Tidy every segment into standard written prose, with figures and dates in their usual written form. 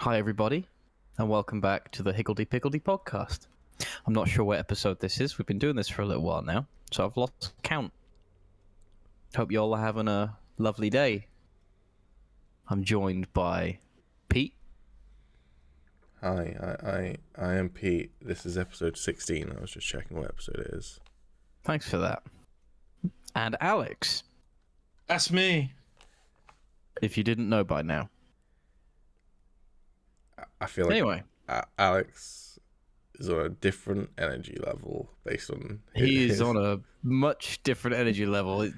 Hi, everybody, and welcome back to the Piggledy podcast. I'm not sure what episode this is. We've been doing this for a little while now, so I've lost count. Hope you all are having a lovely day. I'm joined by Pete. Hi, I am Pete. This is episode 16. I was just checking what episode it is. Thanks for that. And Alex. That's me. If you didn't know by now. I feel like anyway, Alex is on a different energy level based on he's on a much different energy level.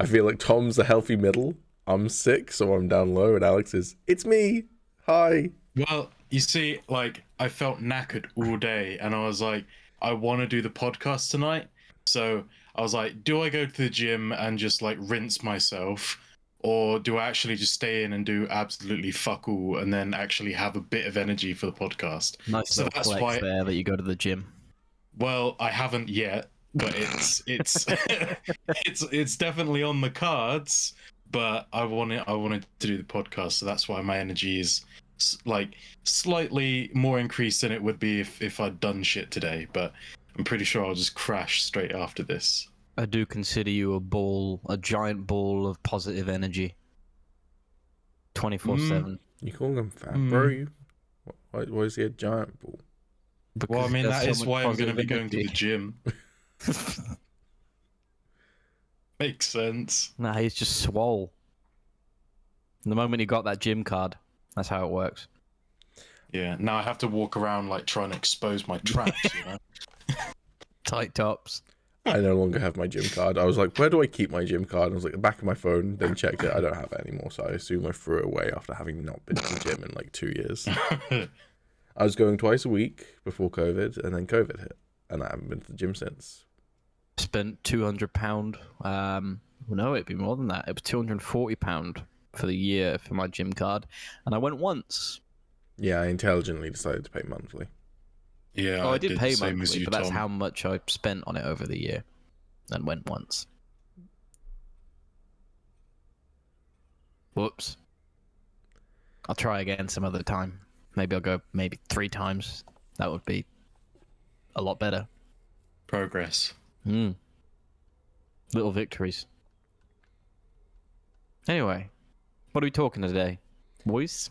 I feel like Tom's the healthy middle. I'm sick, so I'm down low, and Alex is, it's me. Hi. Well, you see, like, I felt knackered all day, and I was like, I want to do the podcast tonight. So I was like, do I go to the gym and just, like, rinse myself? Or do I actually just stay in and do absolutely fuck all and then actually have a bit of energy for the podcast? Nice So little that's flex why. there that you go to the gym. Well, I haven't yet, but it's it's definitely on the cards. But I wanted to do the podcast, so that's why my energy is like slightly more increased than it would be if I'd done shit today. But I'm pretty sure I'll just crash straight after this. I do consider you a giant ball of positive energy. 24/7. You call him fat, bro? Why is he a giant ball? Well, I mean, there's that so is much why I'm going to positive be going to the energy. gym. Makes sense. Nah, he's just swole. The moment he got that gym card, that's how it works. Yeah, now I have to walk around like trying to expose my traps, you know? Tight tops. I no longer have my gym card. I was like, where do I keep my gym card? And I was like, the back of my phone, then checked it. I don't have it anymore, so I assume I threw it away after having not been to the gym in like 2 years. I was going twice a week before COVID, and then COVID hit, and I haven't been to the gym since. Spent £200. No, it'd be more than that. It was £240 for the year for my gym card, and I went once. Yeah, I intelligently decided to pay monthly. Yeah, Oh, I did pay the same as monthly, you, but that's Tom. how much I spent on it over the year, and went once. Whoops. I'll try again some other time. Maybe I'll go 3 times. That would be a lot better. Progress. Little victories. Anyway, what are we talking today, boys?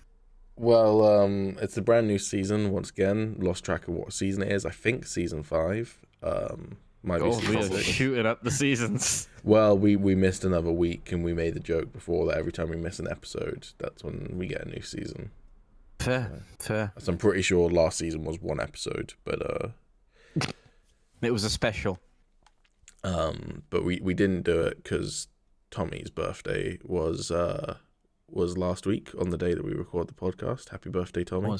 Well, it's a brand new season once again. Lost track of what season it is. I think season 5. Might be Oh, season we are 6. shooting up the seasons. Well, we missed another week, and we made the joke before that every time we miss an episode, that's when we get a new season. Fair. So I'm pretty sure last season was 1 episode, but It was a special. but we didn't do it because Tommy's birthday was last week on the day that we record the podcast. Happy birthday, Tommy!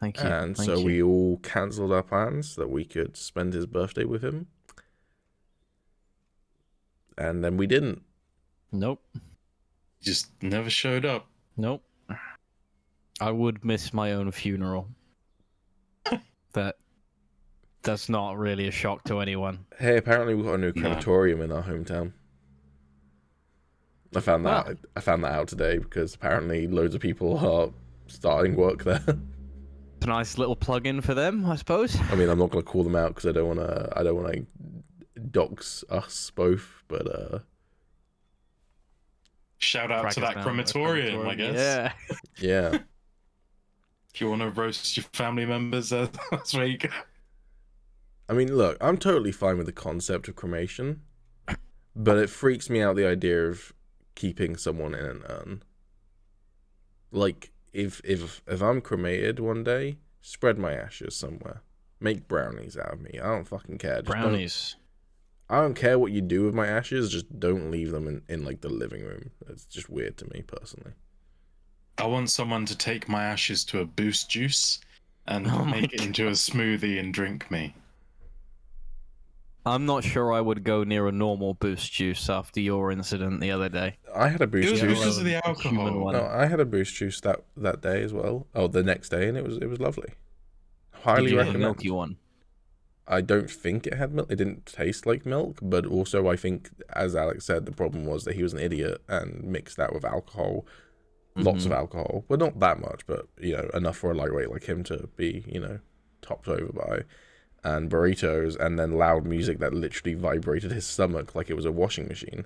Thank you. And Thank so you. we all cancelled our plans that we could spend his birthday with him, and then we didn't. Nope. Just never showed up. Nope. I would miss my own funeral. That's not really a shock to anyone. Hey, apparently we've got a new crematorium in our hometown. I found that out today because apparently loads of people are starting work there. It's a nice little plug-in for them, I suppose. I mean, I'm not going to call them out because I don't want to dox us both, but Shout out to that crematorium, I guess. Yeah. yeah. If you want to roast your family members, that's where you go. I mean, look, I'm totally fine with the concept of cremation, but it freaks me out the idea of keeping someone in an urn. Like, if I'm cremated one day, spread my ashes somewhere. Make brownies out of me. I don't fucking care. Just Brownies. I don't care what you do with my ashes, just don't leave them in like the living room. It's just weird to me personally. I want someone to take my ashes to a boost juice and make it into a smoothie and drink me. I'm not sure I would go near a normal boost juice after your incident the other day. I had a boost It was juice. because of the Human alcohol. one. No, I had a boost juice that day as well. Oh, the next day, and it was lovely. Did Highly you have a recommend. milky one? I don't think it had milk. It didn't taste like milk, but also I think, as Alex said, the problem was that he was an idiot and mixed that with alcohol lots of alcohol. Well, not that much, but enough for a lightweight like him to be topped over by, and burritos, and then loud music that literally vibrated his stomach like it was a washing machine.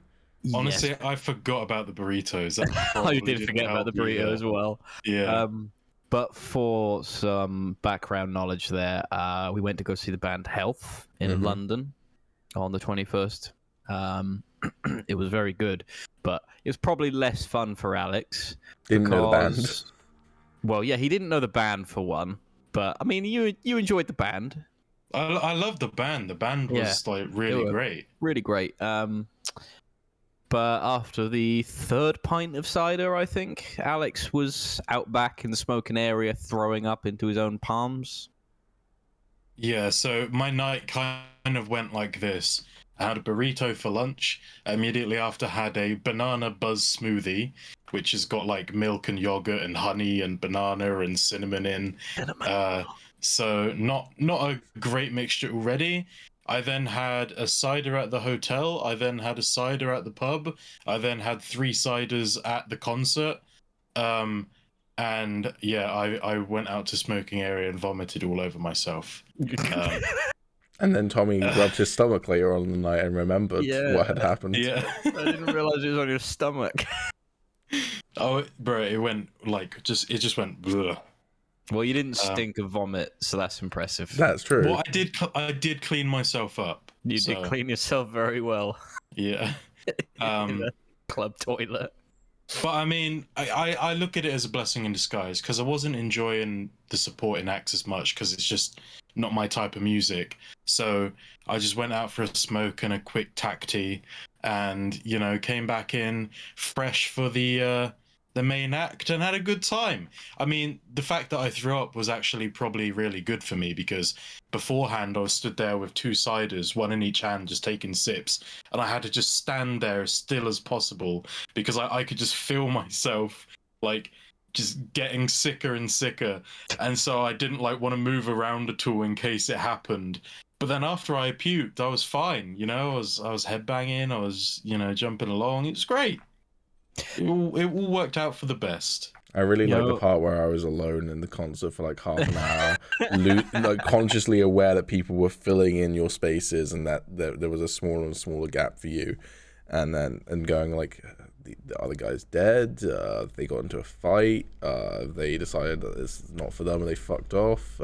Honestly, Yes. I forgot about the burritos. I did forget about the burrito as well. Yeah. But for some background knowledge there, we went to go see the band Health in London on the 21st. It was very good, but it was probably less fun for Alex. Didn't know the band. Well, yeah, he didn't know the band for one, but I mean, you enjoyed the band. I love the band. The band was like really great. Really great. But after the third pint of cider, I think, Alex was out back in the smoking area throwing up into his own palms. Yeah, so my night kind of went like this. I had a burrito for lunch. Immediately after, had a banana buzz smoothie, which has got like milk and yogurt and honey and banana and cinnamon in. So not a great mixture already. I then had a cider at the hotel. I then had a cider at the pub. I then had 3 ciders at the concert. And yeah, I went out to smoking area and vomited all over myself. And then Tommy rubbed his stomach later on in the night and remembered what had happened. Yeah. I didn't realize it was on your stomach. Oh, bro, it went like it just went. Bleh. Well, you didn't stink of vomit, so that's impressive. That's true. Well, I did clean myself up. You did clean yourself very well. Yeah. In the club toilet. But I mean, I look at it as a blessing in disguise, because I wasn't enjoying the supporting acts as much because it's just not my type of music. So I just went out for a smoke and a quick tacti, and came back in fresh for the main act and had a good time. I mean, the fact that I threw up was actually probably really good for me, because beforehand I was stood there with 2 ciders, one in each hand, just taking sips, and I had to just stand there as still as possible because I could just feel myself like just getting sicker and sicker, and so I didn't want to move around at all in case it happened. But then after I puked, I was fine. I was headbanging, I was jumping along. It was great. It all worked out for the best. I really like the part where I was alone in the concert for like half an hour, consciously aware that people were filling in your spaces and that there was a smaller and smaller gap for you, and going like, the other guy's dead, they got into a fight, they decided that this is not for them and they fucked off.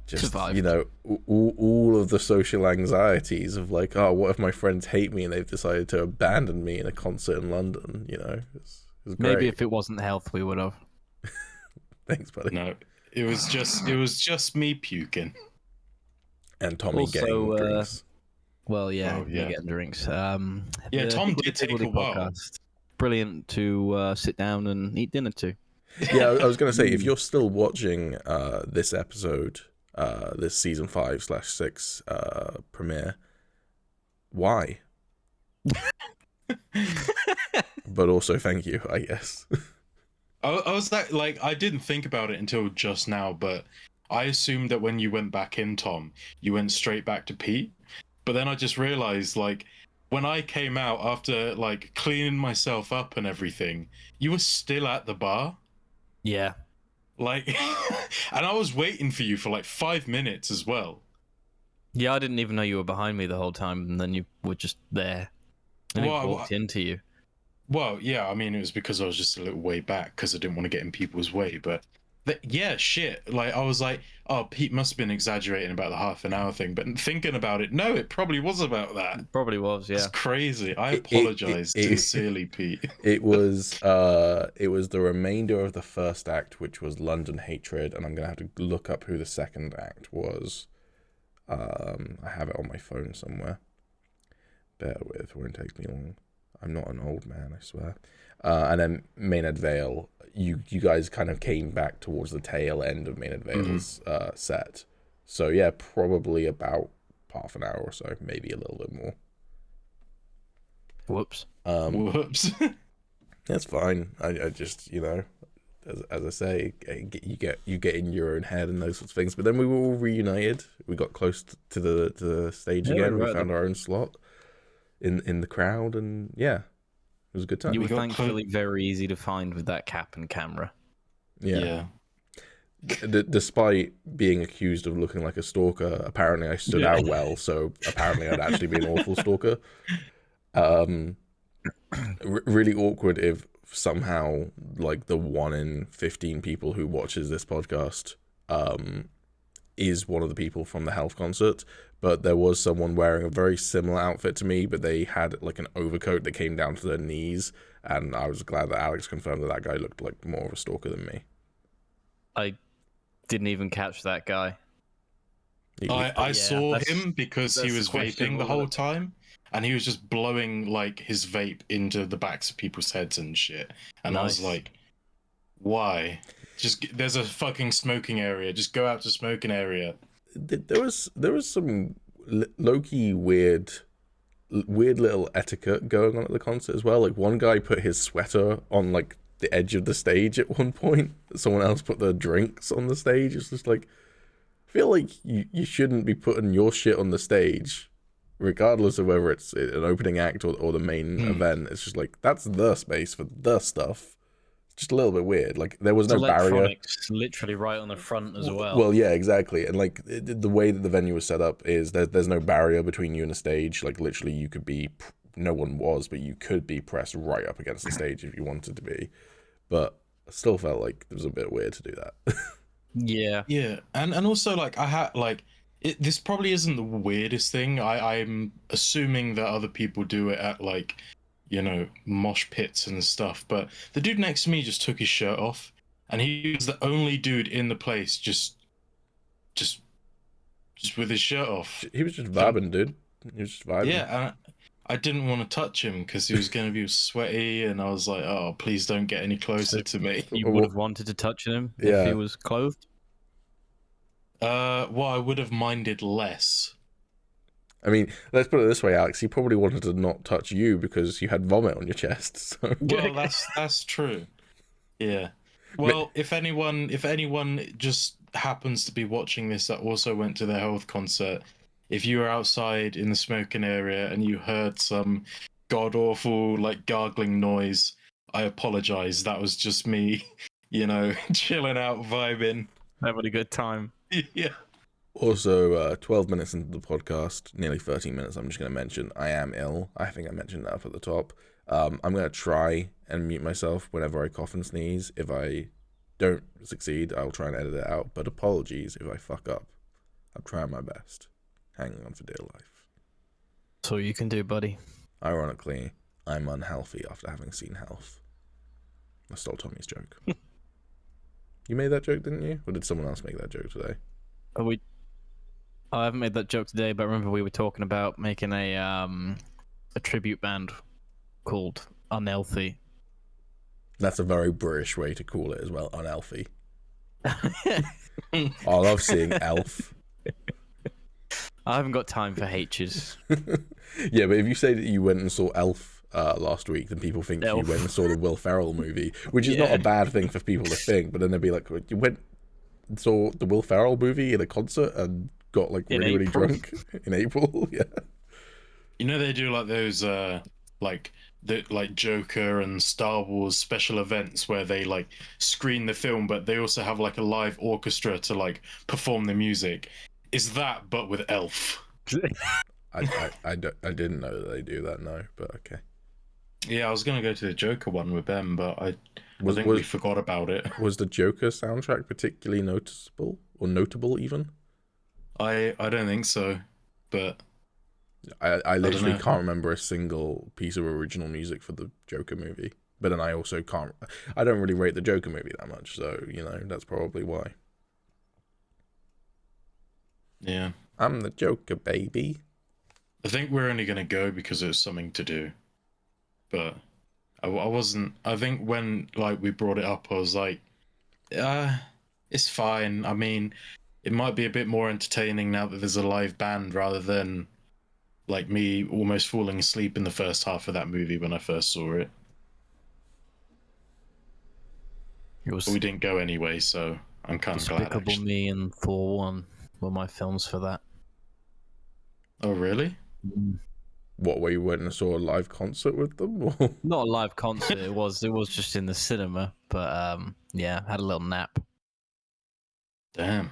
Just all of the social anxieties of like, oh, what if my friends hate me and they've decided to abandon me in a concert in London? It's great. Maybe if it wasn't Health, we would have. Thanks, buddy. No, it was just me puking and Tommy getting drinks. Well, yeah, getting drinks. Tom did take a while. Brilliant to sit down and eat dinner to. Yeah, I was going to say, if you're still watching this episode, this season 5/6 premiere, why? But also, thank you, I guess. I was I didn't think about it until just now, but I assumed that when you went back in, Tom, you went straight back to Pete. But then I just realized, when I came out after cleaning myself up and everything, you were still at the bar. Yeah. And I was waiting for you for 5 minutes as well. Yeah, I didn't even know you were behind me the whole time, and then you were just there. And I walked into you. Well, yeah, I mean, it was because I was just a little way back because I didn't want to get in people's way, but shit. I was like, oh, Pete must have been exaggerating about the half an hour thing, but thinking about it, no, it probably was about that. It probably was, yeah. It's crazy. I apologize sincerely, Pete. It was the remainder of the first act, which was London Hatred, and I'm gonna have to look up who the second act was. I have it on my phone somewhere. Bear with, it won't take me long. I'm not an old man, I swear. And then Maynard Vale, you guys kind of came back towards the tail end of Maynard Vale's set. So yeah, probably about half an hour or so, maybe a little bit more. Whoops. Whoops. That's fine. I just, as I say, you get in your own head and those sorts of things. But then we were all reunited. We got close to the stage again. We found our own slot in the crowd, and yeah, it was a good time. You were got thankfully very easy to find with that cap and camera. Yeah. Despite being accused of looking like a stalker, apparently I stood out well, so apparently I'd actually be an awful stalker. Really awkward if somehow like the 1 in 15 people who watches this podcast is one of the people from the health concert, but there was someone wearing a very similar outfit to me, but they had like an overcoat that came down to their knees, and I was glad that Alex confirmed that guy looked like more of a stalker than me. I didn't even catch that guy. I saw that's- him because he that's was vaping the questionable, whole isn't time, and he was just blowing like his vape into the backs of people's heads and shit. And I was Nice. like, why? There's a fucking smoking area. Just go out to smoking area. There was some low-key weird little etiquette going on at the concert as well. Like one guy put his sweater on like the edge of the stage at one point. Someone else put their drinks on the stage. It's just like, I feel like you shouldn't be putting your shit on the stage, regardless of whether it's an opening act or the main event. It's just like, that's the space for the stuff. It's just a little bit weird. Like there was no barrier. Electronics literally right on the front as well. Well, yeah, exactly. And like the way that the venue was set up is there's no barrier between you and the stage. Like literally you could be, no one was, but you could be pressed right up against the stage if you wanted to be. But I still felt like it was a bit weird to do that. Yeah. And also like I had like this probably isn't the weirdest thing. I'm assuming that other people do it at like, you know, mosh pits and stuff, but the dude next to me just took his shirt off, and he was the only dude in the place just with his shirt off. He was just vibing, dude. He was just vibing. Yeah, I didn't want to touch him because he was going to be sweaty, and I was like, oh, please don't get any closer to me. You would have wanted to touch him Yeah. if he was clothed? Well, I would have minded less. I mean, let's put it this way, Alex. He probably wanted to not touch you because you had vomit on your chest. So. Well, that's true. Yeah. Well, if anyone just happens to be watching this that also went to the health concert, if you were outside in the smoking area and you heard some god awful like gargling noise, I apologize. That was just me, you know, chilling out, vibing. Having a good time. Yeah. Also, 12 minutes into the podcast, nearly 13 minutes, I'm just going to mention I am ill. I think I mentioned that up at the top. I'm going to try and mute myself whenever I cough and sneeze. If I don't succeed, I'll try and edit it out. But apologies if I fuck up. I'm trying my best. Hanging on for dear life. That's all you can do, buddy. Ironically, I'm unhealthy after having seen Health. I stole Tommy's joke. You made that joke, didn't you? Or did someone else make that joke today? I haven't made that joke today, but remember we were talking about making a tribute band called Unhealthy. That's a very British way to call it as well, unhealthy. I love seeing Elf. I haven't got time for H's. Yeah, but if you say that you went and saw Elf last week, then people think Elf. you went and saw the Will Ferrell movie, which is not a bad thing for people to think, but then they'd be like, you went and saw the Will Ferrell movie in a concert and got like In really April. drunk in April? Yeah. You know they do like those like Joker and Star Wars special events where they like screen the film, but they also have like a live orchestra to like perform the music. Is that but with Elf? I didn't know that they do that, no, but okay. Yeah, I was gonna go to the Joker one with them, but I think Was- we forgot about it. Was the Joker soundtrack particularly noticeable or notable even? I don't think so, but I literally know. can't remember a single piece of original music for the Joker movie. But then I also can't. I don't really rate the Joker movie that much, so you know that's probably why. yeah, I'm the Joker, baby. I think we're only gonna go because it was something to do. But I wasn't. I think when like we brought it up, I was like, it's fine. I mean, it might be a bit more entertaining now that there's a live band rather than like me almost falling asleep in the first half of that movie when I first saw it. It was But we didn't go anyway, so I'm kind of glad. Despicable Actually. Me and Thor 1 were my films for that. Oh really? What, where you went and saw a live concert with them? Or... Not a live concert. It was just in the cinema. But yeah, had a little nap Damn.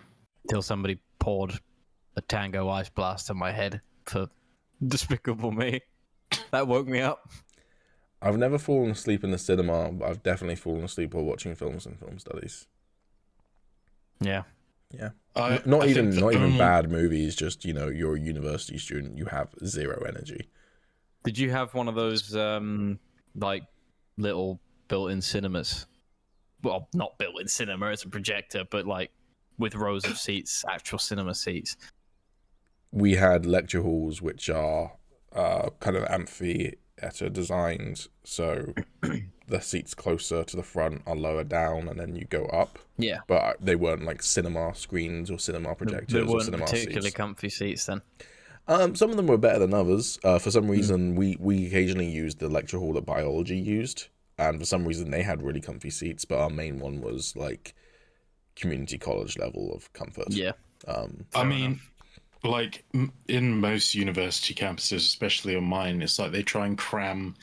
till somebody poured a Tango Ice Blast on my head for Despicable Me. That woke me up. I've never fallen asleep in the cinema, but I've definitely fallen asleep while watching films and film studies. Yeah. Yeah. I Not think even bad movies, just, you're a university student, you have zero energy. Did you have one of those like little built-in cinemas? Well, not built-in cinema, it's a projector, but like with rows of seats, actual cinema seats. We had lecture halls, which are kind of amphitheater designed, so the seats closer to the front are lower down, and then you go up. Yeah. But they weren't like cinema screens or cinema projectors They or weren't cinema particularly seats. comfy seats then. Some of them were better than others. For some reason, we occasionally used the lecture hall that biology used, and for some reason they had really comfy seats. But our main one was like community college level of comfort. Yeah. I mean, like in most university campuses, especially on mine, it's like they try and cram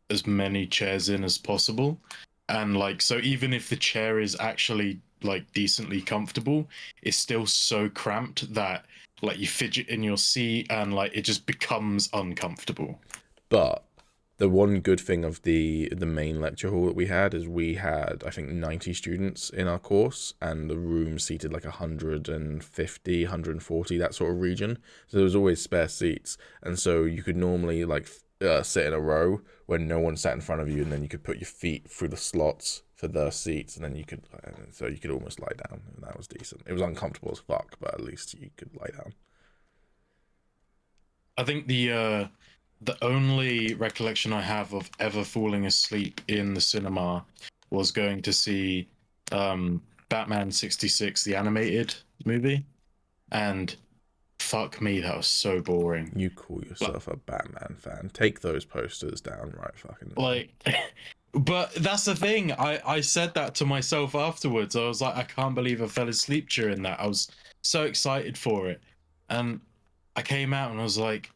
as many chairs in as possible, and like so even if the chair is actually like decently comfortable, it's still so cramped that like you fidget in your seat and like it just becomes uncomfortable. But the one good thing of the main lecture hall that we had is we had, I think, 90 students in our course, and the room seated like 150, 140, that sort of region. So there was always spare seats, and so you could normally like sit in a row when no one sat in front of you, and then you could put your feet through the slots for their seats, and then you could almost lie down, and that was decent. It was uncomfortable as fuck, but at least you could lie down. I think the only recollection I have of ever falling asleep in the cinema was going to see Batman 66, the animated movie, and fuck me, that was so boring. You call yourself a Batman fan? Take those posters down, right? Fucking like. But that's the thing. I said that to myself afterwards. I was like, I can't believe I fell asleep during that. I was so excited for it, and I came out and I was like,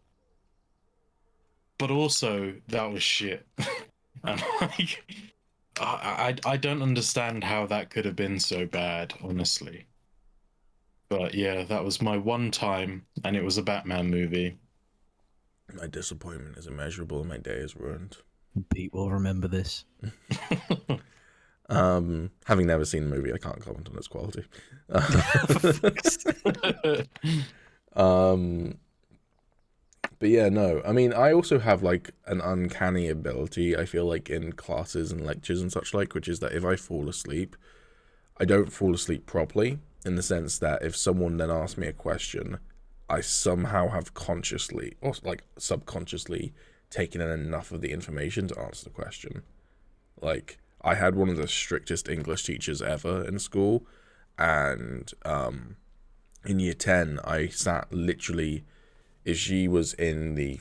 but also that was shit. And like, I don't understand how that could have been so bad, honestly. But yeah, that was my one time, and it was a Batman movie. My disappointment is immeasurable, and my day is ruined. Pete will remember this. Having never seen the movie, I can't comment on its quality. But yeah, no. I mean, I also have like an uncanny ability, I feel like, in classes and lectures and such like, which is that if I fall asleep, I don't fall asleep properly, in the sense that if someone then asks me a question, I somehow have consciously or like subconsciously taken in enough of the information to answer the question. Like, I had one of the strictest English teachers ever in school, and in year 10, I sat literally, if she was in the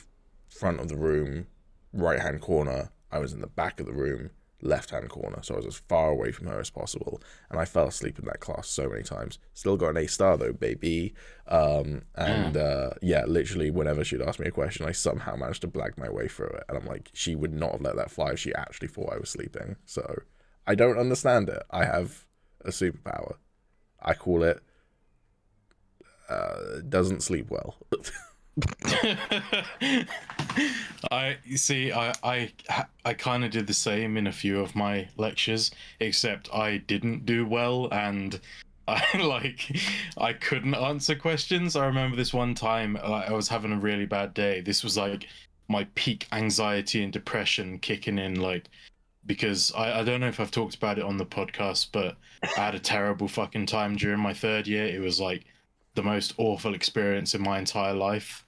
front of the room, right-hand corner, I was in the back of the room, left-hand corner, so I was as far away from her as possible, and I fell asleep in that class so many times. Still got an A star though, baby. Yeah, literally whenever she'd ask me a question, I somehow managed to blag my way through it, and I'm like, she would not have let that fly if she actually thought I was sleeping. So I don't understand it. I have a superpower. I call it doesn't sleep well. I kind of did the same in a few of my lectures, except I didn't do well, and I couldn't answer questions. I remember this one time, I was having a really bad day. This was like my peak anxiety and depression kicking in, like, because I don't know if I've talked about it on the podcast, but I had a terrible fucking time during my third year. It was like the most awful experience in my entire life,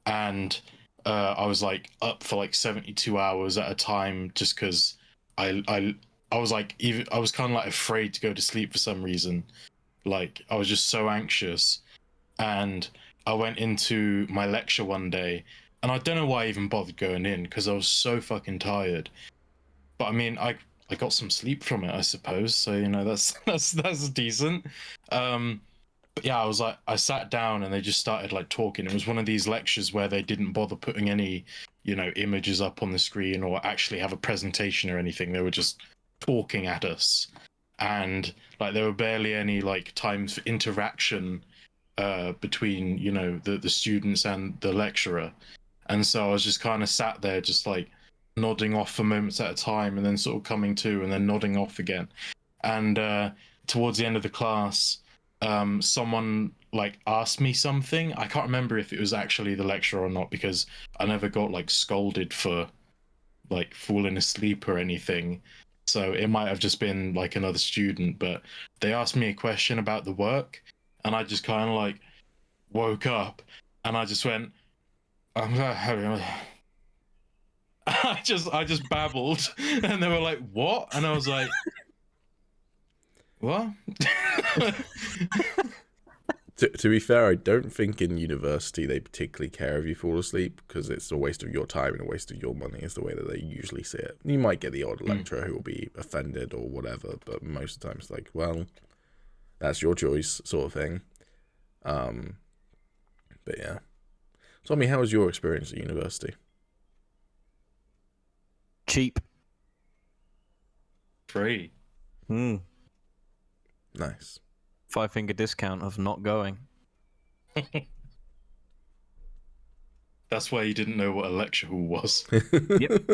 and I was like up for like 72 hours at a time, just because I was like, even I was kind of like afraid to go to sleep for some reason. Like, I was just so anxious, and I went into my lecture one day, and I don't know why I even bothered going in, because I was so fucking tired. But I mean, I got some sleep from it, I suppose. So, you know, that's decent. but yeah, I sat down and they just started like talking. It was one of these lectures where they didn't bother putting any, images up on the screen or actually have a presentation or anything. They were just talking at us, and like there were barely any like times for interaction between the students and the lecturer. And so I was just kind of sat there just like nodding off for moments at a time, and then sort of coming to and then nodding off again. And towards the end of the class, someone like asked me something. I can't remember if it was actually the lecturer or not, because I never got like scolded for like falling asleep or anything. So it might have just been like another student, but they asked me a question about the work, and I just kind of like woke up and I just went, I just babbled, and they were like, "What?" And I was like, "What?" To be fair, I don't think in university they particularly care if you fall asleep, because it's a waste of your time and a waste of your money is the way that they usually see it. You might get the odd lecturer who will be offended or whatever, but most of the time it's like, well, that's your choice sort of thing. But yeah. Tell me, how was your experience at university? Cheap. Free. Nice. 5-finger discount of not going. That's why you didn't know what a lecture hall was. Yep.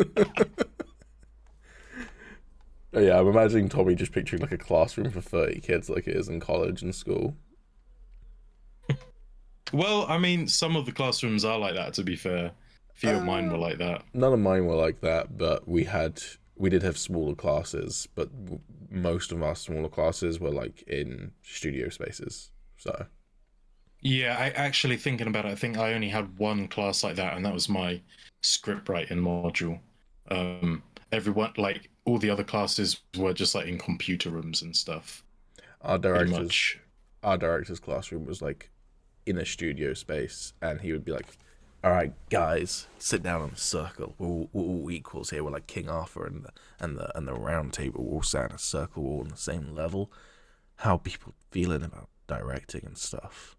Yeah, I'm imagining Tommy just picturing like a classroom for 30 kids like it is in college and school. Well, I mean, some of the classrooms are like that, to be fair. A few of mine were like that. None of mine were like that, but we did have smaller classes, but most of our smaller classes were like in studio spaces. So Yeah, I actually, thinking about it, I think I only had one class like that, and that was my script writing module. Everyone, like all the other classes, were just like in computer rooms and stuff. our director's classroom was like in a studio space, and he would be like, "All right, guys, sit down in a circle. We're all equals here. We're like King Arthur and the round table. We're all sat in a circle, we're all on the same level. How are people feeling about directing and stuff?"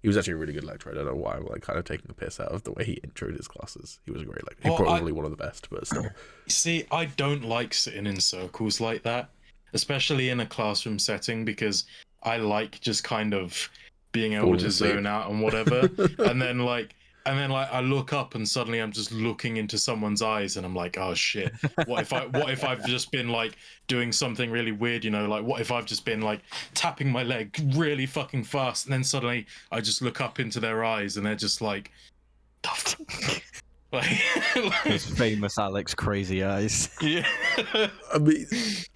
He was actually a really good lecturer. I don't know why I'm like kind of taking the piss out of the way he introed his classes. He was a great lecturer. He's probably one of the best, but still. See, I don't like sitting in circles like that, especially in a classroom setting, because I like just kind of being able to zone out and whatever. and then like I look up and suddenly I'm just looking into someone's eyes and I'm like, oh shit, what if I've just been like doing something really weird, like what if I've just been like tapping my leg really fucking fast, and then suddenly I just look up into their eyes and they're just like Those famous Alex crazy eyes. Yeah. I mean,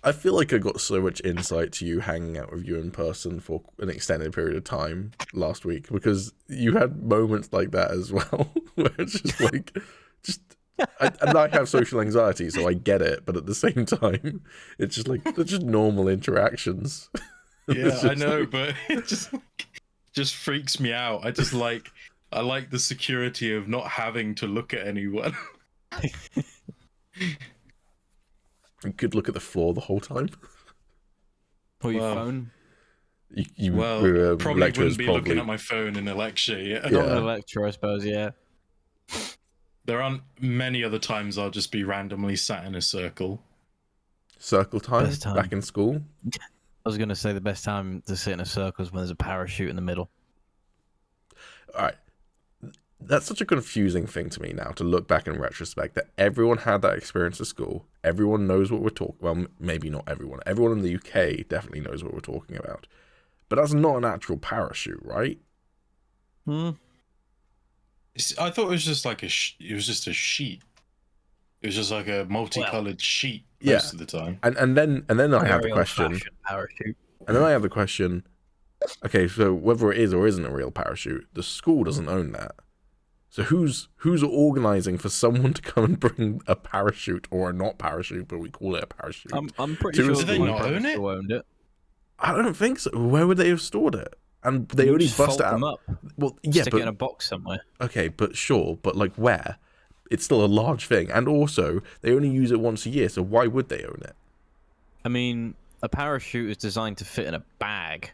I feel like I got so much insight to you hanging out with you in person for an extended period of time last week, because you had moments like that as well, where it's just like, and I have social anxiety, so I get it, but at the same time, it's just like, they're just normal interactions. Yeah, I know, but it just freaks me out. I like the security of not having to look at anyone. You could look at the floor the whole time. Or your phone. Probably wouldn't be looking at my phone in a lecture. Yeah. Not in a lecture, I suppose. Yeah. There aren't many other times I'll just be randomly sat in a circle. Circle time. Best time. Back in school. I was gonna say the best time to sit in a circle is when there's a parachute in the middle. All right. That's such a confusing thing to me now to look back in retrospect, that everyone had that experience at school. Everyone knows what we're talking. Well, maybe not everyone. Everyone in the UK definitely knows what we're talking about. But that's not an actual parachute, right? I thought it was just like it was just a sheet. It was just like a multicolored sheet most of the time. And then I have the question. Parachute. And then I have the question. Okay, so whether it is or isn't a real parachute, the school doesn't own that. So who's organising for someone to come and bring a parachute, or a not parachute, but we call it a parachute? I'm pretty sure they not own it? Owned it. I don't think so. Where would they have stored it? And they only bust it out. Them up. Well, yeah, Stick it in a box somewhere. Okay, but sure, but like where? It's still a large thing, and also they only use it once a year. So why would they own it? I mean, a parachute is designed to fit in a bag.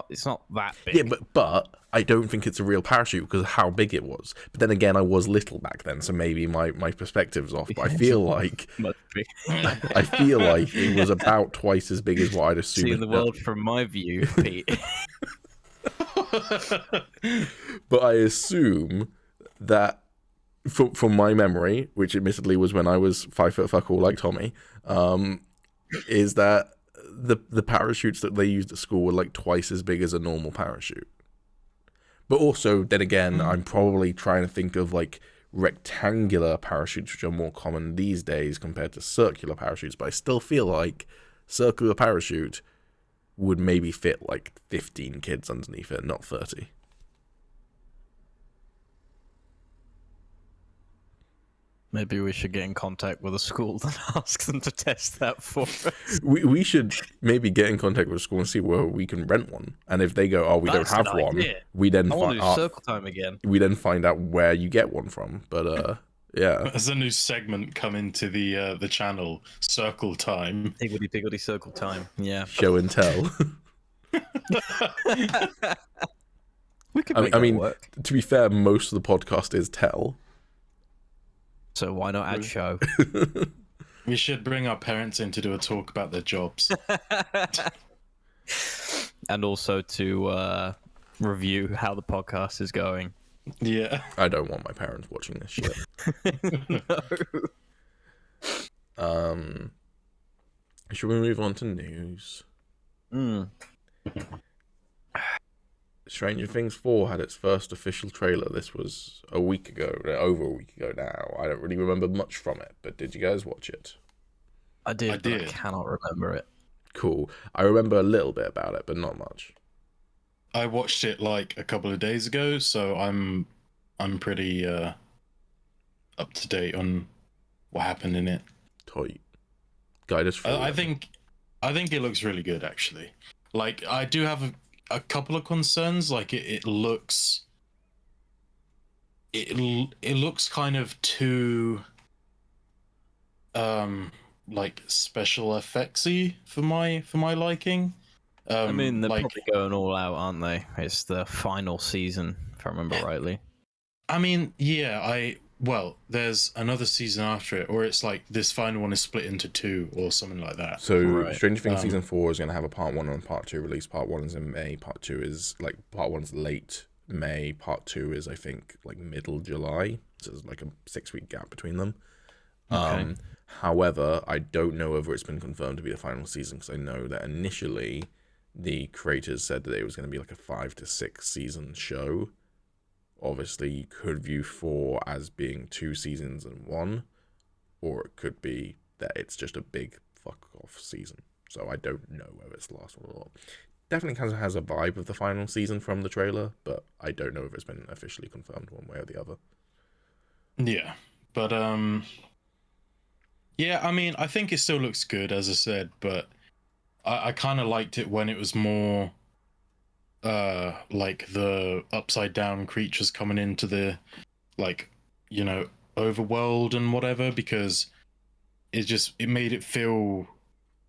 It's not that big. Yeah, but I don't think it's a real parachute because of how big it was. But then again, I was little back then, so maybe my perspective's off. But I feel like I feel like it was about twice as big as what I'd assume. Seeing the world from my view, Pete. But I assume that from my memory, which admittedly was when I was 5 foot fuck all like Tommy, is that the parachutes that they used at school were like twice as big as a normal parachute. But also, then again, I'm probably trying to think of like rectangular parachutes, which are more common these days compared to circular parachutes. But I still feel like circular parachute would maybe fit like 15 kids underneath it, not 30. Maybe we should get in contact with a school and ask them to test that for us. We should maybe get in contact with a school and see where we can rent one. And if they go, oh, we That's don't have an one, idea. we then I want to do circle time again. we then find out where you get one from. But yeah, As a new segment come into the channel, Circle Time. Piggledy circle time. Yeah. show and tell. We could make I that mean, work. to be fair, most of the podcast is tell. So why not add show? We should bring our parents in to do a talk about their jobs. And also to review how the podcast is going. Yeah. I don't want my parents watching this shit. No. Should we move on to news? Stranger Things 4 had its first official trailer. This was a week ago, over a week ago now. I don't really remember much from it, but did you guys watch it? I did, I but I did. cannot remember it. Cool. I remember a little bit about it, but not much. I watched it like a couple of days ago, so I'm pretty up to date on what happened in it. Toy. Guide us through I it. think it looks really good actually. Like I do have a couple of concerns. Like it looks kind of too like special effectsy for my liking. I mean, they're like, probably going all out, aren't they? It's the final season, if I remember rightly. I mean, yeah, well, there's another season after it, or it's like this final one is split into 2 or something like that. So, Right. Stranger Things Season 4 is going to have a Part 1 and Part 2 release. Part 1 is in May. Part 2 is, Part 1's late May. Part 2 is, I think, middle July. So there's, a 6-week gap between them. Okay. However, I don't know whether it's been confirmed to be the final season, because I know that initially the creators said that it was going to be, a 5 to 6 season show. Obviously, you could view 4 as being 2 seasons in 1, or it could be that it's just a big fuck-off season. So I don't know whether it's the last one or not. Definitely kind of has a vibe of the final season from the trailer, but I don't know if it's been officially confirmed one way or the other. Yeah, but yeah, I mean, I think it still looks good, as I said, but I kind of liked it when it was more like the upside down creatures coming into the overworld and whatever, because it made it feel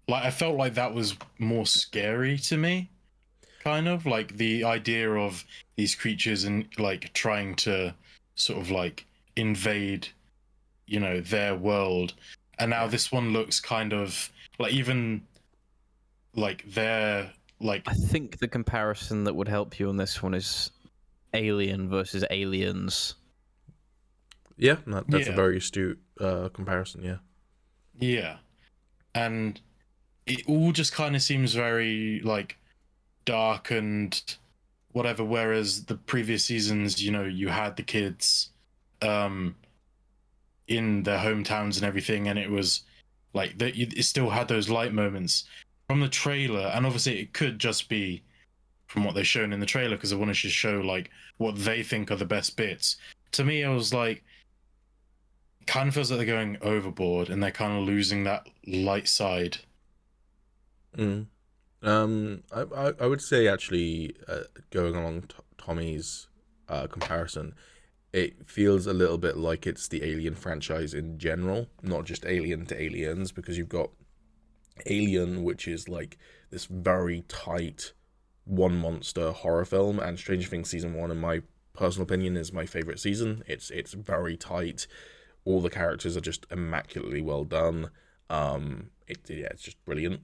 like I felt like that was more scary to me, kind of like the idea of these creatures and trying to sort of invade their world. And now this one looks kind of even they're I think the comparison that would help you on this one is Alien versus Aliens. Yeah, that's a Yeah. very astute comparison, yeah. Yeah. And it all just kind of seems very dark and whatever, whereas the previous seasons, you had the kids in their hometowns and everything, and it was it still had those light moments from the trailer. And obviously it could just be from what they've shown in the trailer, because they wanted to show what they think are the best bits. To me, I was kind of feels like they're going overboard and they're kind of losing that light side. I would say actually, going along Tommy's comparison, it feels a little bit like it's the Alien franchise in general, not just Alien to Aliens, because you've got Alien, which is this very tight, one monster horror film, and Stranger Things season 1, in my personal opinion, is my favorite season. It's very tight. All the characters are just immaculately well done. It's just brilliant.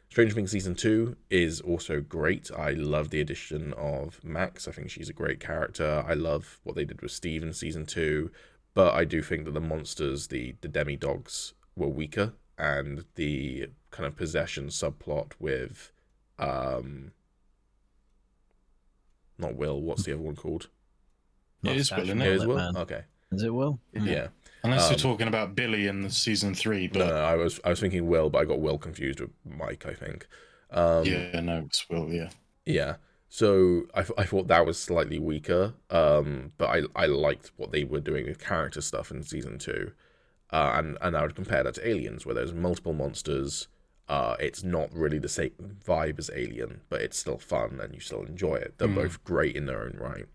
Stranger Things season 2 is also great. I love the addition of Max. I think she's a great character. I love what they did with Steve in season 2, but I do think that the monsters, the demi-dogs, were weaker, and the kind of possession subplot with not Will, what's the other one called? It is Will, isn't It it? is Will? Man. Okay. Is it Will? Yeah. Unless you're talking about Billy in the season 3, but No, I was thinking Will, but I got Will confused with Mike, I think. yeah, no, it's Will, yeah. Yeah. So I thought that was slightly weaker, but I liked what they were doing with character stuff in season 2. And I would compare that to Aliens, where there's multiple monsters. It's not really the same vibe as Alien, but it's still fun and you still enjoy it. They're both great in their own right.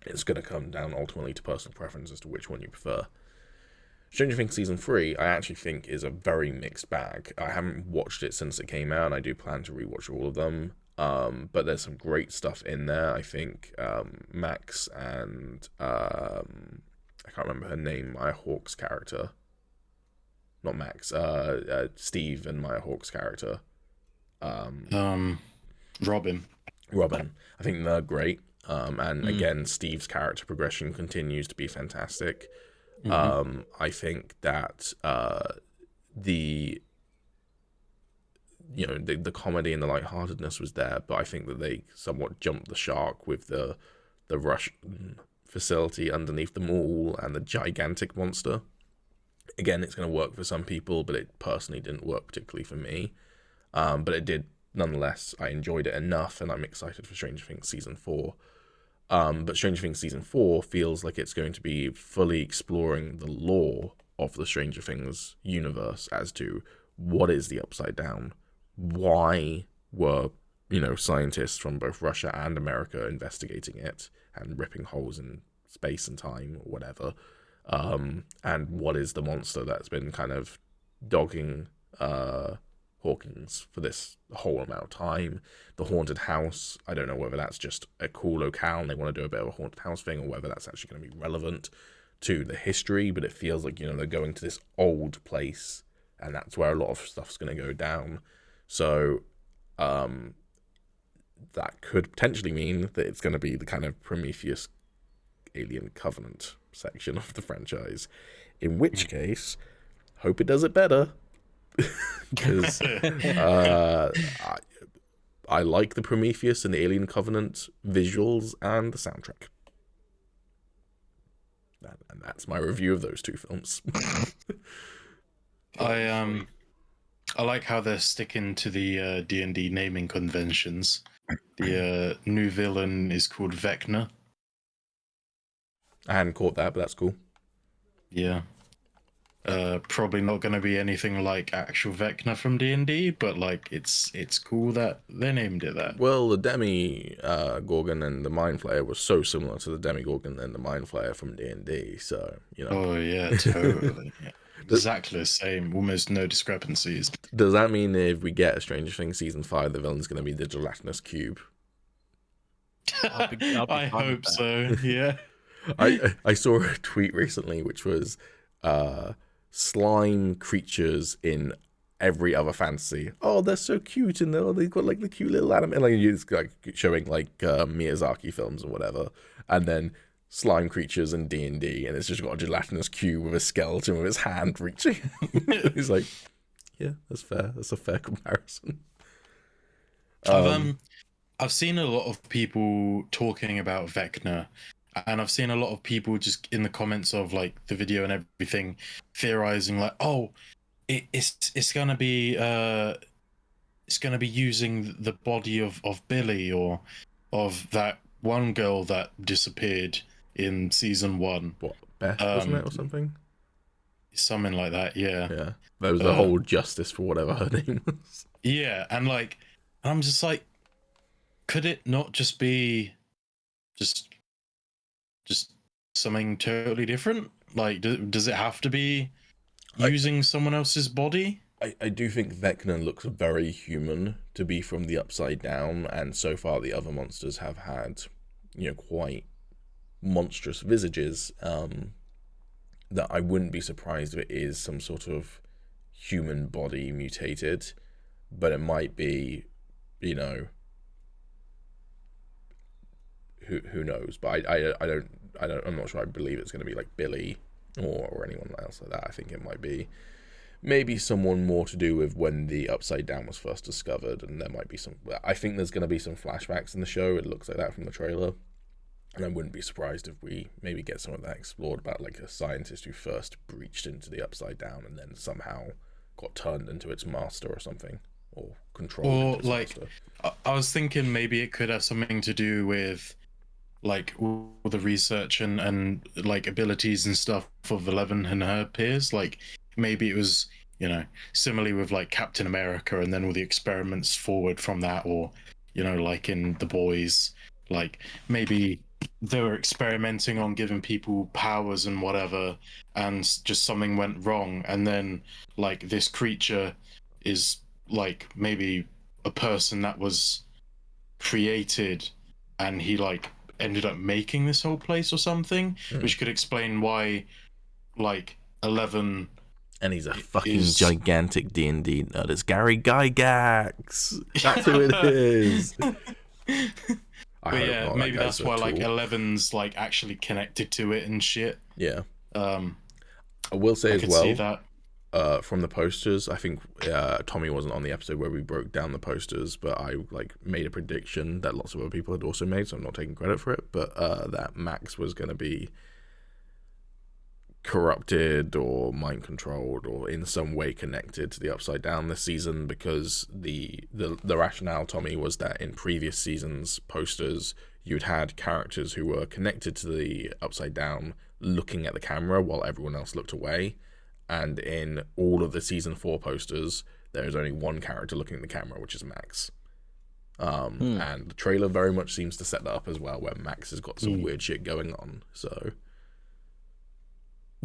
It's going to come down ultimately to personal preference as to which one you prefer. Stranger Things season 3, I actually think is a very mixed bag. I haven't watched it since it came out, and I do plan to rewatch all of them. But there's some great stuff in there. I think Max and I can't remember her name, Maya Hawke's character. Not Max. Steve and Maya Hawke's character. Robin. I think they're great. And again, Steve's character progression continues to be fantastic. I think that the comedy and the lightheartedness was there, but I think that they somewhat jumped the shark with the Russian facility underneath them all and the gigantic monster. Again, it's going to work for some people, but it personally didn't work particularly for me. But it did nonetheless. I enjoyed it enough, and I'm excited for Stranger Things season 4. But Stranger Things season 4 feels like it's going to be fully exploring the lore of the Stranger Things universe as to what is the Upside Down, why were scientists from both Russia and America investigating it and ripping holes in space and time or whatever, and what is the monster that's been kind of dogging Hawkins for this whole amount of time. The haunted house, I don't know whether that's just a cool locale and they want to do a bit of a haunted house thing, or whether that's actually going to be relevant to the history, but it feels like they're going to this old place and that's where a lot of stuff's going to go down. So that could potentially mean that it's going to be the kind of Prometheus Alien Covenant section of the franchise, in which case hope it does it better. Because I like the Prometheus and the Alien Covenant visuals and the soundtrack. And that's my review of those two films. I like how they're sticking to the D&D naming conventions. The new villain is called Vecna. I hadn't caught that, but that's cool. Yeah. Probably not going to be anything like actual Vecna from D&D, but like it's cool that they named it that. Well, the Gorgon and the Mind Flayer was so similar to the Demigorgon and the Mind Flayer from D&D, so Oh yeah, totally. Yeah. Exactly the same, almost no discrepancies. Does that mean if we get a Stranger Things season 5, the villain's going to be the gelatinous cube? I'll be I fine hope with that. so. Yeah. I saw a tweet recently which was slime creatures in every other fantasy. Oh, they're so cute, and they've got like the cute little anime, like it's like showing like Miyazaki films and whatever, and then slime creatures in D&D, and it's just got a gelatinous cube with a skeleton with his hand reaching. He's like, yeah, that's fair. That's a fair comparison. I've seen a lot of people talking about Vecna, and I've seen a lot of people just in the comments of like the video and everything theorizing like, oh, it's gonna be using the body of Billy or of that one girl that disappeared in season 1. What, Beth, wasn't it, or something? Something like that, yeah. Yeah, there was the whole justice for whatever her name was. Yeah, and like, I'm just like, could it not just be just something totally different? Like, does it have to be using someone else's body? I do think Vecna looks very human to be from the Upside Down, and so far the other monsters have had, quite monstrous visages. That I wouldn't be surprised if it is some sort of human body mutated, but it might be, who knows? But I'm not sure. I believe it's going to be like Billy or anyone else like that. I think it might be maybe someone more to do with when the Upside Down was first discovered, and there might be some. I think there's going to be some flashbacks in the show. It looks like that from the trailer, and I wouldn't be surprised if we maybe get some of that explored about like a scientist who first breached into the Upside Down and then somehow got turned into its master or something, or controlled. Or like, I was thinking maybe it could have something to do with like all the research and like abilities and stuff of Eleven and her peers. Like maybe it was, similarly with like Captain America and then all the experiments forward from that, or like in The Boys, like maybe they were experimenting on giving people powers and whatever, and just something went wrong, and then like this creature is like maybe a person that was created, and he like ended up making this whole place or something, which could explain why like 11. And he's a fucking gigantic D&D nerd. It's Gary Gygax. That's who it is. But yeah, maybe that's why like 11's like actually connected to it and shit. Yeah. I will say as well, see that. From the posters, I think Tommy wasn't on the episode where we broke down the posters, but I like made a prediction that lots of other people had also made, so I'm not taking credit for it, but that Max was going to be corrupted or mind controlled or in some way connected to the Upside Down this season, because the rationale, Tommy, was that in previous seasons posters you'd had characters who were connected to the Upside Down looking at the camera while everyone else looked away, and in all of the season 4 posters there is only one character looking at the camera, which is Max. And the trailer very much seems to set that up as well, where Max has got some weird shit going on, so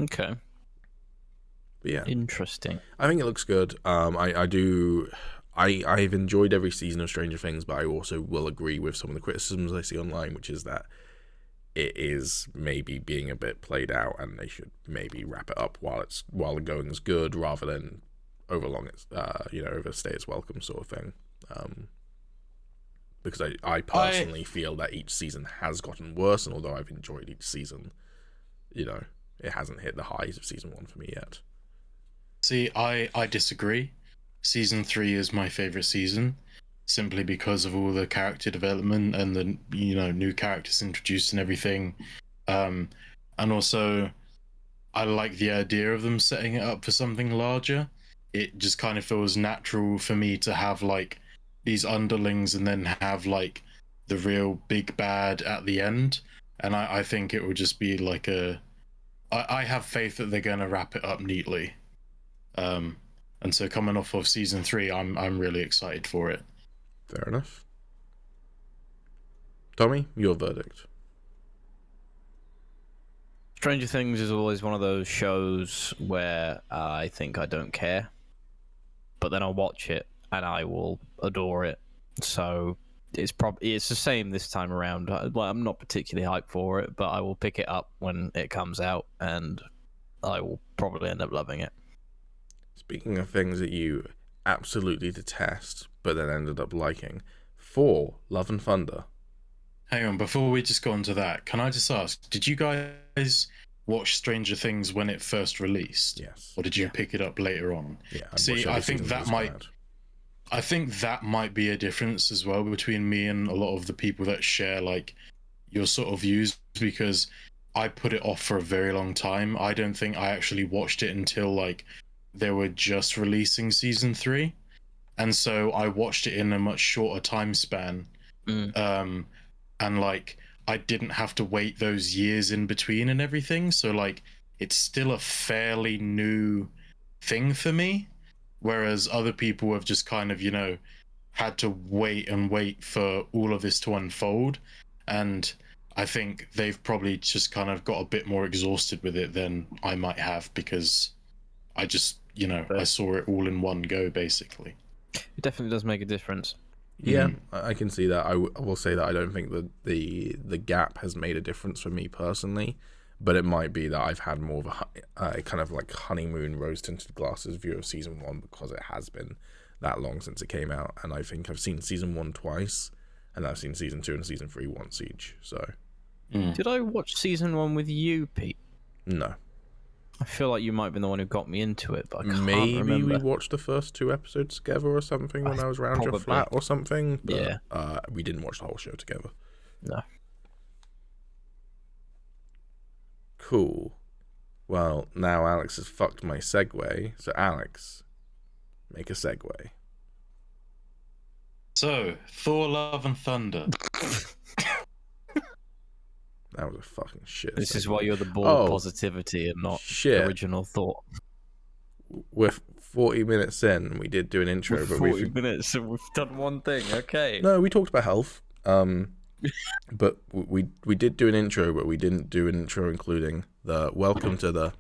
okay. But yeah, interesting. I think it looks good. I've enjoyed every season of Stranger Things, but I also will agree with some of the criticisms I see online, which is that it is maybe being a bit played out, and they should maybe wrap it up while the going is good, rather than overstay its welcome sort of thing. Because I personally feel that each season has gotten worse, and although I've enjoyed each season, it hasn't hit the highs of season 1 for me yet. See, I disagree. Season 3 is my favorite season, simply because of all the character development and the new characters introduced and everything. And also, I like the idea of them setting it up for something larger. It just kind of feels natural for me to have like these underlings and then have like the real big bad at the end. And I think it would just be like I have faith that they're going to wrap it up neatly. And so coming off of season 3, I'm really excited for it. Fair enough. Tommy, your verdict. Stranger Things is always one of those shows where I think I don't care, but then I'll watch it and I will adore it. So it's the same this time around. I'm not particularly hyped for it, but I will pick it up when it comes out, and I will probably end up loving it. Speaking of things that you absolutely detest, but then ended up liking, Thor: Love and Thunder. Hang on, before we just go on to that, can I just ask, did you guys watch Stranger Things when it first released? Yes. Or did you pick it up later on? Yeah. See, I think that might be a difference as well between me and a lot of the people that share like your sort of views, because I put it off for a very long time. I don't think I actually watched it until like they were just releasing season 3, and so I watched it in a much shorter time span. And like I didn't have to wait those years in between and everything, so like it's still a fairly new thing for me, whereas other people have just kind of had to wait for all of this to unfold, and I think they've probably just kind of got a bit more exhausted with it than I might have, because I just I saw it all in one go, basically. It definitely does make a difference. Yeah, I can see that. I will say that I don't think that the gap has made a difference for me personally, but it might be that I've had more of a kind of like honeymoon rose-tinted glasses view of season 1 because it has been that long since it came out, and I think I've seen season 1 twice, and I've seen season 2 and season 3 once each. So, Did I watch season 1 with you, Pete? no. I feel like you might have been the one who got me into it, but I can't Maybe remember. we watched the first 2 episodes together or something when I was around your Probably. flat or something, but Yeah. we didn't watch the whole show together. No. Cool. Well, now Alex has fucked my segue, so Alex, make a segue. So, Thor: Love and Thunder. That was a fucking shit. This is segue. why you're the ball of positivity and not original thought. We're 40 minutes in, and we did do an intro, We're but 40 minutes and we've done one thing. Okay. No, we talked about health. But we did do an intro, but we didn't do an intro including the welcome to the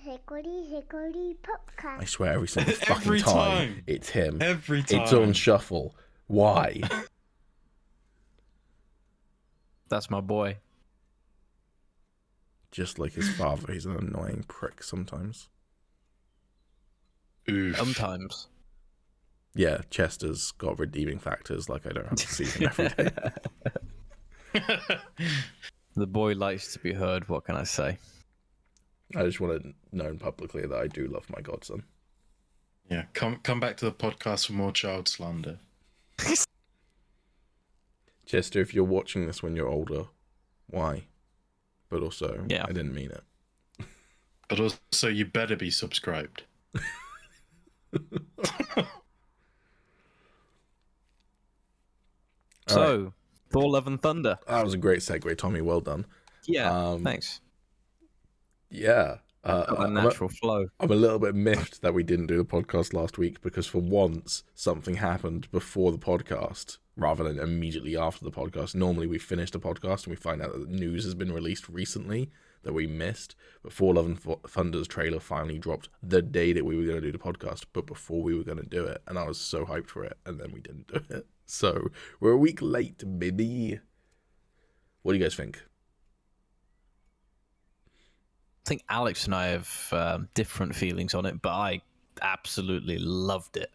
Higgledly podcast. I swear every single fucking time it's him. Every time. It's on shuffle. Why? That's my boy. Just like his father, he's an annoying prick sometimes. Oof. Sometimes. Yeah, Chester's got redeeming factors, like I don't have to see him every day. The boy likes to be heard, what can I say? I just want it known publicly that I do love my godson. Yeah, come back to the podcast for more child slander. Chester, if you're watching this when you're older, why? But also, Yeah. I didn't mean it. But also, you better be subscribed. So, Thor: Love and Thunder. That was a great segue, Tommy. Well done. Yeah, thanks. Yeah. A natural flow. I'm a little bit miffed that we didn't do the podcast last week because for once something happened before the podcast rather than immediately after the podcast. Normally we finish the podcast and we find out that the news has been released recently that we missed. But Thor: Love and Thunder's trailer finally dropped the day that we were going to do the podcast, but before we were going to do it. And I was so hyped for it, and then we didn't do it. So we're a week late, baby. What do you guys think? I think Alex and I have different feelings on it, but I absolutely loved it.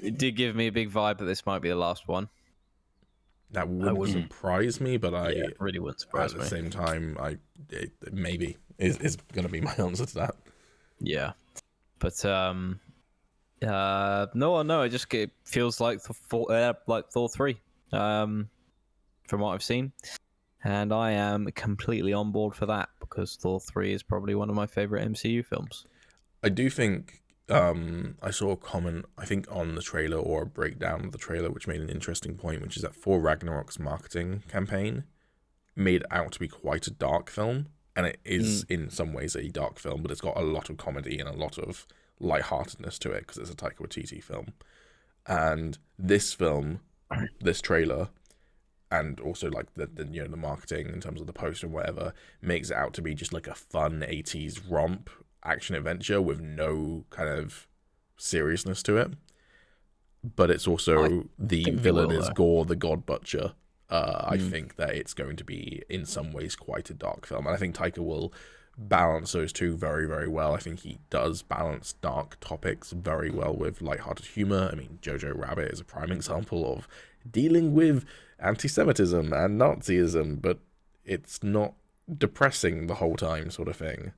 It did give me a big vibe that this might be the last one. That wouldn't surprise me, but it really wouldn't surprise at me. the same time, it maybe is going to be my answer to that. Yeah, but no, it feels like Thor 3, from what I've seen, and I am completely on board for that because Thor 3 is probably one of my favorite MCU films. I do think I saw a comment, I think on the trailer or a breakdown of the trailer, which made an interesting point, which is that Thor Ragnarok's marketing campaign made it out to be quite a dark film, and it is in some ways a dark film, but it's got a lot of comedy and a lot of lightheartedness to it because it's a Taika Waititi film. And this film, this trailer, and also like the the marketing in terms of the poster and whatever, makes it out to be just like a fun 80s romp action adventure with no kind of seriousness to it. But it's also the villain is Gore the God Butcher. I think that it's going to be in some ways quite a dark film, and I think Taika will balance those two very, very well. I think he does balance dark topics very well with lighthearted humor. I mean, Jojo Rabbit is a prime example of dealing with anti-Semitism and Nazism, but it's not depressing the whole time, sort of thing.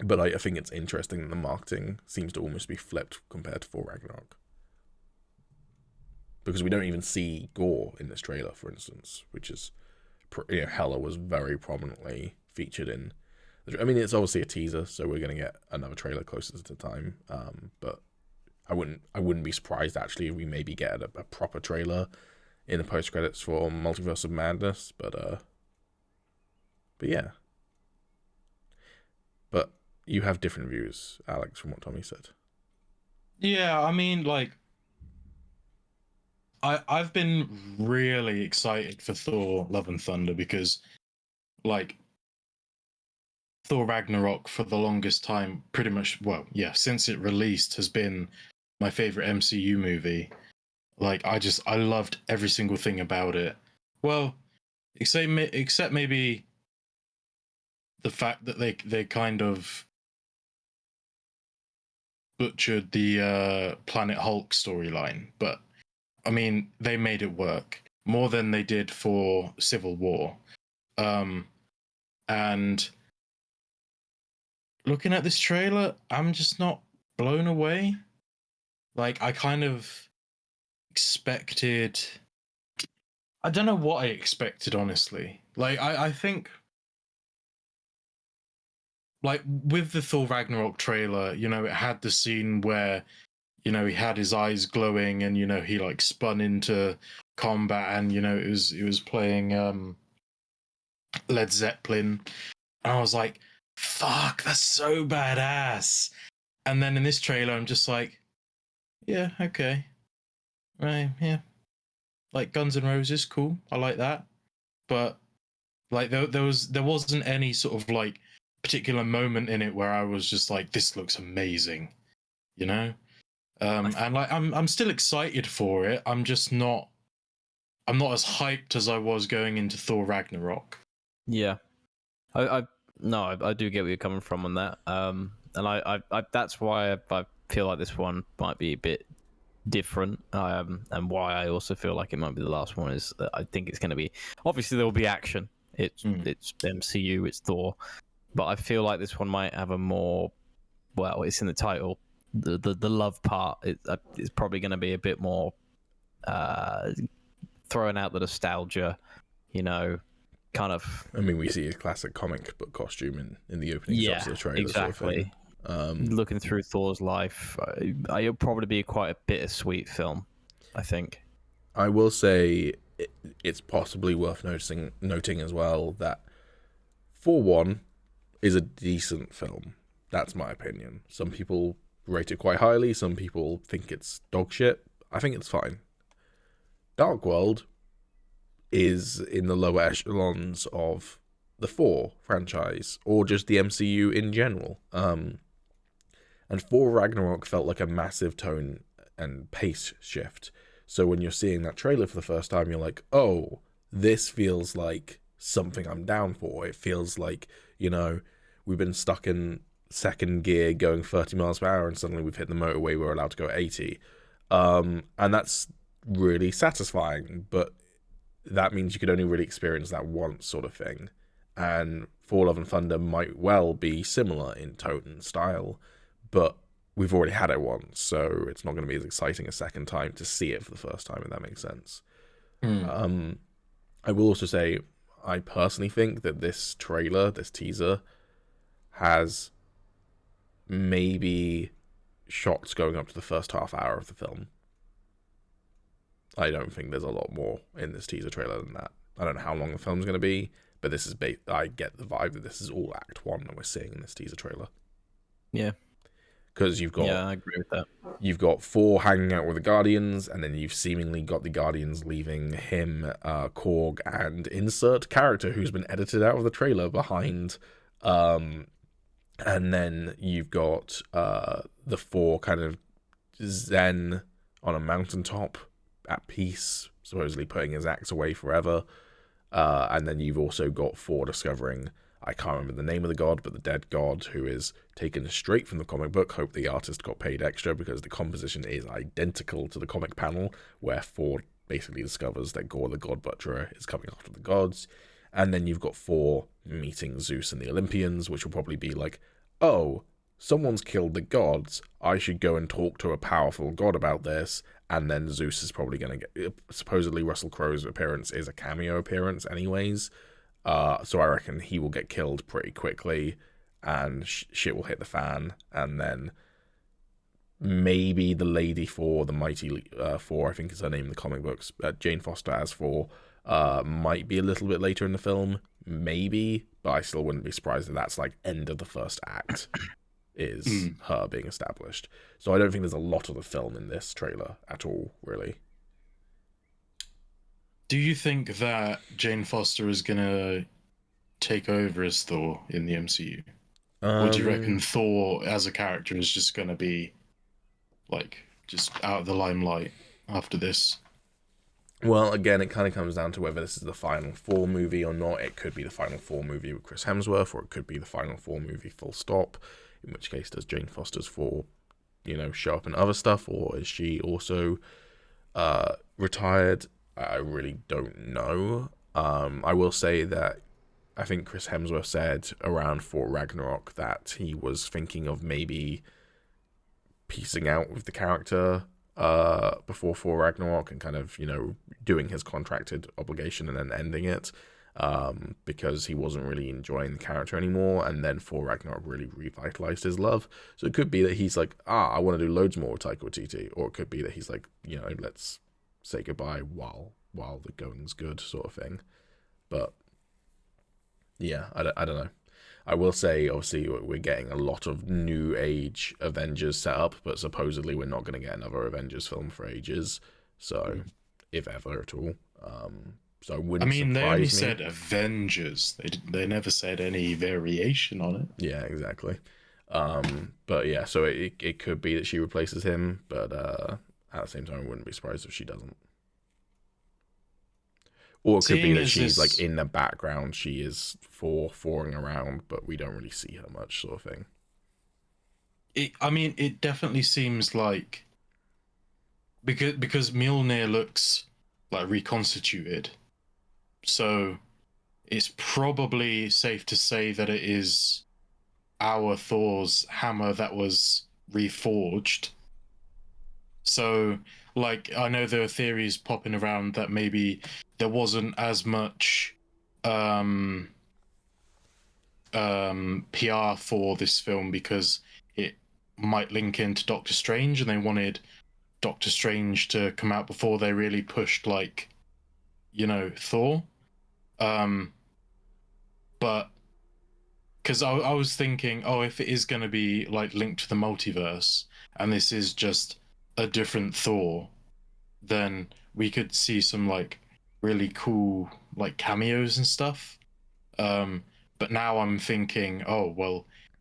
But I think it's interesting that the marketing seems to almost be flipped compared to Thor Ragnarok. Because we don't even see Gore in this trailer, for instance, which is, Hela was very prominently featured in. I mean, it's obviously a teaser, so we're going to get another trailer closer to the time. But I wouldn't be surprised actually if we maybe get a proper trailer in the post credits for Multiverse of Madness. But yeah. But you have different views, Alex, from what Tommy said. Yeah, I mean, like, I've been really excited for Thor: Love and Thunder because, like, Thor Ragnarok for the longest time, pretty much, well, yeah, since it released, has been my favorite MCU movie. Like, I loved every single thing about it. Well, except maybe the fact that they kind of butchered the Planet Hulk storyline, but I mean, they made it work more than they did for Civil War. And looking at this trailer, I'm just not blown away. Like, I kind of expected. I don't know what I expected, honestly. Like, I think, like, with the Thor Ragnarok trailer, you know, it had the scene where, you know, he had his eyes glowing and, you know, he like spun into combat and, you know, it was playing Led Zeppelin. And I was like, fuck, that's so badass. And then in this trailer, I'm just like, yeah, okay. Right, yeah. Like Guns N' Roses, cool. I like that. But like there wasn't any sort of like particular moment in it where I was just like, this looks amazing. You know? And like I'm still excited for it. I'm not as hyped as I was going into Thor Ragnarok. Yeah, I do get where you're coming from on that. And I that's why I feel like this one might be a bit different. And why I also feel like it might be the last one is that I think it's going to be, obviously there will be action. It's MCU, it's Thor, but I feel like this one might have a more, well, it's in the title. The love part is probably going to be a bit more throwing out the nostalgia, you know, kind of. I mean, we see a classic comic book costume in the opening shots of the trailer. Exactly. Sort of thing. Looking through Thor's life, it'll probably be quite a bittersweet film, I think. I will say it's possibly worth noting as well that For One is a decent film. That's my opinion. Some people rate it quite highly. Some people think it's dog shit. I think it's fine. Dark World is in the lower echelons of the Thor franchise, or just the MCU in general. And Thor Ragnarok felt like a massive tone and pace shift. So when you're seeing that trailer for the first time, you're like, oh, this feels like something I'm down for. It feels like, you know, we've been stuck in second gear going 30 miles per hour and suddenly we've hit the motorway, we're allowed to go 80. And that's really satisfying, but that means you could only really experience that once, sort of thing. And Thor Love and Thunder might well be similar in tone and style, but we've already had it once, so it's not going to be as exciting a second time to see it for the first time, if that makes sense. I will also say, I personally think that this trailer, this teaser, has maybe shots going up to the first half hour of the film. I don't think there's a lot more in this teaser trailer than that. I don't know how long the film's going to be, but this is I get the vibe that this is all Act 1 that we're seeing in this teaser trailer. Yeah. Because you've got... Yeah, I agree with that. You've got Thor hanging out with the Guardians, and then you've seemingly got the Guardians leaving him, Korg, and insert character who's been edited out of the trailer behind. And then you've got the Thor kind of zen on a mountaintop at peace, supposedly putting his axe away forever. And then you've also got Thor discovering, I can't remember the name of the god, but the dead god who is taken straight from the comic book. Hope the artist got paid extra, because the composition is identical to the comic panel, where Thor basically discovers that Gore the God Butcherer is coming after the gods. And then you've got Thor meeting Zeus and the Olympians, which will probably be like, oh, someone's killed the gods, I should go and talk to a powerful god about this. And then Zeus is probably going to get... Supposedly Russell Crowe's appearance is a cameo appearance anyways. So I reckon he will get killed pretty quickly, and shit will hit the fan. And then maybe the lady for the mighty Thor, I think is her name in the comic books, Jane Foster as Thor, might be a little bit later in the film. Maybe, but I still wouldn't be surprised if that's like end of the first act. Is her being established. So I don't think there's a lot of the film in this trailer at all, really. Do you think that Jane Foster is gonna take over as Thor in the MCU? Or do you reckon Thor as a character is just going to be like just out of the limelight after this? Well, again, it kind of comes down to whether this is the final Thor movie or not. It could be the final Thor movie with Chris Hemsworth, or it could be the final Thor movie full stop. In which case, does Jane Foster's Thor, show up in other stuff, or is she also retired? I really don't know. I will say that I think Chris Hemsworth said around Thor Ragnarok that he was thinking of maybe piecing out with the character before Thor Ragnarok and kind of, doing his contracted obligation and then ending it because he wasn't really enjoying the character anymore. And then Thor Ragnarok really revitalized his love. So it could be that he's like, I want to do loads more with Taika Waititi. Or it could be that he's like, let's say goodbye while the going's good sort of thing. But yeah, I don't know. I will say, obviously, we're getting a lot of new age Avengers set up, but supposedly we're not going to get another Avengers film for ages. So, if ever at all. So it wouldn't surprise me. They only said Avengers. They never said any variation on it. Yeah, exactly. But yeah, so it could be that she replaces him, but at the same time, I wouldn't be surprised if she doesn't. Or it could be that she's like in the background, she is Thoring around, but we don't really see her much, sort of thing. It definitely seems like because Mjolnir looks like reconstituted, so it's probably safe to say that it is our Thor's hammer that was reforged. So, like, I know there are theories popping around that maybe there wasn't as much PR for this film because it might link into Doctor Strange, and they wanted Doctor Strange to come out before they really pushed, like, Thor. But because I was thinking, if it is going to be like linked to the multiverse, and this is just a different Thor, then we could see some like really cool like cameos and stuff. But now I'm thinking,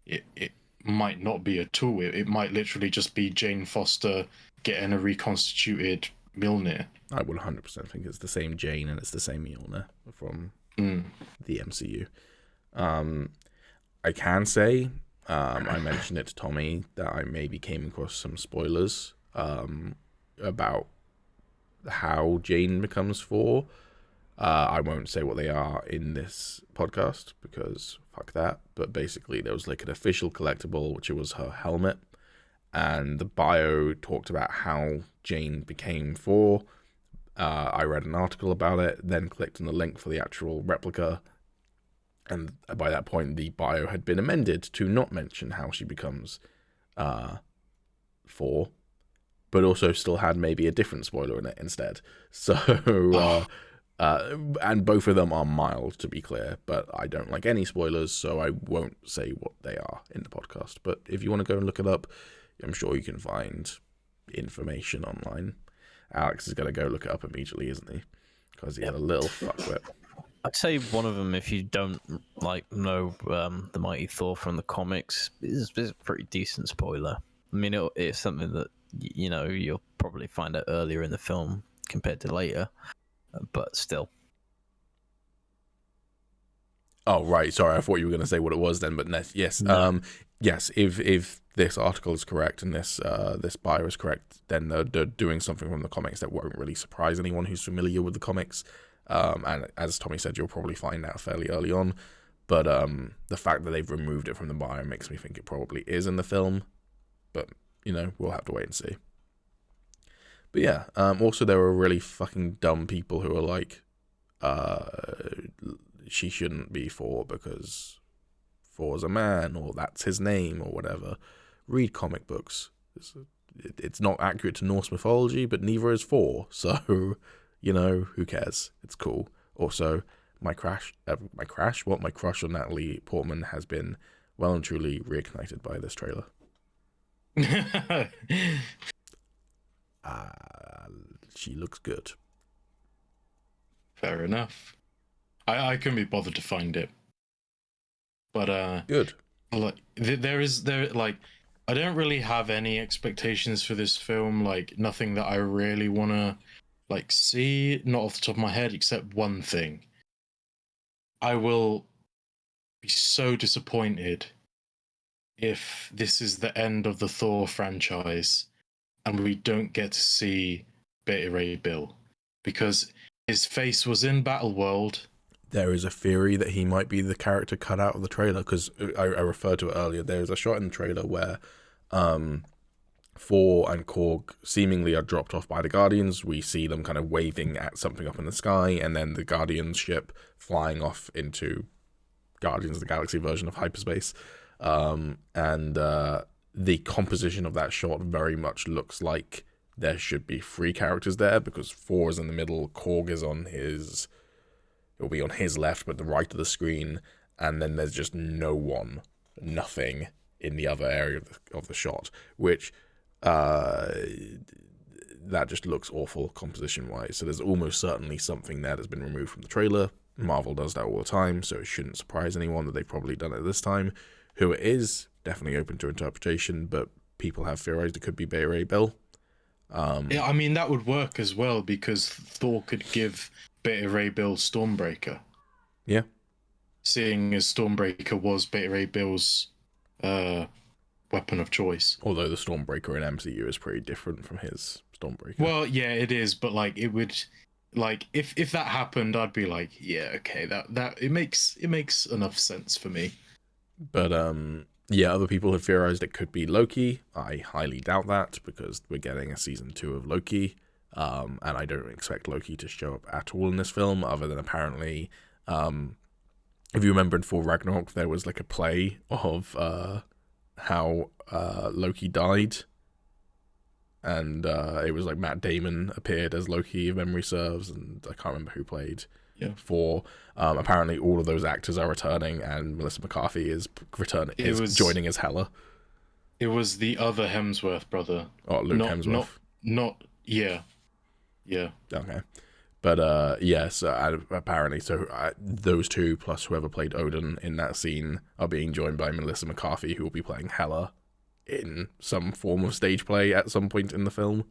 it might not be at all. It might literally just be Jane Foster getting a reconstituted Mjolnir. I would 100% think it's the same Jane and it's the same Mjolnir from the MCU. I can say, I mentioned it to Tommy, that I maybe came across some spoilers about how Jane becomes Thor. I won't say what they are in this podcast because fuck that. But basically, there was like an official collectible, which was her helmet, and the bio talked about how Jane became Thor. I read an article about it, then clicked on the link for the actual replica, and by that point, the bio had been amended to not mention how she becomes Thor, but also still had maybe a different spoiler in it instead. So, and both of them are mild, to be clear, but I don't like any spoilers, so I won't say what they are in the podcast. But if you want to go and look it up, I'm sure you can find information online. Alex is going to go look it up immediately, isn't he? Because he had a little fuckwit. I'd say one of them, if you don't know the Mighty Thor from the comics, is a pretty decent spoiler. I mean, it's something that you'll probably find out earlier in the film compared to later, but still. Oh right, sorry. I thought you were going to say what it was then, but yes, No. Yes. If this article is correct and this bio is correct, then they're doing something from the comics that won't really surprise anyone who's familiar with the comics. And as Tommy said, you'll probably find out fairly early on. But the fact that they've removed it from the bio makes me think it probably is in the film. But, we'll have to wait and see. But yeah, also there were really fucking dumb people who are like, she shouldn't be Thor because Thor's a man, or that's his name, or whatever. Read comic books. It's not accurate to Norse mythology, but neither is Thor. So, who cares? It's cool. Also, my crush on Natalie Portman has been well and truly reignited by this trailer. She looks good. Fair enough. I couldn't be bothered to find it. But Good. like there I don't really have any expectations for this film. Like nothing that I really want to like see, not off the top of my head, except one thing. I will be so disappointed if this is the end of the Thor franchise and we don't get to see Beta Ray Bill, because his face was in Battleworld. There is a theory that he might be the character cut out of the trailer, because I referred to it earlier. There's a shot in the trailer where Thor and Korg seemingly are dropped off by the Guardians. We see them kind of waving at something up in the sky, and then the Guardians ship flying off into Guardians of the Galaxy version of hyperspace. The composition of that shot very much looks like there should be 3 characters there, because Thor is in the middle, Korg is on his... It'll be on his left, but the right of the screen, and then there's just nothing in the other area of the shot, which that just looks awful composition-wise. So there's almost certainly something there that's been removed from the trailer. Marvel does that all the time, so it shouldn't surprise anyone that they've probably done it this time. Who it is, definitely open to interpretation, but people have theorized it could be Beta Ray Bill. Yeah, I mean, that would work as well, because Thor could give Beta Ray Bill Stormbreaker. Yeah. Seeing as Stormbreaker was Beta Ray Bill's weapon of choice. Although the Stormbreaker in MCU is pretty different from his Stormbreaker. Well, yeah, it is, but like it would, like if that happened, I'd be like, yeah, okay, that it makes enough sense for me. But yeah, other people have theorized it could be Loki. I highly doubt that, because we're getting a season 2 of Loki, and I don't expect Loki to show up at all in this film, other than apparently, if you remember in Thor Ragnarok, there was like a play of how Loki died, and it was like Matt Damon appeared as Loki, if memory serves, and I can't remember who played Thor. Apparently all of those actors are returning, and Melissa McCarthy is joining as Hela. It was the other Hemsworth brother. Oh, Luke Hemsworth. Not yeah. Okay. But yes, apparently, those two plus whoever played Odin in that scene are being joined by Melissa McCarthy, who will be playing Hela in some form of stage play at some point in the film.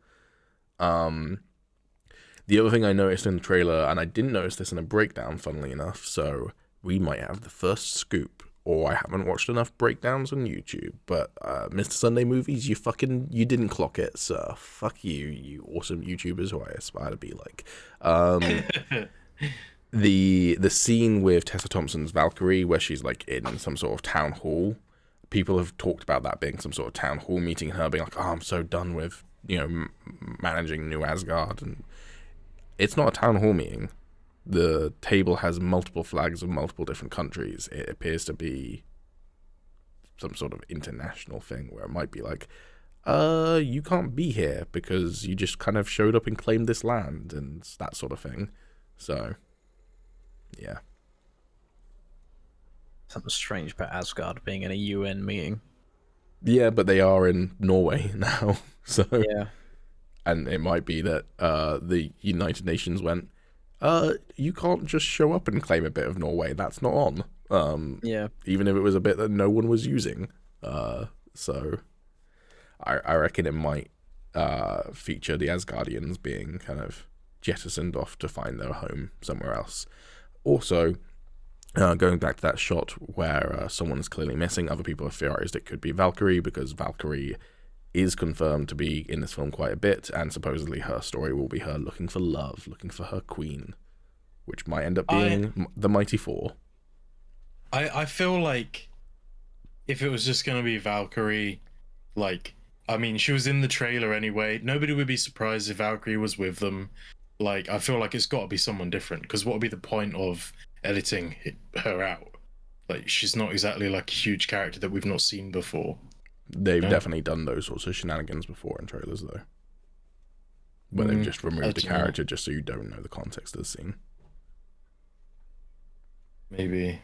The other thing I noticed in the trailer, and I didn't notice this in a breakdown, funnily enough, so we might have the first scoop, or I haven't watched enough breakdowns on YouTube, but Mr. Sunday Movies, you didn't clock it, so fuck you, you awesome YouTubers who I aspire to be like. The scene with Tessa Thompson's Valkyrie, where she's like in some sort of town hall, people have talked about that being some sort of town hall meeting, and her being like, oh, I'm so done with, managing New Asgard, and it's not a town hall meeting. The table has multiple flags of multiple different countries. It appears to be some sort of international thing where it might be like, you can't be here because you just kind of showed up and claimed this land and that sort of thing. So, yeah. Something strange about Asgard being in a UN meeting. Yeah, but they are in Norway now. So yeah. And it might be that the United Nations went, you can't just show up and claim a bit of Norway. That's not on. Yeah. Even if it was a bit that no one was using. So I reckon it might feature the Asgardians being kind of jettisoned off to find their home somewhere else. Also, going back to that shot where someone is clearly missing, other people have theorized it could be Valkyrie, because Valkyrie is confirmed to be in this film quite a bit, and supposedly her story will be her looking for love, looking for her queen, which might end up being the Mighty Four. I feel like if it was just going to be Valkyrie, like, I mean, she was in the trailer anyway. Nobody would be surprised if Valkyrie was with them. Like, I feel like it's got to be someone different, because what would be the point of editing her out? Like, she's not exactly like a huge character that we've not seen before. They've definitely done those sorts of shenanigans before in trailers, though. Where they've just removed the character just so you don't know the context of the scene. Maybe.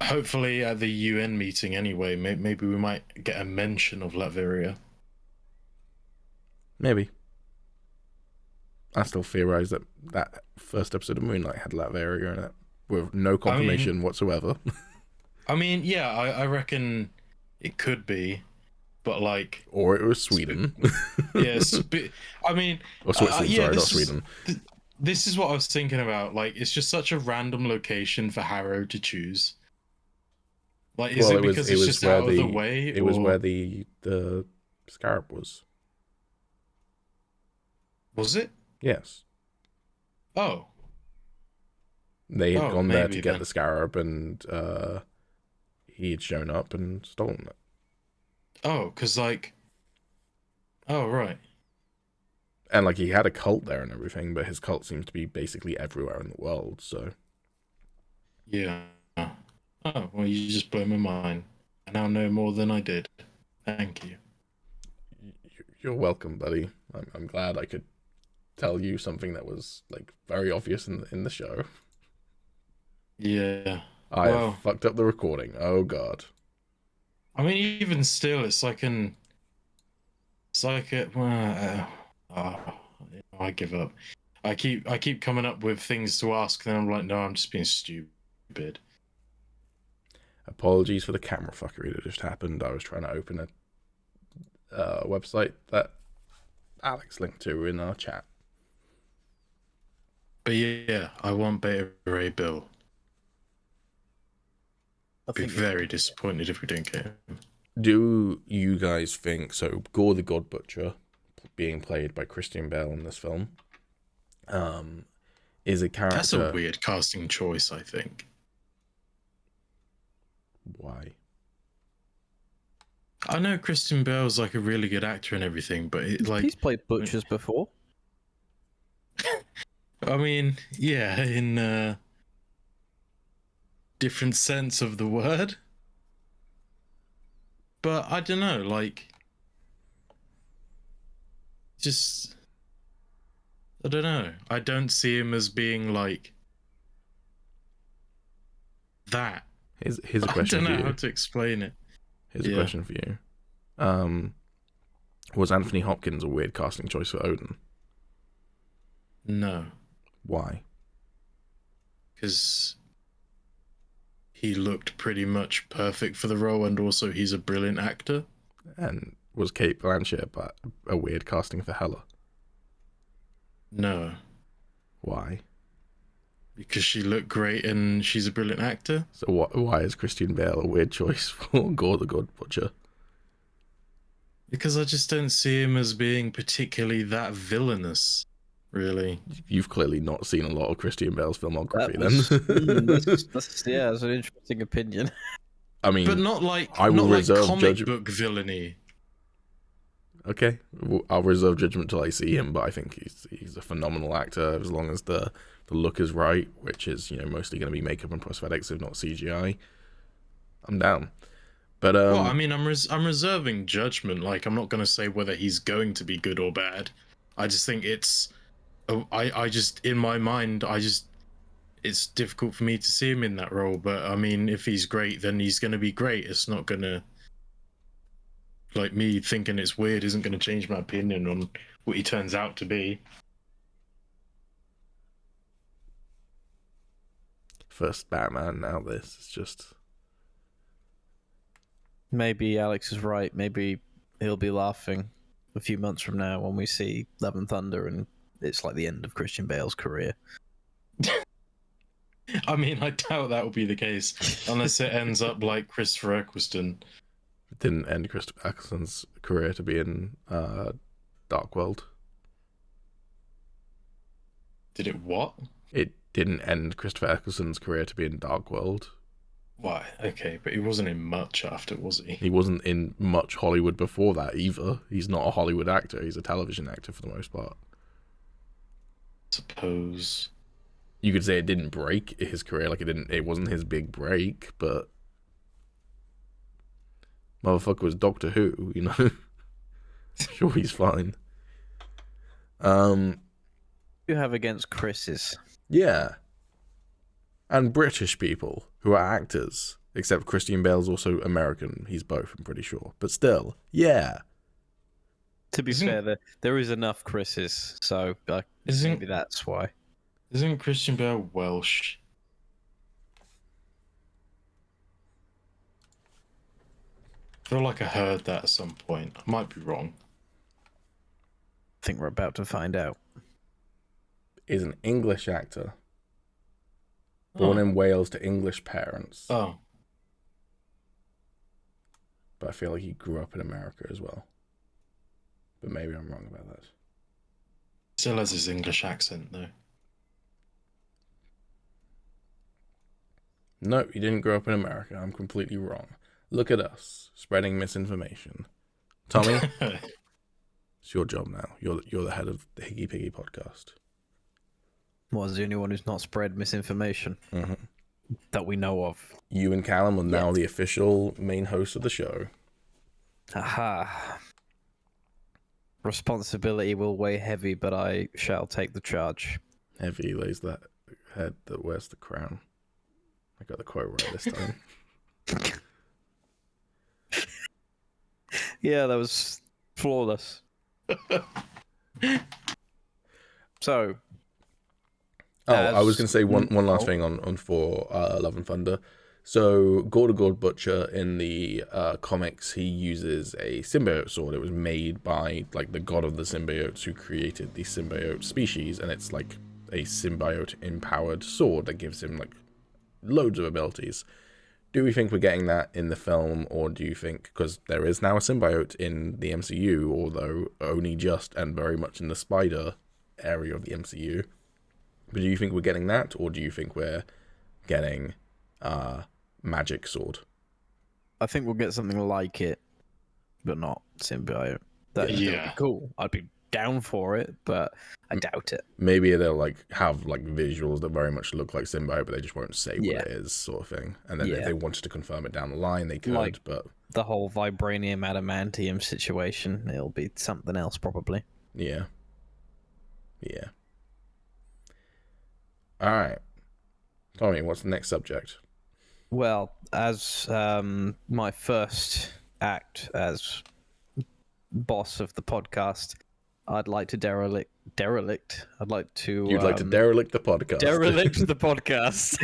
Hopefully at the UN meeting anyway, maybe we might get a mention of Latveria. Maybe. I still theorize that first episode of Moonlight had Latveria in it, with no confirmation whatsoever. I mean, yeah, I reckon it could be, but like, Or it was Sweden. yes, I mean, Or Switzerland, yeah, sorry, not Sweden. This is what I was thinking about. Like, it's just such a random location for Harrow to choose. Like, is Well, it because it's just out of the way? It was where the scarab was. Was it? Yes. Oh. They had gone there to maybe get then. the scarab, and he had shown up and stolen it. Oh, because like. Oh, right. And like he had a cult there and everything, but his cult seems to be basically everywhere in the world. So Yeah. Oh, well, you just blew my mind. I now know more than I did. Thank you. you're welcome, buddy. I'm glad I could tell you something that was like very obvious in the show. Yeah. I Well, have fucked up the recording. Oh god. I mean, even still, it's like a. I give up. I keep coming up with things to ask, then I'm like, no, I'm just being stupid. Apologies for the camera fuckery that just happened. I was trying to open a website that Alex linked to in our chat. But yeah, I want Beta Ray Bill. I'd be very disappointed if we don't get him. Do you guys think so? Gore the God Butcher, being played by Christian Bale in this film, is a character. That's a weird casting choice, I think. Why? I know Christian Bale's like a really good actor and everything, but he's played butchers before. I mean, yeah, in different sense of the word. But I don't know, like, just, I don't know. I don't see him as being like that. Here's a question for you. I don't know how to explain it. Here's a question for you. Was Anthony Hopkins a weird casting choice for Odin? No. Why? Because he looked pretty much perfect for the role, and also he's a brilliant actor. And was Kate Blanchett a weird casting for Hela? No. Why? Because she looked great and she's a brilliant actor. So why is Christian Bale a weird choice for Gore the God Butcher? Because I just don't see him as being particularly that villainous, really. You've clearly not seen a lot of Christian Bale's filmography, That's an interesting opinion. I mean, but not like comic book villainy. Okay, I'll reserve judgment till I see him, but I think he's a phenomenal actor as long as the look is right, which is mostly going to be makeup and prosthetics, if not CGI. I'm down. But well, I mean, I'm reserving judgment. Like, I'm not going to say whether he's going to be good or bad. I just think it's, I just in my mind, it's difficult for me to see him in that role. But I mean, if he's great, then he's going to be great. It's not going to, like, me thinking it's weird isn't going to change my opinion on what he turns out to be. First Batman, now this. It's just... Maybe Alex is right. Maybe he'll be laughing a few months from now when we see Love and Thunder and it's like the end of Christian Bale's career. I mean, I doubt that will be the case unless it ends up like Christopher Eccleston. It didn't end Christopher Eccleston's career to be in Dark World. Did it what? It didn't end Christopher Eccleston's career to be in Dark World. Why? Okay, but he wasn't in much after, was he? He wasn't in much Hollywood before that either. He's not a Hollywood actor. He's a television actor for the most part. Suppose. You could say it didn't break his career, like it wasn't his big break, but motherfucker was Doctor Who, Sure, he's fine. You have against Chris's? Yeah. And British people who are actors, except Christian Bale's also American. He's both, I'm pretty sure. But still, yeah. To be fair, there is enough Chris's, so maybe that's why. Isn't Christian Bale Welsh? I feel like I heard that at some point. I might be wrong. I think we're about to find out. Is an English actor. Born in Wales to English parents. Oh. But I feel like he grew up in America as well. But maybe I'm wrong about that. Still has his English accent, though. No, he didn't grow up in America. I'm completely wrong. Look at us, spreading misinformation. Tommy, it's your job now. You're the head of the Higgy Piggy podcast. Was the only one who's not spread misinformation that we know of. You and Callum are now the official main host of the show. Aha. Responsibility will weigh heavy, but I shall take the charge. Heavy lays that head that wears the crown. I got the quote right this time. Yeah, that was flawless. So, I was going to say one last thing on For Love and Thunder. So, Gorda Butcher in the comics, he uses a symbiote sword. It was made by like the god of the symbiotes who created the symbiote species, and it's like a symbiote empowered sword that gives him like loads of abilities. Do we think we're getting that in the film, or do you think, because there is now a symbiote in the MCU, although only just and very much in the spider area of the MCU, but do you think we're getting that, or do you think we're getting magic sword? I think we'll get something like it, but not symbiote. That'd be cool. I'd be down for it, but I doubt it. Maybe they'll like have like visuals that very much look like symbiote, but they just won't say what it is, sort of thing. And then if they wanted to confirm it down the line, they could. Like but the whole vibranium adamantium situation, it'll be something else probably. Yeah. All right, Tommy, what's the next subject? Well, as my first act as boss of the podcast, I'd like to derelict. I'd like to. You'd like to derelict the podcast. Derelict the podcast.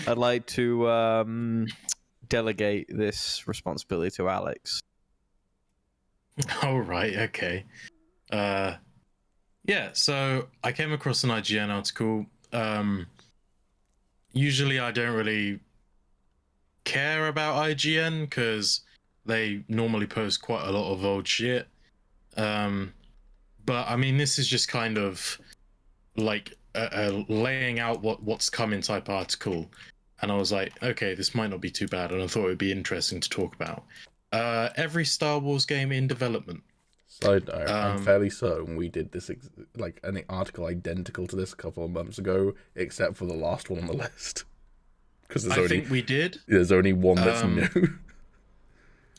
I'd like to delegate this responsibility to Alex. All right. Okay. Yeah. So I came across an IGN article. Usually, I don't really care about IGN because they normally post quite a lot of old shit. But I mean, this is just kind of like a laying out what's coming type article, and I was like, okay, this might not be too bad, and I thought it would be interesting to talk about. Every Star Wars game in development. Side note, I'm fairly certain we did this like an article identical to this a couple of months ago, except for the last one on the list. Because I think we did. There's only one that's new.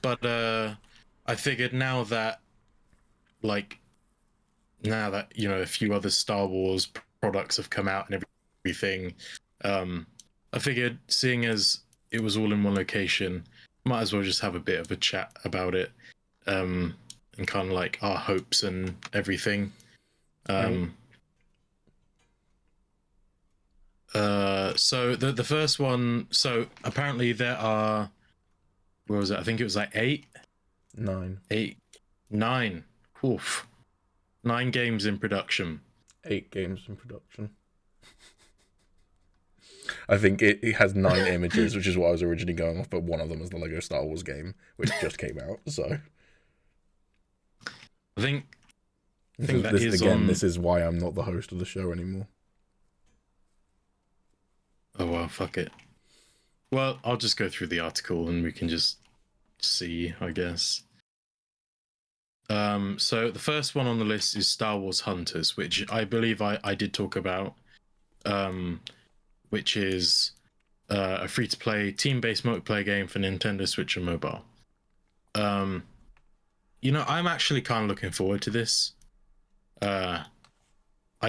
But I figured now that you know a few other Star Wars products have come out and everything, I figured seeing as it was all in one location, might as well just have a bit of a chat about it, and kind of like our hopes and everything. So the first one. So apparently there are. What was it? I think it was like 9. Oof. 9 games in production. 8 games in production. I think it has 9 images, which is what I was originally going off, but one of them is the Lego Star Wars game, which just came out, so. I think this is why I'm not the host of the show anymore. Oh, well, fuck it. Well, I'll just go through the article and we can just see, I guess. So the first one on the list is Star Wars Hunters, which I believe I did talk about, which is a free-to-play, team-based multiplayer game for Nintendo Switch and mobile. You know, I'm actually kind of looking forward to this. I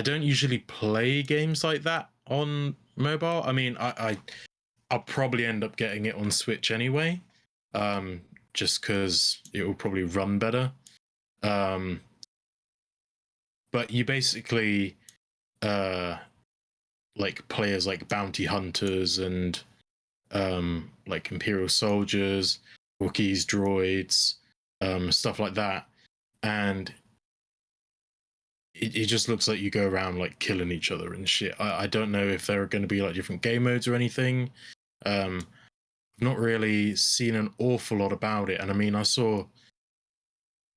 don't usually play games like that on mobile. I mean, I'll probably end up getting it on Switch anyway, just because it will probably run better. But you basically like players like bounty hunters and like Imperial soldiers, Wookiees, droids, stuff like that, and it just looks like you go around like killing each other and shit. I don't know if there are going to be like different game modes or anything. I've not really seen an awful lot about it, and I mean, I saw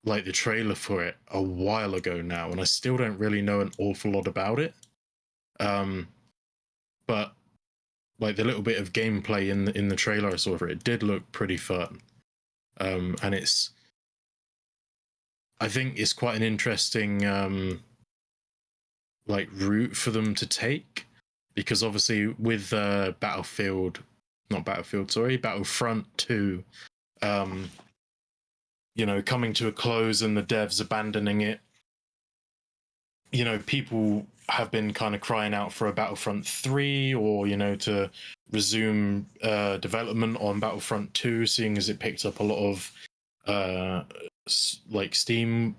like the trailer for it a while ago now, and I still don't really know an awful lot about it. But like the little bit of gameplay in the trailer I saw for it did look pretty fun. And I think it's quite an interesting like route for them to take, because obviously with Battlefront 2, you know, coming to a close and the devs abandoning it, you know, people have been kind of crying out for a Battlefront 3, or, you know, to resume development on Battlefront 2, seeing as it picked up a lot of like Steam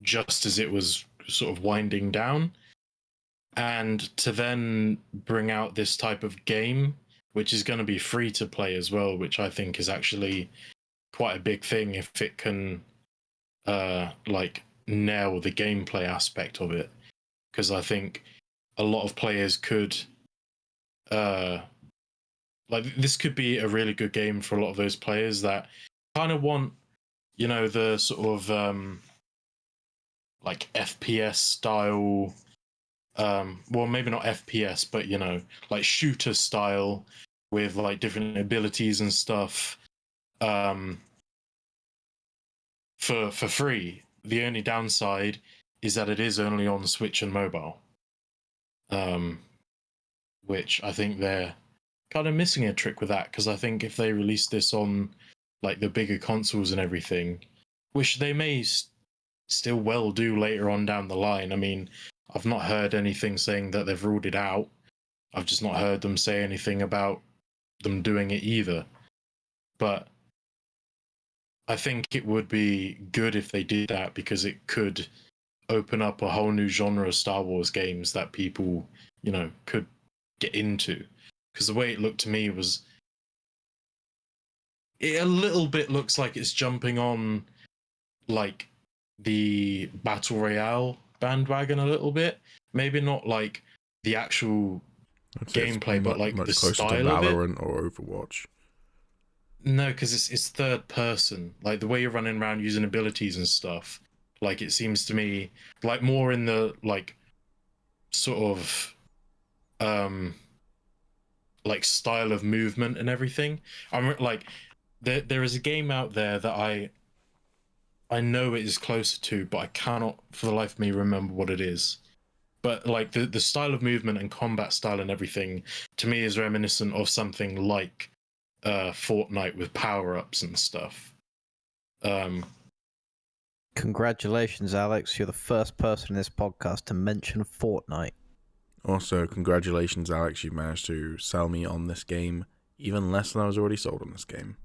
just as it was sort of winding down. And to then bring out this type of game, which is going to be free to play as well, which I think is actually quite a big thing if it can like nail the gameplay aspect of it, because I think a lot of players could like this could be a really good game for a lot of those players that kind of want, you know, the sort of like FPS style, well, maybe not FPS, but, you know, like shooter style with like different abilities and stuff for free. The only downside is that it is only on Switch and mobile, which I think they're kind of missing a trick with that, because I think if they release this on like the bigger consoles and everything, which they may still well do later on down the line. I mean, I've not heard anything saying that they've ruled it out. I've just not heard them say anything about them doing it either. But I think it would be good if they did that, because it could open up a whole new genre of Star Wars games that people, you know, could get into. Because the way it looked to me was, it a little bit looks like it's jumping on like the Battle Royale bandwagon a little bit. Maybe not like the actual gameplay, but like much the closer style to of it. Valorant or Overwatch. No, because it's third person. Like the way you're running around using abilities and stuff. Like it seems to me like more in the like sort of like style of movement and everything. I'm like there is a game out there that I know it is closer to, but I cannot for the life of me remember what it is. But like the style of movement and combat style and everything to me is reminiscent of something like Fortnite with power-ups and stuff. Congratulations, Alex. You're the first person in this podcast to mention Fortnite. Also, congratulations, Alex. You've managed to sell me on this game even less than I was already sold on this game.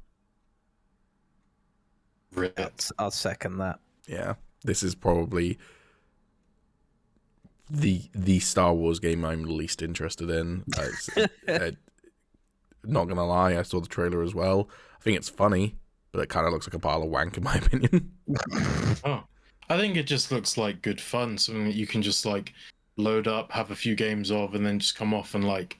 I'll second that. Yeah, this is probably the Star Wars game I'm least interested in. Not gonna lie, I saw the trailer as well. I think it's funny, but it kind of looks like a pile of wank in my opinion. Oh, I think it just looks like good fun. Something that you can just like load up, have a few games of, and then just come off and like.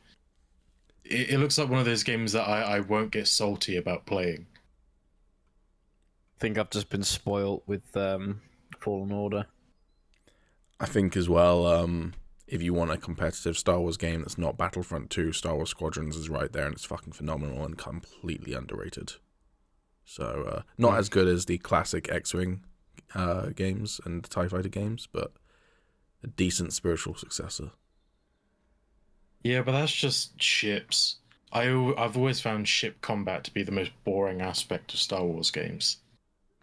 It looks like one of those games that I won't get salty about playing. I think I've just been spoilt with Fallen Order. I think as well, if you want a competitive Star Wars game that's not Battlefront 2, Star Wars Squadrons is right there, and it's fucking phenomenal and completely underrated. So, not as good as the classic X-Wing games and the TIE Fighter games, but a decent spiritual successor. Yeah, but that's just ships. I've always found ship combat to be the most boring aspect of Star Wars games.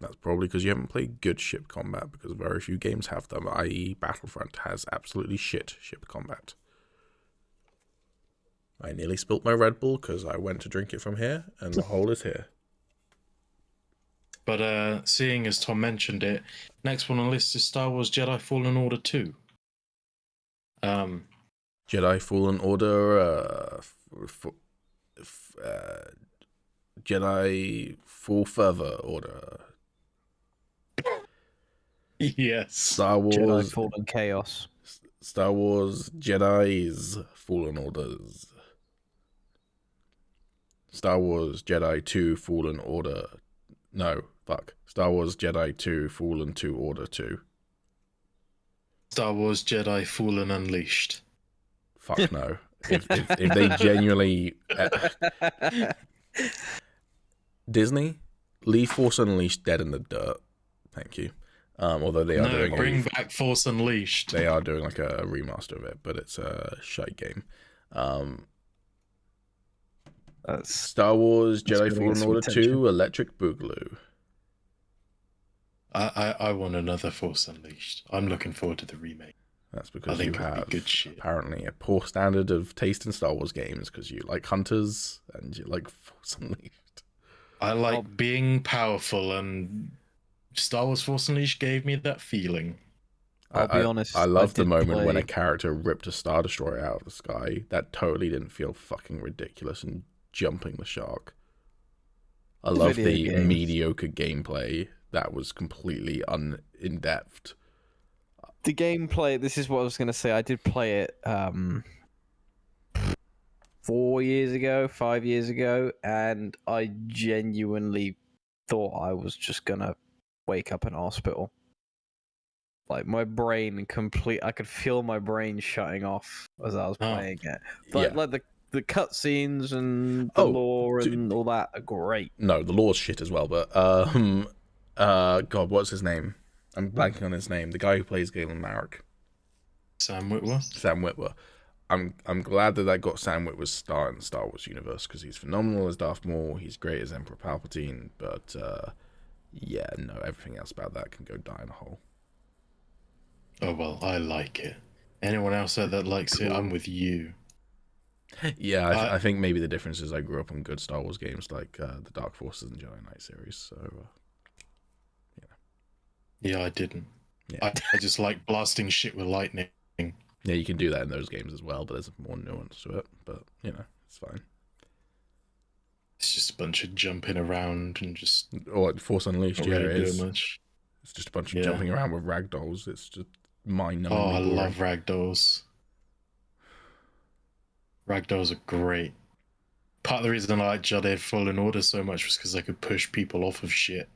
That's probably because you haven't played good ship combat, because very few games have them, i.e. Battlefront has absolutely shit ship combat. I nearly spilt my Red Bull because I went to drink it from here, and the hole is here. But seeing as Tom mentioned it, next one on the list is Star Wars Jedi Fallen Order 2. Jedi Fallen Order, Jedi Full Further Order. Yes. Star Jedi Wars. Fallen Chaos. Star Wars Jedi's Fallen Orders. Star Wars Jedi 2 Fallen Order. No, fuck. Star Wars Jedi 2 Fallen 2 Order 2. Star Wars Jedi Fallen Unleashed. Fuck no. If they genuinely Disney, leave Force Unleashed dead in the dirt. Thank you. Although they are doing bring back Force Unleashed. They are doing like a remaster of it, but it's a shite game. Star Wars Jedi Fallen Order 2 Electric Boogaloo. I want another Force Unleashed. I'm looking forward to the remake. That's because you have good shit. Apparently a poor standard of taste in Star Wars games because you like Hunters and you like Force Unleashed. I like being powerful, and Star Wars Force Unleashed gave me that feeling. I'll be honest. I love the moment when a character ripped a Star Destroyer out of the sky. That totally didn't feel fucking ridiculous and jumping the shark. I love the mediocre gameplay that was completely in-depth. The gameplay, this is what I was going to say. I did play it 4 years ago, 5 years ago, and I genuinely thought I was just going to wake up in hospital. Like, my brain I could feel my brain shutting off as I was playing it. But, like, the cutscenes and the lore and all that are great. No, the lore's shit as well, but, God, what's his name? I'm blanking on his name. The guy who plays Galen Marek. Sam Witwer. Sam Witwer. I'm glad that got Sam Witwer's start in the Star Wars universe because he's phenomenal as Darth Maul. He's great as Emperor Palpatine, but yeah, no, everything else about that can go die in a hole. Oh well, I like it. Anyone else that likes it, I'm with you. Yeah, I think maybe the difference is I grew up on good Star Wars games like the Dark Forces and Jedi Knight series, so yeah, I didn't. Yeah. I just like blasting shit with lightning. Yeah, you can do that in those games as well, but there's more nuance to it. But, it's fine. It's just a bunch of jumping around and just... Or like Force Unleashed, yeah, it is. Much. It's just a bunch of jumping around with ragdolls. It's just mind-numbingly I boring. love ragdolls. Ragdolls are great. Part of the reason I like Jedi Fallen Order so much was because I could push people off of shit.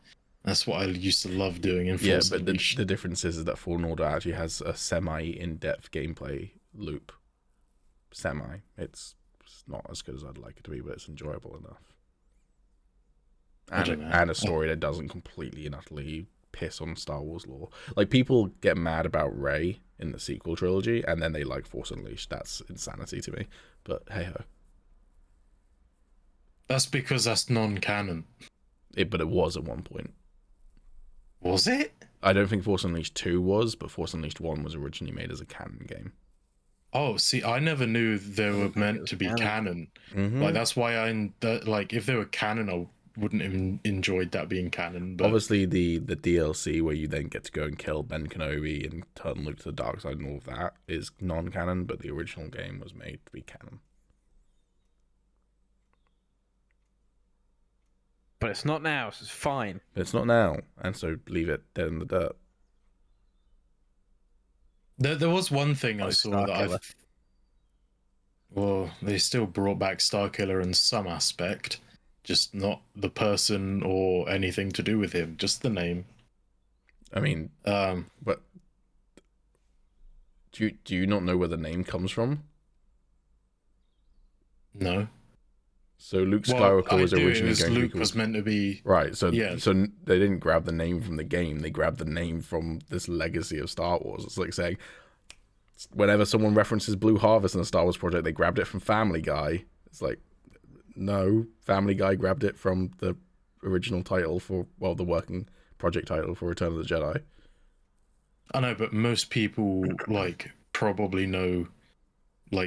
That's what I used to love doing in Force Unleashed. The difference is that Fallen Order actually has a semi-in-depth gameplay loop. It's not as good as I'd like it to be, but it's enjoyable enough. And a story that doesn't completely and utterly piss on Star Wars lore. Like, people get mad about Rey in the sequel trilogy, and then they like Force Unleashed. That's insanity to me. But hey-ho. That's because that's non-canon. But it was at one point. Was it? I don't think Force Unleashed 2 was, but Force Unleashed 1 was originally made as a canon game. Oh, see, I never knew they were meant to be canon. Mm-hmm. Like, that's why if they were canon, I wouldn't have enjoyed that being canon. But... Obviously, the DLC where you then get to go and kill Ben Kenobi and turn Luke to the dark side and all of that is non-canon, but the original game was made to be canon. But it's not now, so it's fine. But it's not now, and so leave it dead in the dirt. There was one thing I saw that Well, they still brought back Starkiller in some aspect, just not the person or anything to do with him, just the name. I mean, but do you not know where the name comes from? No. So Luke Skywalker was originally going to be Luke was meant to be right. So they didn't grab the name from the game; they grabbed the name from this legacy of Star Wars. It's like saying whenever someone references Blue Harvest in a Star Wars project, they grabbed it from Family Guy. It's like, no, Family Guy grabbed it from the original title the working project title for Return of the Jedi. I know, but most people probably know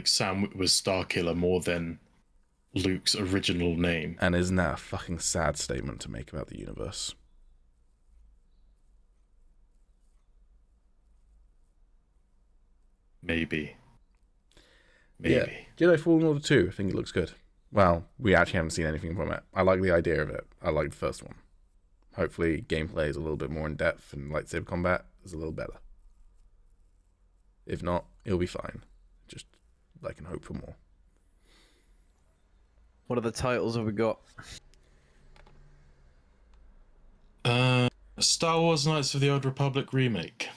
Sam was Starkiller more than Luke's original name. And isn't that a fucking sad statement to make about the universe? Maybe. Yeah. Jedi Fallen Order 2, I think it looks good. Well, we actually haven't seen anything from it. I like the idea of it. I like the first one. Hopefully, gameplay is a little bit more in depth and lightsaber combat is a little better. If not, it'll be fine. Just I can hope for more. What are the titles have we got? Star Wars Knights of the Old Republic remake.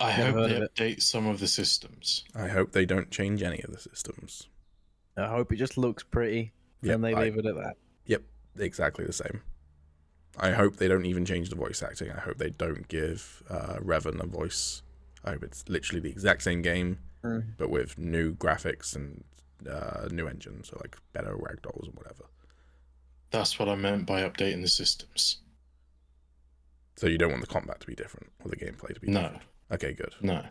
I hope heard they of it. update some of the systems. I hope they don't change any of the systems. I hope it just looks pretty, and they leave it at that. Yep, exactly the same. I hope they don't even change the voice acting. I hope they don't give Revan a voice. I hope it's literally the exact same game, but with new graphics and new engines, so like better ragdolls and whatever. That's what I meant by updating the systems. So you don't want the combat to be different or the gameplay to be different? Okay, good. No.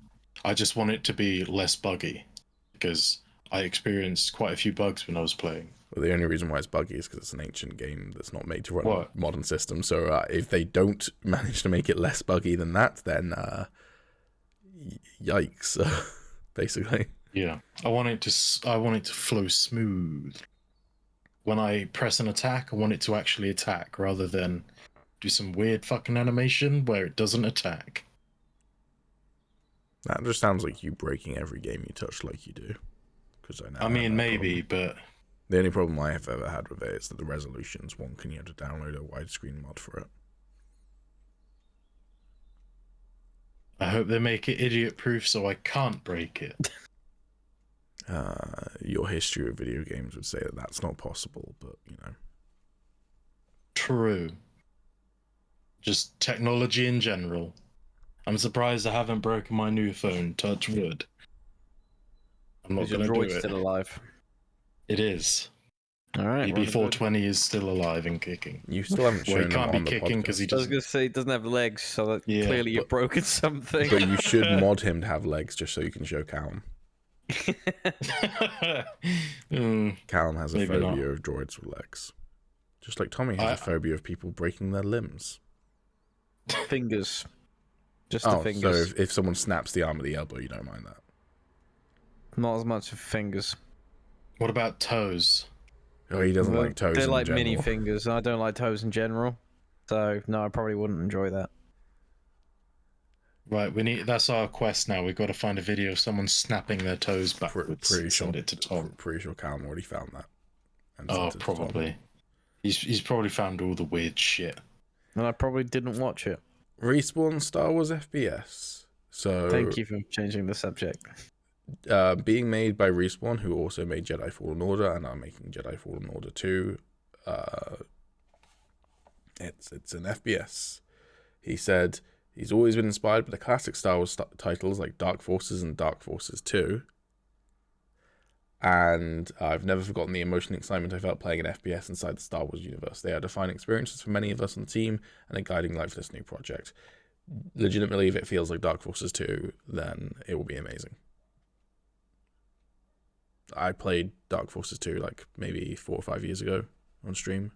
I just want it to be less buggy, because I experienced quite a few bugs when I was playing. Well, the only reason why it's buggy is because it's an ancient game that's not made to run on modern systems. So if they don't manage to make it less buggy than that, then yikes, basically. Yeah, I want it to flow smooth. When I press an attack, I want it to actually attack rather than do some weird fucking animation where it doesn't attack. That just sounds like you breaking every game you touch like you do. I mean, maybe, but the only problem I have ever had with it is that the resolution's wonky and you have to download a widescreen mod for it. I hope they make it idiot-proof so I can't break it. Your history of video games would say that that's not possible, but, you know. True. Just technology in general. I'm surprised I haven't broken my new phone, touch wood. I'm not going to do it. Still alive. It is. All right. EB420 is still alive and kicking. You still haven't shown well, he can't him be on kicking because he I was going to say he doesn't have legs, so that clearly you've broken something. But you should mod him to have legs just so you can show Callum. Callum has a phobia of droids with legs. Just like Tommy has a phobia of people breaking their limbs. Fingers. Just the fingers. So if someone snaps the arm of the elbow, you don't mind that? Not as much of fingers. What about toes? Oh, he doesn't like toes. They're like general. mini fingers. I don't like toes in general. So, no, I probably wouldn't enjoy that. Right, that's our quest now. We've got to find a video of someone snapping their toes backwards. Pretty sure, send it to Tom. Pretty sure Callum already found that. Oh, probably. He's probably found all the weird shit. And I probably didn't watch it. Respawn Star Wars FPS. So thank you for changing the subject. Being made by Respawn, who also made Jedi Fallen Order and are making Jedi Fallen Order 2. It's an FPS. He said he's always been inspired by the classic Star Wars titles like Dark Forces and Dark Forces 2. And I've never forgotten the emotion and excitement I felt playing an FPS inside the Star Wars universe. They are defining experiences for many of us on the team and a guiding light for this new project. Legitimately, if it feels like Dark Forces 2, then it will be amazing. I played Dark Forces 2 like maybe 4 or 5 years ago on stream.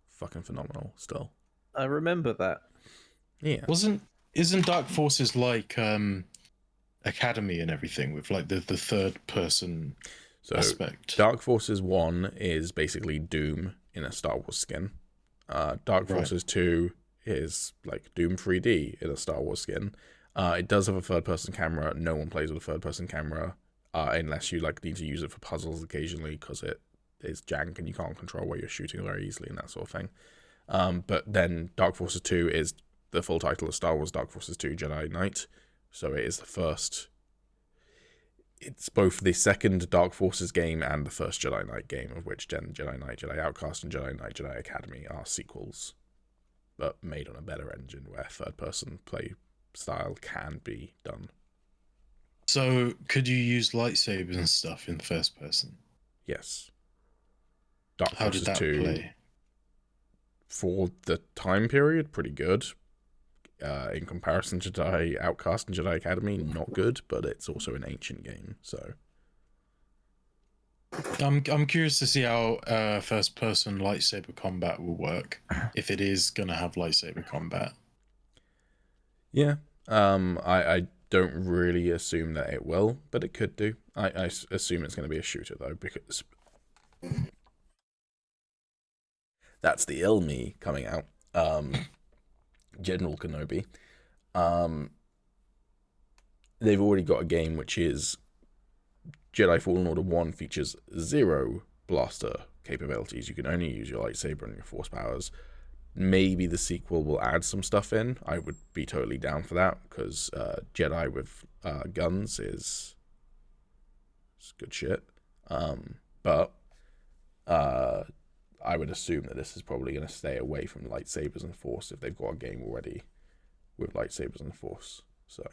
Fucking phenomenal still. I remember that. Yeah. Isn't Dark Forces like Academy and everything with like the third person aspect? Dark Forces 1 is basically Doom in a Star Wars skin. Dark Forces 2 is like Doom 3D in a Star Wars skin. It does have a third person camera. No one plays with a third person camera unless you like need to use it for puzzles occasionally because it is jank and you can't control where you're shooting very easily and that sort of thing. But then Dark Forces 2 is the full title of Star Wars Dark Forces 2 Jedi Knight. So it is the first... It's both the second Dark Forces game and the first Jedi Knight game, of which Jedi Knight, Jedi Outcast, and Jedi Knight, Jedi Academy are sequels, but made on a better engine where third-person play style can be done. So, could you use lightsabers and stuff in the first person? Yes. Dark How Forces did that 2, play? for the time period, pretty good. In comparison to Jedi Outcast and Jedi Academy, not good, but it's also an ancient game, so... I'm curious to see how first-person lightsaber combat will work, if it is going to have lightsaber combat. Yeah. I don't really assume that it will, but it could do. I assume it's going to be a shooter, though, because that's the ill me coming out. General Kenobi. They've already got a game which is Jedi Fallen Order 1 features 0 blaster capabilities. You can only use your lightsaber and your force powers. Maybe the sequel will add some stuff in. I would be totally down for that, because Jedi with guns is good shit. But I would assume that this is probably going to stay away from lightsabers and force if they've got a game already with lightsabers and force. So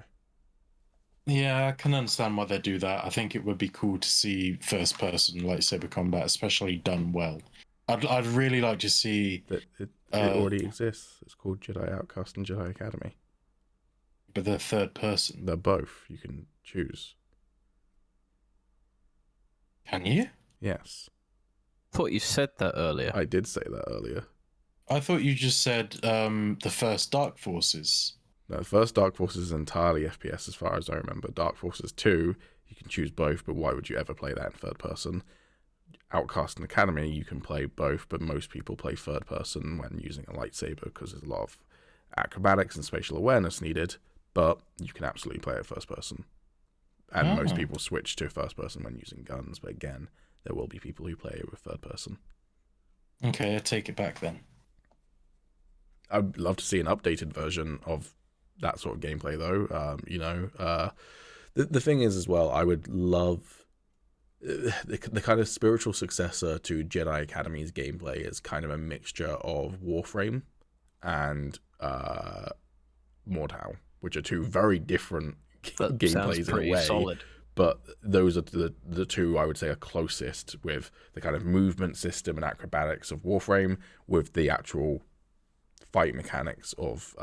Yeah, I can understand why they do that. I think it would be cool to see first-person lightsaber combat, especially done well. I'd really like to see that it already exists. It's called Jedi Outcast and Jedi Academy. But they're third person. They're both. You can choose. Can you? Yes. Thought you said that earlier. I did say that earlier. I thought you just said the first Dark Forces. No, the first Dark Forces is entirely FPS as far as I remember. Dark Forces 2, you can choose both, but why would you ever play that in third person? Outcast and Academy, you can play both, but most people play third person when using a lightsaber because there's a lot of acrobatics and spatial awareness needed, but you can absolutely play it first person. And most people switch to first person when using guns, but again, there will be people who play it with third person. Okay, I take it back then. I'd love to see an updated version of that sort of gameplay, though. The thing is, as well, I would love the kind of spiritual successor to Jedi Academy's gameplay is kind of a mixture of Warframe and Mordhau, which are two very different gameplays in a way. Solid. But those are the two I would say are closest, with the kind of movement system and acrobatics of Warframe with the actual fight mechanics of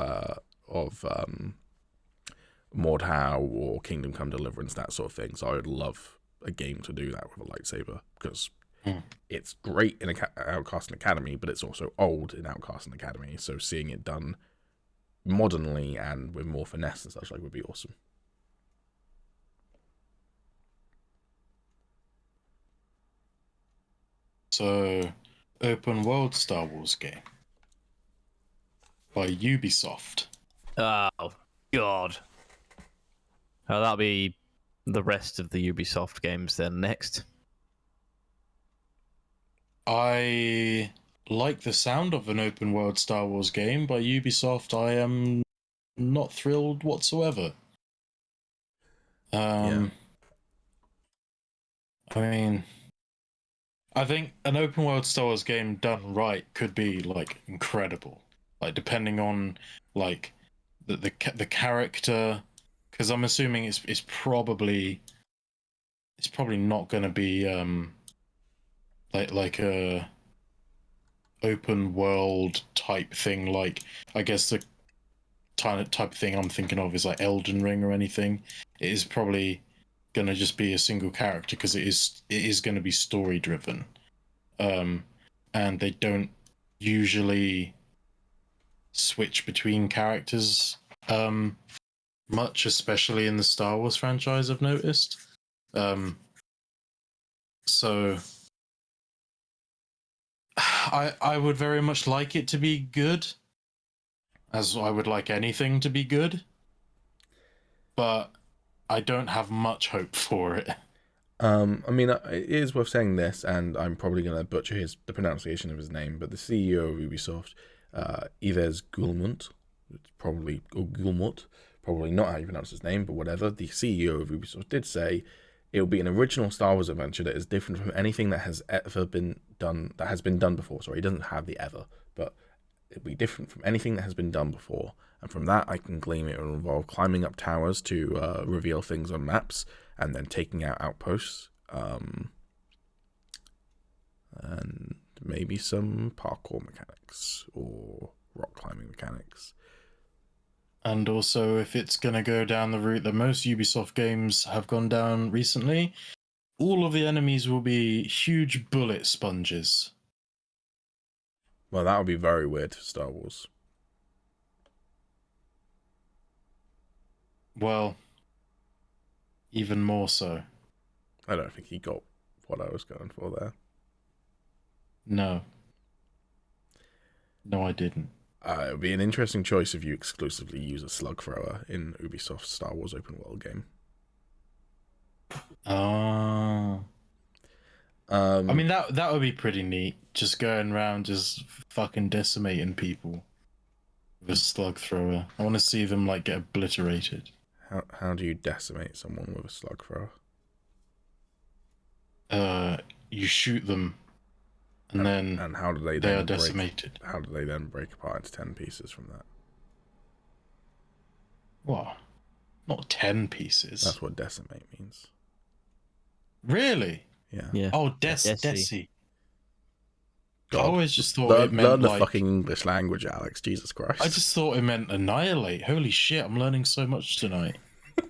Mordhau or Kingdom Come Deliverance, that sort of thing. So I would love a game to do that with a lightsaber, because it's great in Outcast and Academy, but it's also old in Outcast and Academy. So seeing it done modernly and with more finesse and such like would be awesome. So, open world Star Wars game by Ubisoft. Oh, God. Oh, that'll be the rest of the Ubisoft games then next. I like the sound of an open world Star Wars game by Ubisoft. I am not thrilled whatsoever. Yeah. I mean, I think an open world Star Wars game done right could be like incredible. Like depending on like the character, because I'm assuming it's probably not going to be like a open world type thing. Like I guess the type of thing I'm thinking of is like Elden Ring or anything. It is probably going to just be a single character, because it is going to be story driven, and they don't usually switch between characters much, especially in the Star Wars franchise, I've noticed. So I would very much like it to be good, as I would like anything to be good, but I don't have much hope for it. I mean, it is worth saying this, and I'm probably going to butcher the pronunciation of his name, but the CEO of Ubisoft, Yves Guillemot, or Guillemot, probably not how you pronounce his name, but whatever, the CEO of Ubisoft did say it will be an original Star Wars adventure that is different from anything that has been done before. Sorry, he doesn't have the ever, but it'll be different from anything that has been done before. And from that, I can glean it will involve climbing up towers to reveal things on maps, and then taking out outposts, and maybe some parkour mechanics or rock climbing mechanics. And also, if it's going to go down the route that most Ubisoft games have gone down recently, all of the enemies will be huge bullet sponges. Well, that would be very weird for Star Wars. Well, even more so. I don't think he got what I was going for there. No. No, I didn't. It would be an interesting choice if you exclusively use a slug thrower in Ubisoft's Star Wars open world game. Oh. I mean, that would be pretty neat. Just going around just fucking decimating people with a slug thrower. I want to see them like get obliterated. How do you decimate someone with a slug thrower? You shoot them, and then how do they they then are decimated. How do they then break apart into 10 pieces from that? What? Not 10 pieces. That's what decimate means. Really? Yeah. Oh, Deci. Deci. I God. always just thought Learn it meant the like... fucking English language, Alex. Jesus Christ. I just thought it meant annihilate. Holy shit, I'm learning so much tonight.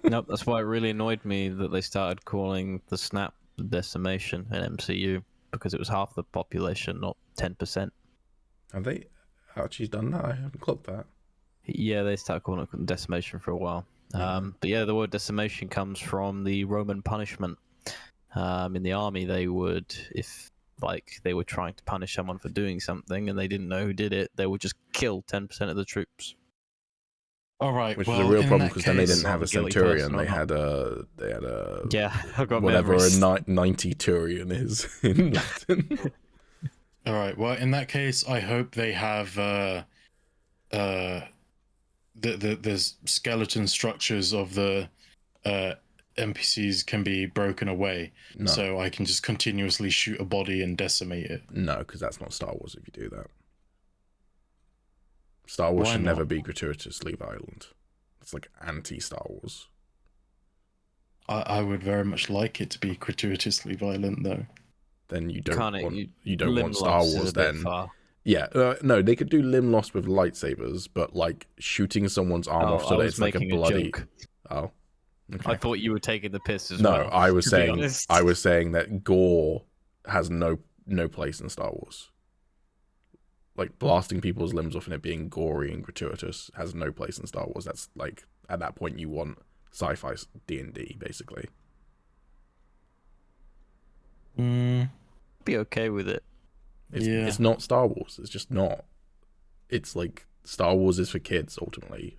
Nope, that's why it really annoyed me that they started calling the snap decimation in MCU, because it was half the population, not 10%. Have they actually done that? I haven't clocked that. Yeah, they started calling it decimation for a while. But yeah, the word decimation comes from the Roman punishment. In the army, they would, if like they were trying to punish someone for doing something and they didn't know who did it, they would just kill 10% of the troops. All right, Which well, is a real in problem that because then they case- didn't have a Not a guilty centurion. person or They not. had a Yeah, I've got whatever memories. a 90 turion is in Latin. All right. Well, in that case, I hope they have the skeleton structures of the NPCs can be broken away, No. so I can just continuously shoot a body and decimate it. No, because that's not Star Wars if you do that. Star Wars Why should not? never be gratuitously violent. It's like anti-Star Wars. I would very much like it to be gratuitously violent, though. Then you don't Can't it? want you don't Limb want Star loss is Wars a bit then. far. Yeah, no, they could do limb loss with lightsabers, but like shooting someone's arm off so I that was it's like a making bloody. joke. Oh, okay. I thought you were taking the piss as No, well. I was to be saying honest. that gore has no place in Star Wars. Like blasting people's limbs off and it being gory and gratuitous has no place in Star Wars. That's like at that point you want sci-fi D&D basically. Be okay with it. It's not Star Wars. It's just not. It's like Star Wars is for kids ultimately.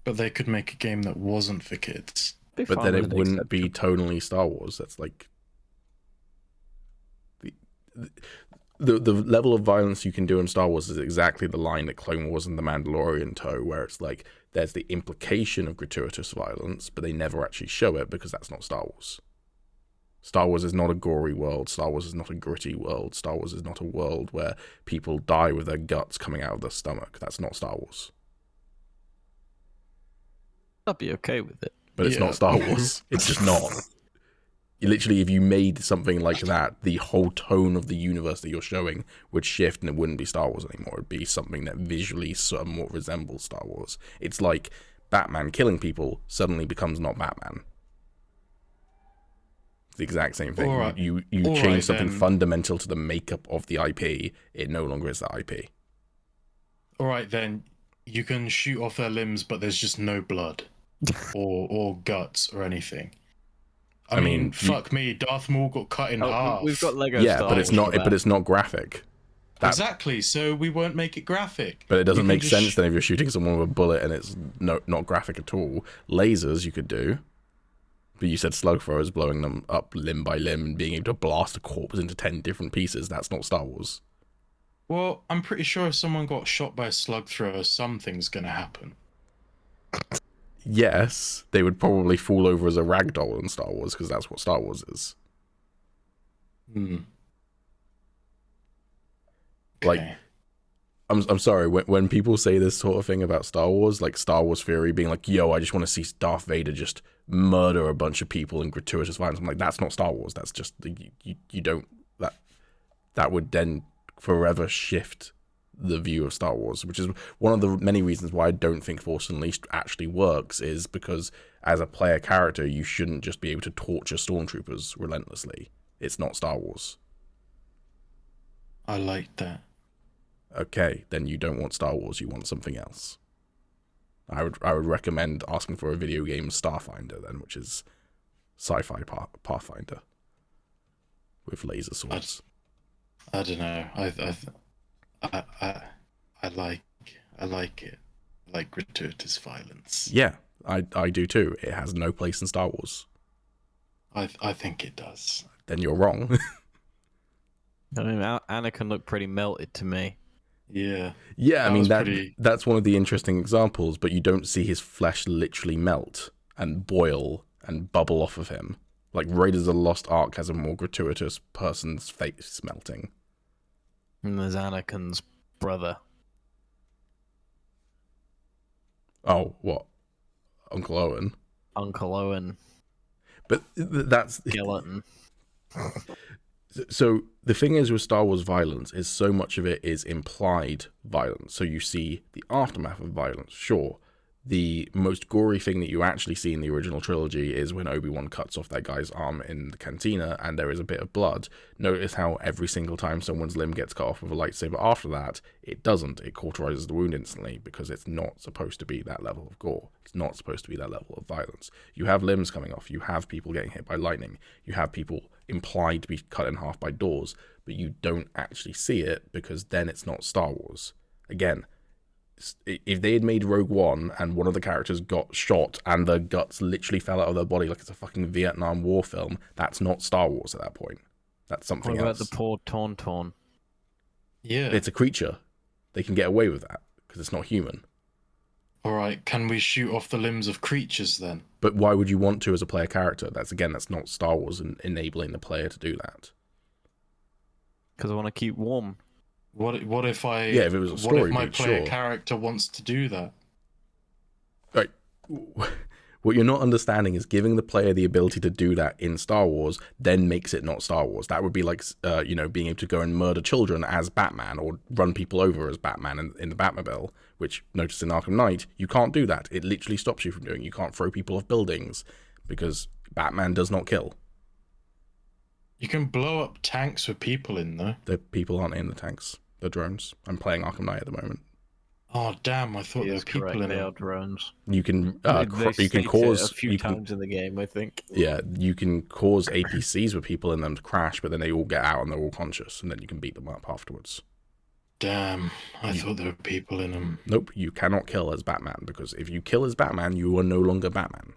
But they could make a game that wasn't for kids. Be But fine then with it an wouldn't be exception. tonally Star Wars. That's like the level of violence you can do in Star Wars is exactly the line that Clone Wars and The Mandalorian toe, where it's like there's the implication of gratuitous violence, but they never actually show it because that's not Star Wars. Star Wars is not a gory world. Star Wars is not a gritty world. Star Wars is not a world where people die with their guts coming out of their stomach. That's not Star Wars. I'd be okay with it. But it's not Star Wars. It's just not. Literally, if you made something like that, the whole tone of the universe that you're showing would shift and it wouldn't be Star Wars anymore. It'd be something that visually somewhat resembles Star Wars. It's like Batman killing people suddenly becomes not Batman. It's the exact same thing. All right. You All change right, something then. fundamental to the makeup of the IP, it no longer is the IP. All right, then you can shoot off their limbs, but there's just no blood or guts or anything. I mean, fuck me, Darth Maul got cut in half. We've got Lego. Yeah, Star but it's Wars not. for that. But it's not graphic. Exactly, so we won't make it graphic. But it doesn't You can make just sense then if you're shooting someone with a bullet and it's not graphic at all. Lasers you could do. But you said slug throwers blowing them up limb by limb and being able to blast a corpse into 10 different pieces. That's not Star Wars. Well, I'm pretty sure if someone got shot by a slug thrower, something's gonna happen. Yes, they would probably fall over as a ragdoll in Star Wars because that's what Star Wars is. Like, Okay. I'm sorry, when people say this sort of thing about Star Wars, like Star Wars theory being like, yo, I just want to see Darth Vader just murder a bunch of people in gratuitous violence. I'm like, that's not Star Wars. That's just, you don't, that would then forever shift the view of Star Wars, which is one of the many reasons why I don't think Force Unleashed actually works, is because as a player character, you shouldn't just be able to torture stormtroopers relentlessly. It's not Star Wars. I like that. Okay, then you don't want Star Wars, you want something else. I would recommend asking for a video game Starfinder then, which is sci-fi Pathfinder with laser swords. I don't know. I like it. I like gratuitous violence. Yeah, I do too. It has no place in Star Wars. I think it does. Then you're wrong. I mean, Anakin looked pretty melted to me. Yeah. Yeah, I mean pretty... that's one of the interesting examples, but you don't see his flesh literally melt and boil and bubble off of him. Like Raiders of the Lost Ark has a more gratuitous person's face melting. And there's Anakin's brother. Oh, what? Uncle Owen. Uncle Owen. But that's Skeleton. So the thing is with Star Wars violence is so much of it is implied violence. So you see the aftermath of violence. Sure, the most gory thing that you actually see in the original trilogy is when Obi-Wan cuts off that guy's arm in the cantina and there is a bit of blood. Notice how every single time someone's limb gets cut off with a lightsaber after that, it doesn't. It cauterizes the wound instantly because it's not supposed to be that level of gore. It's not supposed to be that level of violence. You have limbs coming off. You have people getting hit by lightning. You have people implied to be cut in half by doors, but you don't actually see it because then it's not Star Wars. Again, if they had made Rogue One and one of the characters got shot and the guts literally fell out of their body like it's a fucking Vietnam War film, that's not Star Wars at that point. That's something What about else. the poor Tauntaun? Yeah. It's a creature. They can get away with that because it's not human. Alright, can we shoot off the limbs of creatures then? But why would you want to as a player character? That's not Star Wars and enabling the player to do that. Because I want to keep warm. What if if it was a story, what if my player sure. character wants to do that? Right. What you're not understanding is giving the player the ability to do that in Star Wars then makes it not Star Wars. That would be like, being able to go and murder children as Batman or run people over as Batman in the Batmobile, which, notice in Arkham Knight, you can't do that. It literally stops you from doing. You can't throw people off buildings because Batman does not kill. You can blow up tanks with people in, though. The people aren't in the tanks. They're drones. I'm playing Arkham Knight at the moment. Oh damn! I thought there were people in They it. are drones. You can They you can state cause it a few times in the game, I think. Yeah, you can cause APCs with people in them to crash, but then they all get out and they're all conscious, and then you can beat them up afterwards. Damn! I thought there were people in them. Nope, you cannot kill as Batman, because if you kill as Batman, you are no longer Batman.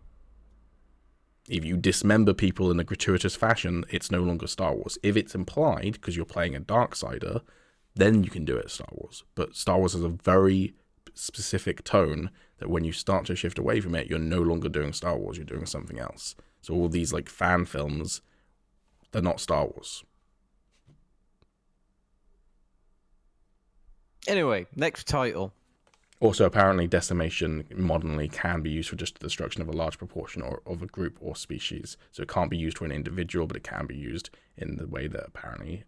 If you dismember people in a gratuitous fashion, it's no longer Star Wars. If it's implied, because you're playing a Darksider, then you can do it as Star Wars. But Star Wars has a very specific tone that when you start to shift away from it, you're no longer doing Star Wars, you're doing something else. So all these like fan films, they're not Star Wars. Anyway, next title. Also, apparently, decimation modernly can be used for just the destruction of a large proportion of a group or species. So it can't be used for an individual, but it can be used in the way that apparently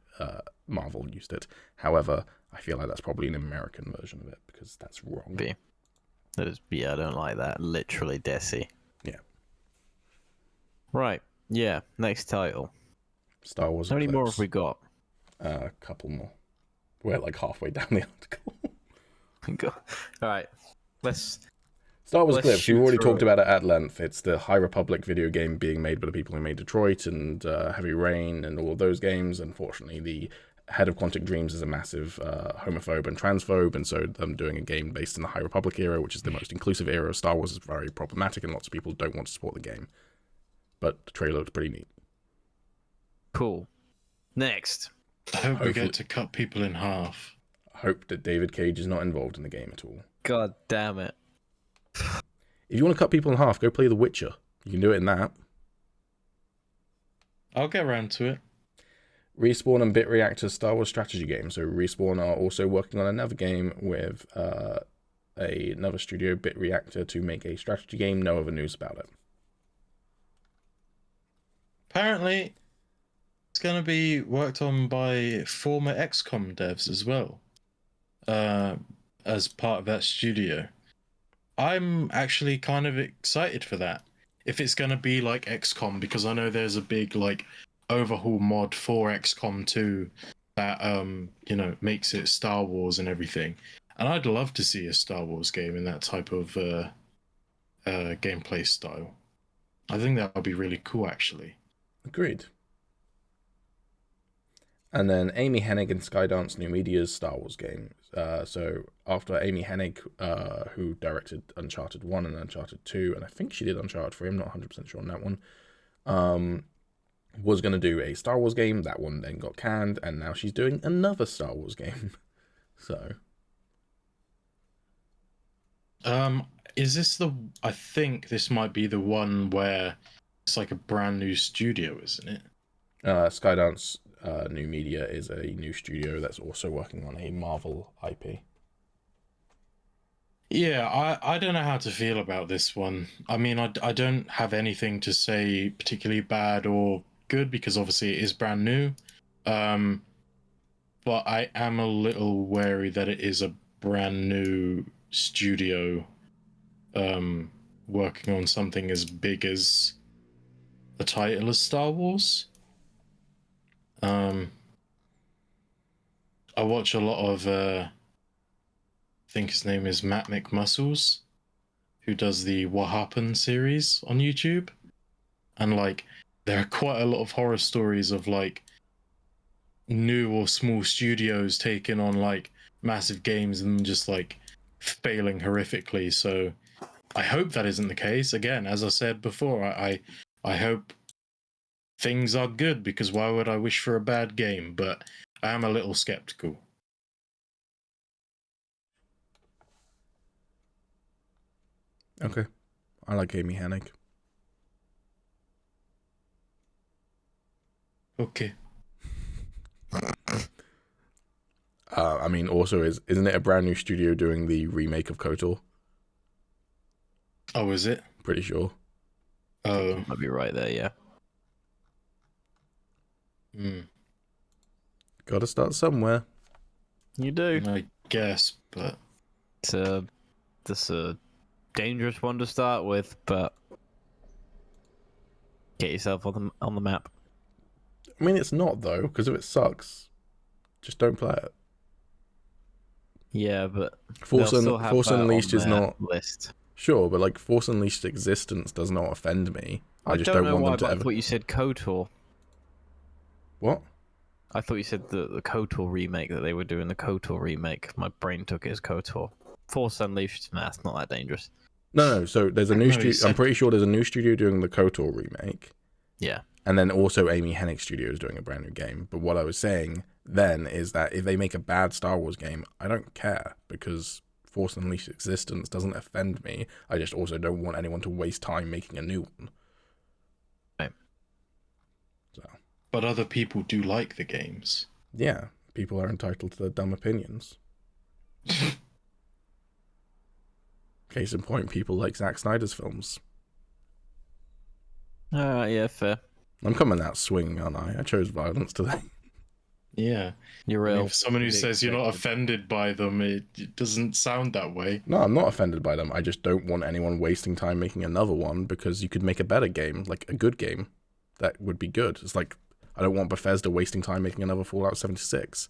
Marvel used it. However, I feel like that's probably an American version of it, because that's wrong. Yeah, I don't like that. Literally deci. Yeah. Right. Yeah, next title. Star Wars How many more Eclipse. have we got? A couple more. We're like halfway down the article. Alright. Star Wars Let's Eclipse, shoot we've already through talked it. about it at length. It's the High Republic video game being made by the people who made Detroit and Heavy Rain and all of those games. Unfortunately, the head of Quantic Dreams is a massive homophobe and transphobe, and so them doing a game based in the High Republic era, which is the most inclusive era of Star Wars, is very problematic, and lots of people don't want to support the game. But the trailer looks pretty neat. Cool. Next. I hope we Hopefully- get to cut people in half. I hope that David Cage is not involved in the game at all. God damn it. If you want to cut people in half, go play The Witcher. You can do it in that. I'll get around to it. Respawn and Bit Reactor's Star Wars strategy game. So Respawn are also working on another game with another studio, Bit Reactor, to make a strategy game. No other news about it. Apparently, it's going to be worked on by former XCOM devs as well, as part of that studio. I'm actually kind of excited for that. If it's going to be like XCOM, because I know there's a big like overhaul mod for XCOM 2 that makes it Star Wars and everything. And I'd love to see a Star Wars game in that type of gameplay style. I think that would be really cool, actually. Agreed. And then Amy Hennig and Skydance New Media's Star Wars game. So after Amy Hennig, who directed Uncharted 1 and Uncharted 2, and I think she did Uncharted 3, I'm not 100% sure on that one, was going to do a Star Wars game. That one then got canned, and now she's doing another Star Wars game. So... is this I think this might be the one where it's like a brand new studio, isn't it? Skydance New Media is a new studio that's also working on a Marvel IP. Yeah, I don't know how to feel about this one. I mean, I don't have anything to say particularly bad or good because obviously it is brand new. But I am a little wary that it is a brand new studio working on something as big as the title of Star Wars. I watch a lot of I think his name is Matt McMuscles, who does the What Happened series on YouTube. And like there are quite a lot of horror stories of like new or small studios taking on like massive games and just like failing horrifically. So I hope that isn't the case. Again, as I said before, I hope things are good because why would I wish for a bad game? But I am a little skeptical. Okay. I like Amy Hennig. Okay. I mean, also, isn't it a brand new studio doing the remake of KOTOR? Oh, is it? Pretty sure. Oh. Might be right there, yeah. Gotta start somewhere. You do. I guess, but It's a dangerous one to start with, but get yourself on the map. I mean, it's not, though, because if it sucks, just don't play it. Yeah, but Force they'll still have Force that Unleashed on is their not... list. Sure, but like Force Unleashed existence does not offend me. I just don't know want why, them to but ever... I thought you said KOTOR. What? I thought you said the KOTOR remake, that they were doing the KOTOR remake. My brain took it as KOTOR. Force Unleashed, nah, it's not that dangerous. No, so there's a new studio... said... I'm pretty sure there's a new studio doing the KOTOR remake. Yeah. And then also Amy Hennig Studio is doing a brand new game. But what I was saying then is that if they make a bad Star Wars game, I don't care, because Force Unleashed existence doesn't offend me. I just also don't want anyone to waste time making a new one. Right. So. But other people do like the games. Yeah, people are entitled to their dumb opinions. Case in point, people like Zack Snyder's films. Yeah, fair. I'm coming out swinging, aren't I? I chose violence today. Yeah. You're I mean, real. for someone who says you're not offended by them, it doesn't sound that way. No, I'm not offended by them. I just don't want anyone wasting time making another one, because you could make a better game, like a good game, that would be good. It's like, I don't want Bethesda wasting time making another Fallout 76.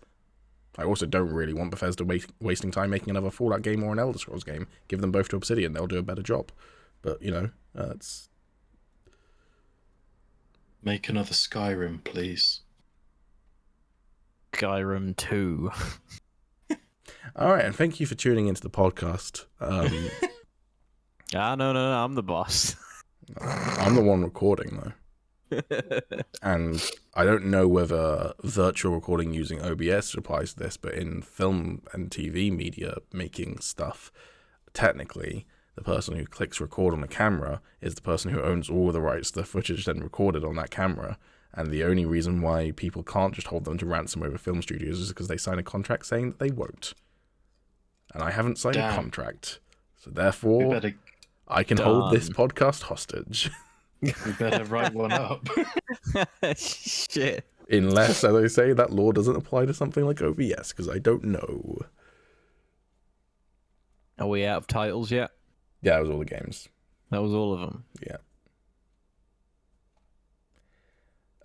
I also don't really want Bethesda wasting time making another Fallout game or an Elder Scrolls game. Give them both to Obsidian, they'll do a better job. But, you know, it's... Make another Skyrim, please. Skyrim 2. Alright, and thank you for tuning into the podcast. No, I'm the boss. I'm the one recording, though. And I don't know whether virtual recording using OBS applies to this, but in film and TV media making stuff, technically, the person who clicks record on the camera is the person who owns all of the rights to the footage then recorded on that camera. And the only reason why people can't just hold them to ransom over film studios is because they sign a contract saying that they won't. And I haven't signed a contract. So therefore, I can hold this podcast hostage. We better write one up. Shit. Unless, as I say, that law doesn't apply to something like OBS, because I don't know. Are we out of titles yet? Yeah, it was all the games. That was all of them. Yeah.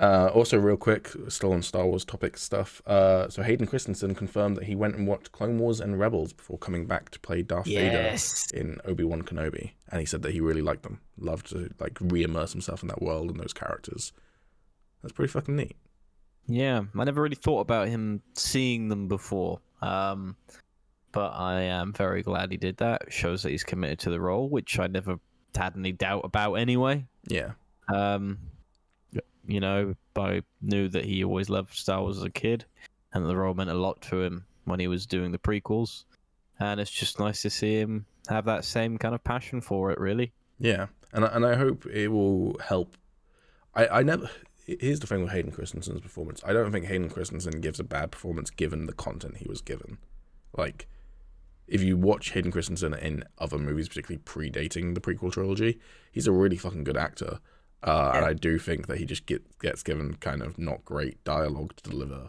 Also, real quick, still on Star Wars topic stuff. So Hayden Christensen confirmed that he went and watched Clone Wars and Rebels before coming back to play Darth Vader in Obi-Wan Kenobi, and he said that he really liked them, loved to like re-immerse himself in that world and those characters. That's pretty fucking neat. Yeah, I never really thought about him seeing them before, but I am very glad he did that. It shows that he's committed to the role, which I never had any doubt about anyway. Yeah. You know, I knew that he always loved Star Wars as a kid, and the role meant a lot to him when he was doing the prequels. And it's just nice to see him have that same kind of passion for it, really. Yeah, and I hope it will help. I never. Here's the thing with Hayden Christensen's performance. I don't think Hayden Christensen gives a bad performance given the content he was given. Like, if you watch Hayden Christensen in other movies, particularly predating the prequel trilogy, he's a really fucking good actor. And I do think that he just gets given kind of not great dialogue to deliver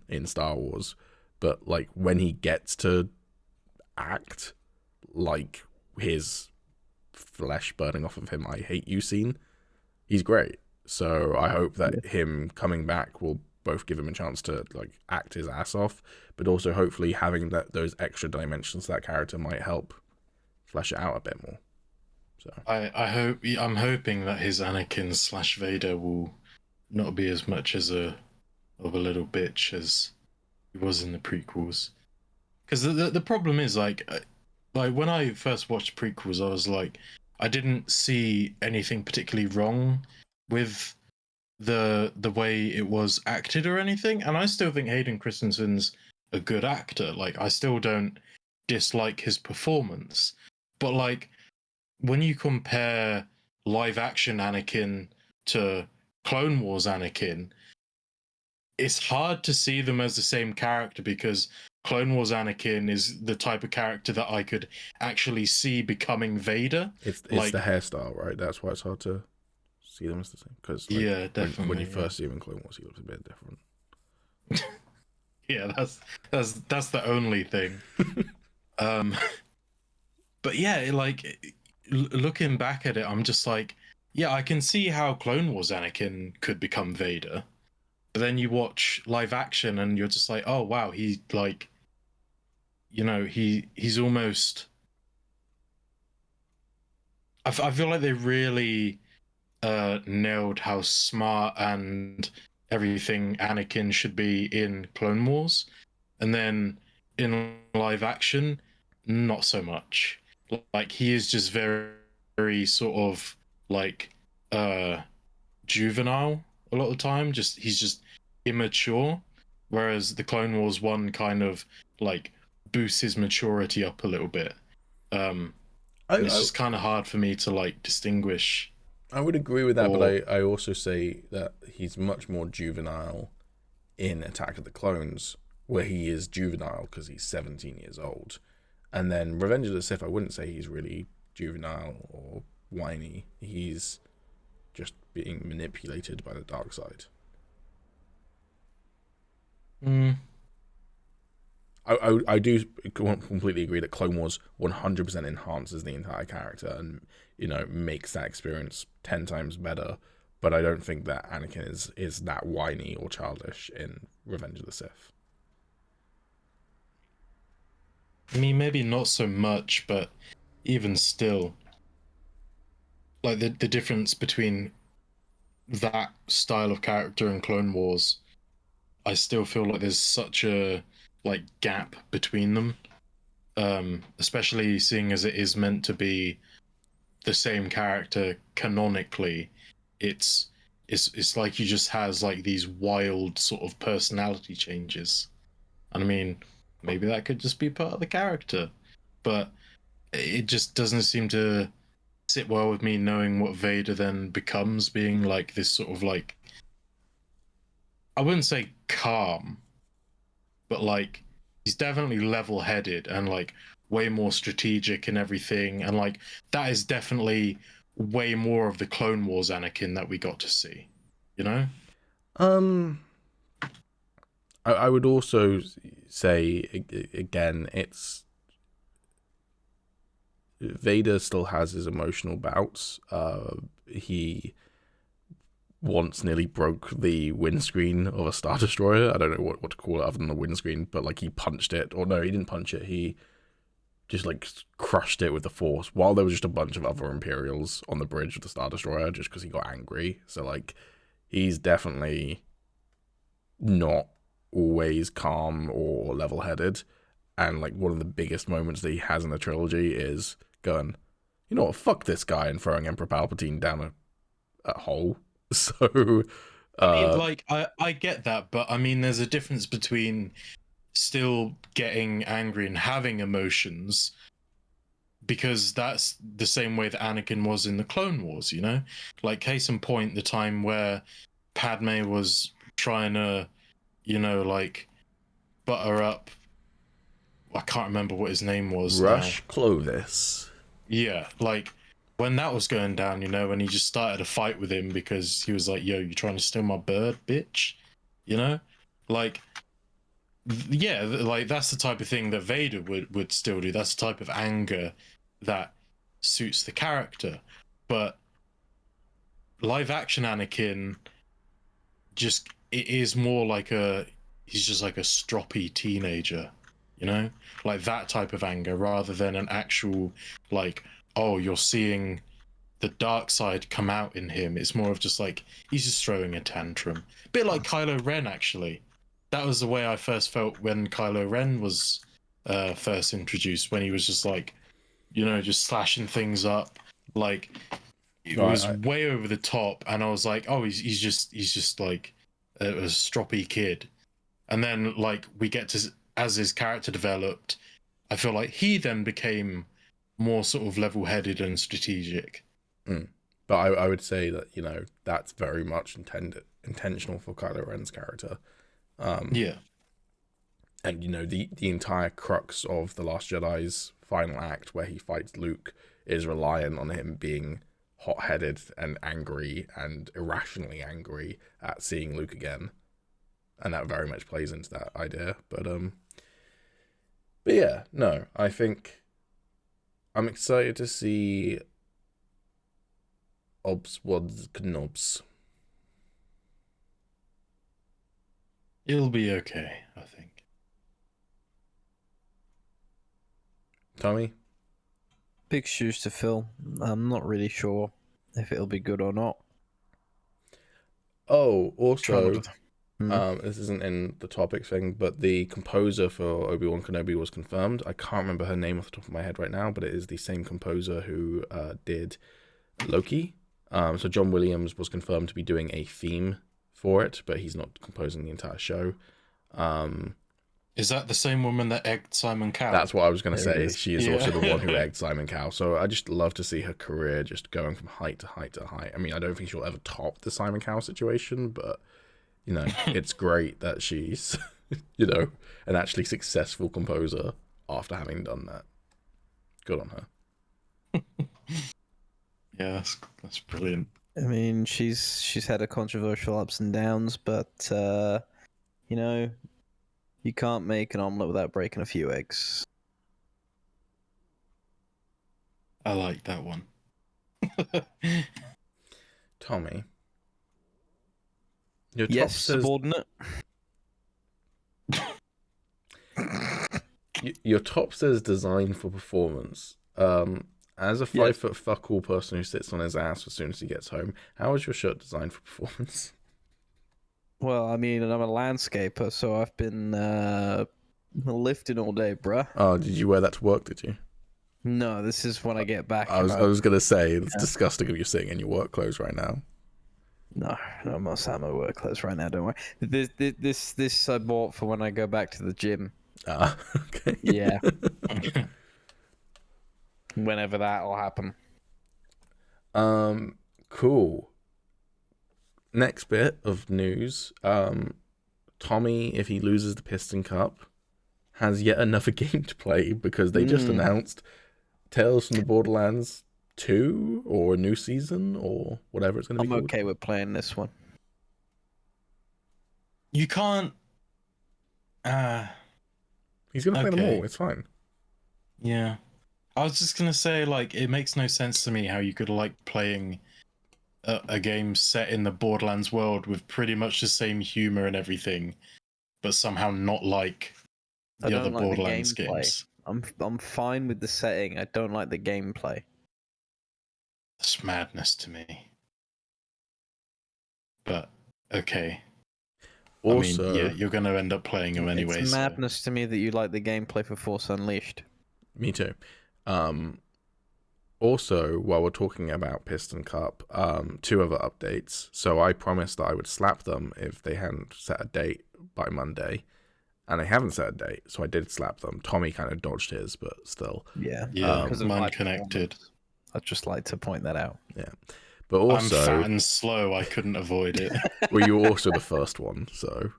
in Star Wars. But, like, when he gets to act, like, his flesh burning off of him, I hate you scene, he's great. So I hope that him coming back will both give him a chance to, like, act his ass off, but also hopefully having those extra dimensions to that character might help flesh it out a bit more. So I'm hoping that his Anakin / Vader will not be as much of a little bitch as he was in the prequels. Because the problem is like when I first watched prequels, I was like, I didn't see anything particularly wrong with the way it was acted or anything, and I still think Hayden Christensen's a good actor. Like, I still don't dislike his performance, but like, when you compare live action Anakin to Clone Wars Anakin, it's hard to see them as the same character, because Clone Wars Anakin is the type of character that I could actually see becoming Vader. It's like, the hairstyle, right? That's why it's hard to see them as the same. Because yeah, definitely. When you first see him in Clone Wars, he looks a bit different. Yeah, that's the only thing. But yeah, like, looking back at it, I'm just like, yeah, I can see how Clone Wars Anakin could become Vader. But then you watch live action and you're just like, oh wow, he's like, you know, he's almost. I feel like they really nailed how smart and everything Anakin should be in Clone Wars, and then in live action, not so much. Like, he is just very, very sort of like juvenile a lot of the time. He's just immature, whereas the Clone Wars one kind of like boosts his maturity up a little bit. It's just kind of hard for me to like distinguish. I would agree with that, but I also say that he's much more juvenile in Attack of the Clones, where he is juvenile because he's 17 years old. And then Revenge of the Sith, I wouldn't say he's really juvenile or whiny. He's just being manipulated by the dark side. I do completely agree that Clone Wars 100% enhances the entire character and, you know, makes that experience 10 times better. But I don't think that Anakin is that whiny or childish in Revenge of the Sith. I mean, maybe not so much, but even still, like, the difference between that style of character and Clone Wars, I still feel like there's such a like gap between them, especially seeing as it is meant to be the same character canonically. It's like he just has like these wild sort of personality changes, and I mean, maybe that could just be part of the character, but it just doesn't seem to sit well with me knowing what Vader then becomes, being like this sort of like, I wouldn't say calm, but like, he's definitely level-headed and like way more strategic and everything, and like that is definitely way more of the Clone Wars Anakin that we got to see, you know? I would also say again, it's Vader still has his emotional bouts. He once nearly broke the windscreen of a Star Destroyer. I don't know what to call it other than the windscreen, but like he punched it, or no, he didn't punch it. He just like crushed it with the force while there was just a bunch of other Imperials on the bridge of the Star Destroyer just because he got angry. So like he's definitely not always calm or level-headed. And like one of the biggest moments that he has in the trilogy is going, you know what, fuck this guy, and throwing Emperor Palpatine down a hole. So I mean, like, I get that, but I mean, there's a difference between still getting angry and having emotions, because that's the same way that Anakin was in the Clone Wars, you know? Like, case in point, the time where Padme was trying to, you know, like, butter up, I can't remember what his name was Rush now. Clovis. Yeah, like, when that was going down, you know, when he just started a fight with him because he was like, yo, you trying to steal my bird, bitch? You know? Like, yeah, like that's the type of thing that Vader would still do. That's the type of anger that suits the character. But live action Anakin, just, it is more like he's just like a stroppy teenager, you know, like that type of anger, rather than an actual, like, oh, you're seeing the dark side come out in him. It's more of just like he's just throwing a tantrum, a bit like Kylo Ren actually. That was the way I first felt when Kylo Ren was first introduced, when he was just like, you know, just slashing things up. Like, it was way over the top, and I was like, oh, he's just like a stroppy kid. And then like we get to, as his character developed, I feel like he then became more sort of level-headed and strategic. But I would say that, you know, that's very much intentional for Kylo Ren's character. Yeah. And, you know, the entire crux of The Last Jedi's final act, where he fights Luke, is reliant on him being hot-headed and angry and irrationally angry at seeing Luke again. And that very much plays into that idea. But yeah, no, I think I'm excited to see Obswad's Knobs. It'll be okay, I think. Tommy? Big shoes to fill. I'm not really sure if it'll be good or not. Oh, also, Hmm. this isn't in the topics thing, but the composer for Obi-Wan Kenobi was confirmed. I can't remember her name off the top of my head right now, but it is the same composer who did Loki. So John Williams was confirmed to be doing a theme for it, but he's not composing the entire show. Is that the same woman that egged Simon Cowell? That's what I was going to There say. it is. She is also the one who egged Simon Cowell. So I just love to see her career just going from height to height to height. I mean, I don't think she'll ever top the Simon Cowell situation, but, you know, it's great that she's, you know, an actually successful composer after having done that. Good on her. Yeah, that's brilliant. I mean, she's had a controversial ups and downs, but you know, you can't make an omelet without breaking a few eggs. I like that one. Tommy. Your top Yes, says subordinate. your top says design for performance. As a 5 foot fuck all person who sits on his ass as soon as he gets home, how is your shirt designed for performance? Well, I mean, I'm a landscaper, so I've been lifting all day, bruh. Oh, did you wear that to work, did you? No, this is when I get back. I was gonna say, it's disgusting if you're sitting in your work clothes right now. No, I'm not saying my work clothes right now. Don't worry. This I bought for when I go back to the gym. Okay. Yeah. Whenever that'll happen. Cool. Next bit of news. Tommy, if he loses the Piston Cup, has yet another game to play because they just announced Tales from the Borderlands 2 or a new season or whatever it's going to be I'm called. okay with playing this one. You can't. He's going to play them okay. all. It's fine. Yeah. I was just gonna say, like, it makes no sense to me how you could like playing a game set in the Borderlands world with pretty much the same humor and everything, but somehow not like the other Borderlands games. I'm fine with the setting. I don't like the gameplay. That's madness to me. But okay. Also, I mean, yeah, you're going to end up playing them anyway. It's madness to me that you like the gameplay for Force Unleashed. me too. Also, while we're talking about Piston Cup, 2 other updates. So I promised that I would slap them if they hadn't set a date by Monday, and they haven't set a date, so I did slap them. Tommy kind of dodged his, but still. Yeah, because of mine connected. I'd just like to point that out. Yeah. But also, I'm fat and slow. I couldn't avoid it. well, you were also the first one, so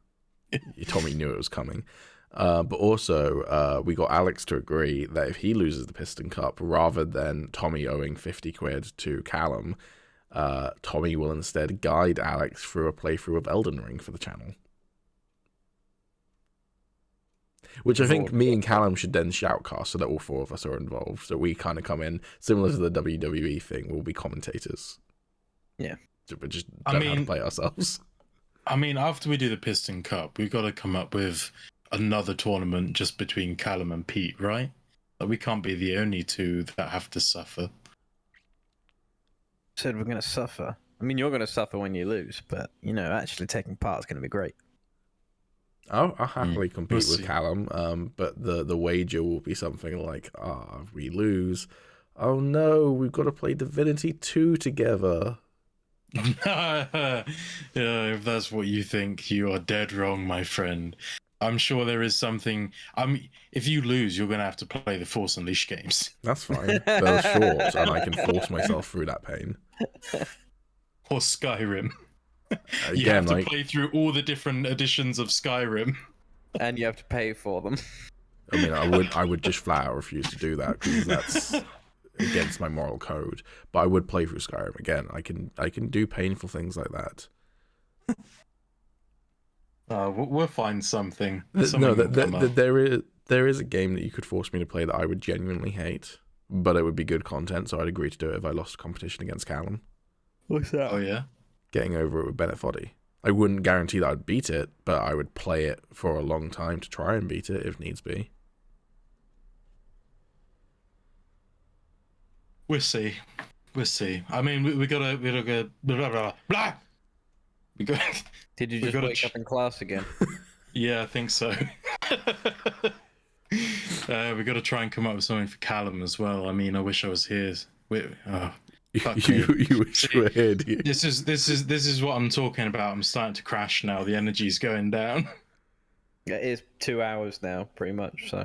Tommy knew it was coming. But also, we got Alex to agree that if he loses the Piston Cup, rather than Tommy owing 50 quid to Callum, Tommy will instead guide Alex through a playthrough of Elden Ring for the channel. Which I think me and Callum should then shoutcast so that all 4 of us are involved. So we kind of come in, similar to the WWE thing, we'll be commentators. Yeah. But just don't know how to play ourselves. I mean, after we do the Piston Cup, we've got to come up with another tournament just between Callum and Pete, right? Like, we can't be the only 2 that have to suffer. Said we're going to suffer. I mean, you're going to suffer when you lose, but, actually taking part is going to be great. I'll happily compete We'll with see. Callum, but the wager will be something like, if we lose, oh no, we've got to play Divinity 2 together. Yeah, if that's what you think, you are dead wrong, my friend. I'm sure there is something. If you lose, you're going to have to play the Force Unleashed games. That's fine. They're short, and I can force myself through that pain. Or Skyrim. You Again, have to play through all the different editions of Skyrim. And you have to pay for them. I mean, I would just flat out refuse to do that because that's against my moral code. But I would play through Skyrim again. I can do painful things like that. We'll find something. There is a game that you could force me to play that I would genuinely hate, but it would be good content, so I'd agree to do it if I lost a competition against Callum. What's that? Oh yeah. Getting over it with Bennett Foddy. I wouldn't guarantee that I'd beat it, but I would play it for a long time to try and beat it if needs be. We'll see. I mean, we gotta blah blah blah. We got. Did you just wake up in class again? Yeah, I think so. We got to try and come up with something for Callum as well. I mean, I wish I was here. You wish you were here, do you? This is what I'm talking about. I'm starting to crash now. The energy's going down. It is 2 hours now, pretty much. So.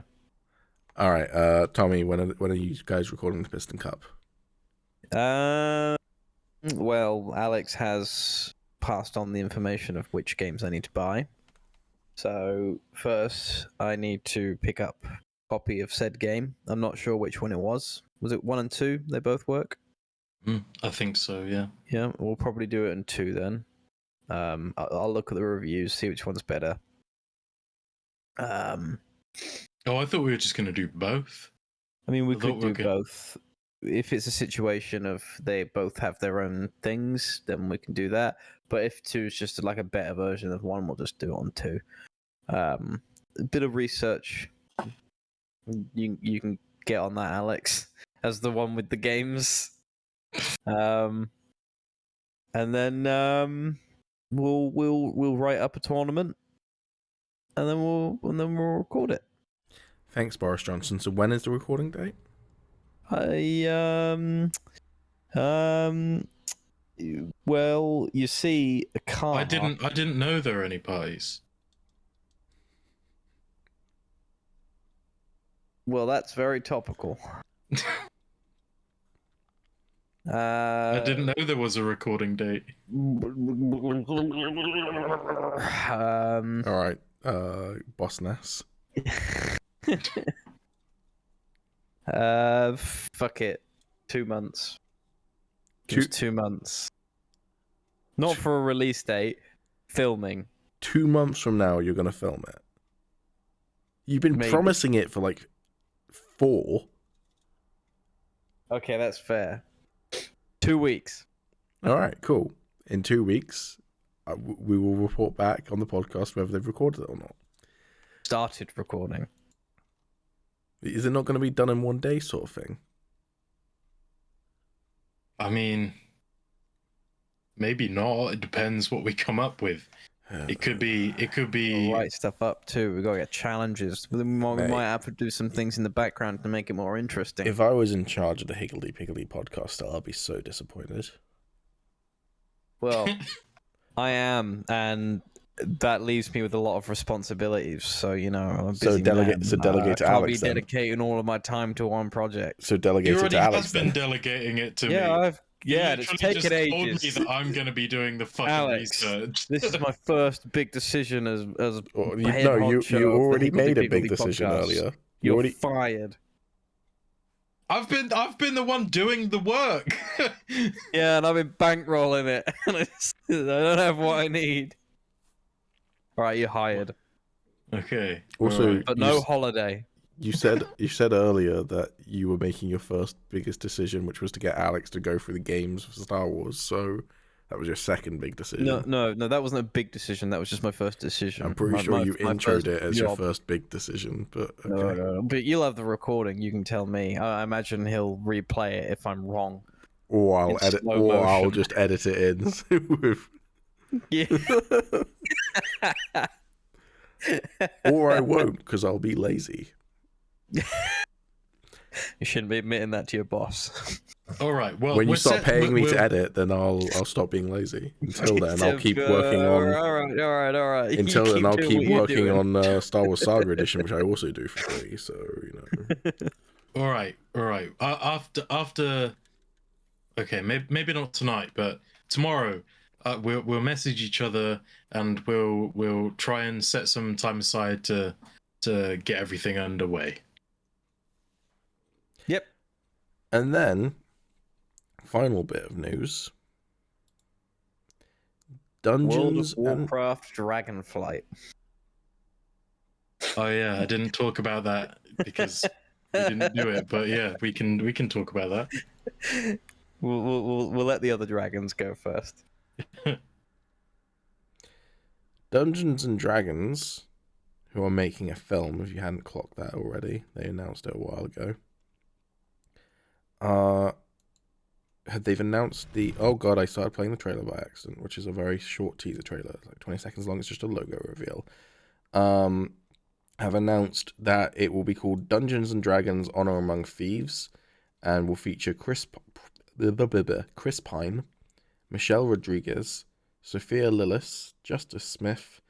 All right, Tommy. When are you guys recording the Piston Cup? Well, Alex has passed on the information of which games I need to buy. So first, I need to pick up a copy of said game. I'm not sure which one it was. Was it 1 and 2? They both work. I think so. Yeah. Yeah, we'll probably do it in 2 then. I'll look at the reviews, see which one's better. Oh, I thought we were just going to do both. I mean, we I could thought do we could- both. If it's a situation of they both have their own things, then we can do that. But if 2 is just like a better version of 1, we'll just do it on 2. A bit of research. You can get on that, Alex, as the one with the games. And then we'll write up a tournament, and then we'll record it. Thanks, Boris Johnson. So when is the recording date? Well, you see, a car. I didn't know there were any parties. Well, that's very topical. I didn't know there was a recording date. All right, Boss Ness. Fuck it. 2 months. Two- 2 months. Not for a release date. Filming. 2 months from now, you're gonna film it. You've been Maybe. promising it for like 4. Okay, that's fair. 2 weeks. All right, cool. In 2 weeks, we will report back on the podcast whether they've recorded it or not. Started recording. Is it not going to be done in 1 day sort of thing? I mean, maybe not. It depends what we come up with. It could be. We'll write stuff up too. We gotta get challenges. We might have to do some things in the background to make it more interesting. If I was in charge of the Piggledy podcast, I'll be so disappointed. Well, I am, and that leaves me with a lot of responsibilities. So I'm a busy delegate. man. So delegate to I can't Alex. be Then. dedicating all of my time to one project. So delegate He it already to Alex. has been Then. delegating it to me. It's taken just ages. told me that I'm going to be doing the fucking Alex, research. This is my first big decision as Well, head you honcho of the already made a Higgledy big Piggledy decision podcast. earlier. You're fired. I've been the one doing the work. Yeah, and I've been bankrolling it. I don't have what I need. All right, you're hired, Okay. Also, alright. but no holiday. You said earlier that you were making your first biggest decision, which was to get Alex to go through the games for Star Wars. So that was your second big decision. No, that wasn't a big decision. That was just my first decision. I'm pretty sure you my introed first it as your job. first big decision, but okay. No. But you'll have the recording. You can tell me. I imagine he'll replay it if I'm wrong. Or I'll in edit, slow or I'll motion. just edit it in with. Yeah. Or I won't, because I'll be lazy. You shouldn't be admitting that to your boss. All right. Well, When you start paying me to we're- edit, then I'll stop being lazy. Until then, I'll keep working on. All right. Until then, I'll keep working on. on Star Wars Saga Edition, which I also do for free. So All right. After. Okay, maybe not tonight, but tomorrow, we'll message each other and we'll try and set some time aside to get everything underway. Yep. And then, final bit of news. Dungeons World of and Warcraft Dragonflight. Oh yeah, I didn't talk about that because we didn't do it, but yeah, we can talk about that. We'll let the other dragons go first. Dungeons and Dragons, who are making a film, if you hadn't clocked that already, they announced it a while ago. They've announced the... Oh god, I started playing the trailer by accident, which is a very short teaser trailer. It's like 20 seconds long, it's just a logo reveal. Have announced that it will be called Dungeons and Dragons Honor Among Thieves, and will feature Chris Pine, Michelle Rodriguez, Sophia Lillis, Justice Smith,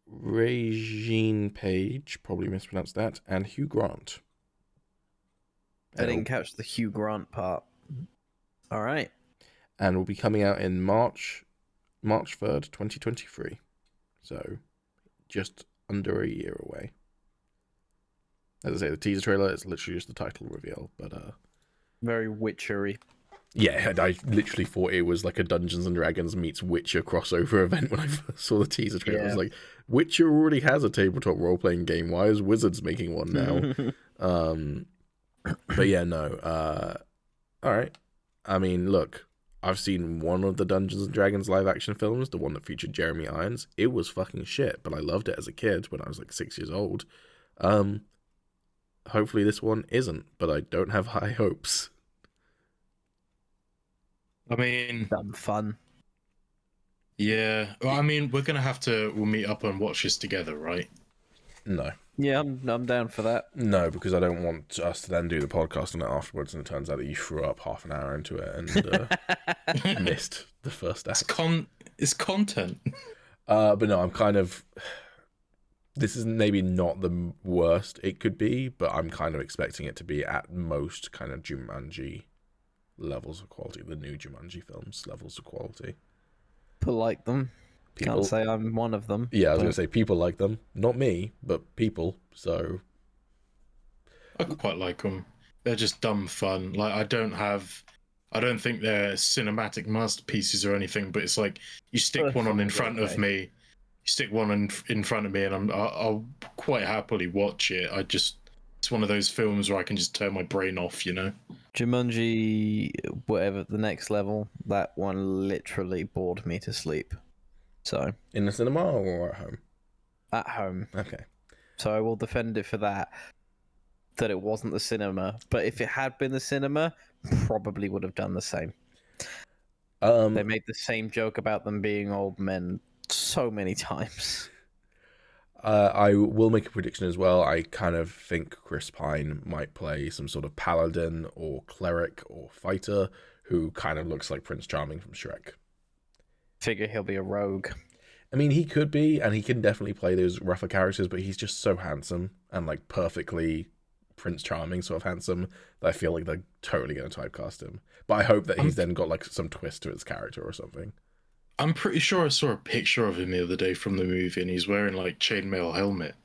Regine Page, probably mispronounced that, and Hugh Grant. I didn't catch the Hugh Grant part. All right. And will be coming out in March 3rd, 2023. So, just under a year away. As I say, the teaser trailer is literally just the title reveal, but Very witchery. yeah, I literally thought it was like a Dungeons and Dragons meets Witcher crossover event when I first saw the teaser trailer. I was like, Witcher already has a tabletop role-playing game. Why is Wizards making one now? But yeah, no. All right. I mean, look, I've seen one of the Dungeons and Dragons live-action films, the one that featured Jeremy Irons. It was fucking shit, but I loved it as a kid when I was like 6 years old. Hopefully this one isn't, but I don't have high hopes. I mean, Dumb fun. yeah. Well, I mean, we'll meet up and watch this together, right? No. Yeah, I'm down for that. No, because I don't want us to then do the podcast on it afterwards, and it turns out that you threw up half an hour into it and missed the first act. It's content. But no, I'm kind of... This is maybe not the worst it could be, but I'm kind of expecting it to be at most kind of Jumanji levels of quality, the new Jumanji films levels of quality. People like them. Can't say I'm one of them. Yeah, I was going to say people like them. Not me, but people, so... I quite like them. They're just dumb fun. Like, I don't think they're cinematic masterpieces or anything, but it's like, you stick one on in front of me, you stick one in front of me, and I'll quite happily watch it. It's one of those films where I can just turn my brain off, you know? Jumanji, whatever the next level, that one literally bored me to sleep. So In the cinema or at home? at home. Okay. So I will defend it for that it wasn't the cinema. But if it had been the cinema, probably would have done the same. They made the same joke about them being old men so many times. I will make a prediction as well. I kind of think Chris Pine might play some sort of paladin or cleric or fighter who kind of looks like Prince Charming from Shrek. Figure he'll be a rogue. I mean, he could be, and he can definitely play those rougher characters, but he's just so handsome and like perfectly Prince Charming sort of handsome that I feel like they're totally going to typecast him. But I hope that he's then got like some twist to his character or something. I'm pretty sure I saw a picture of him the other day from the movie, and he's wearing like chainmail helmet.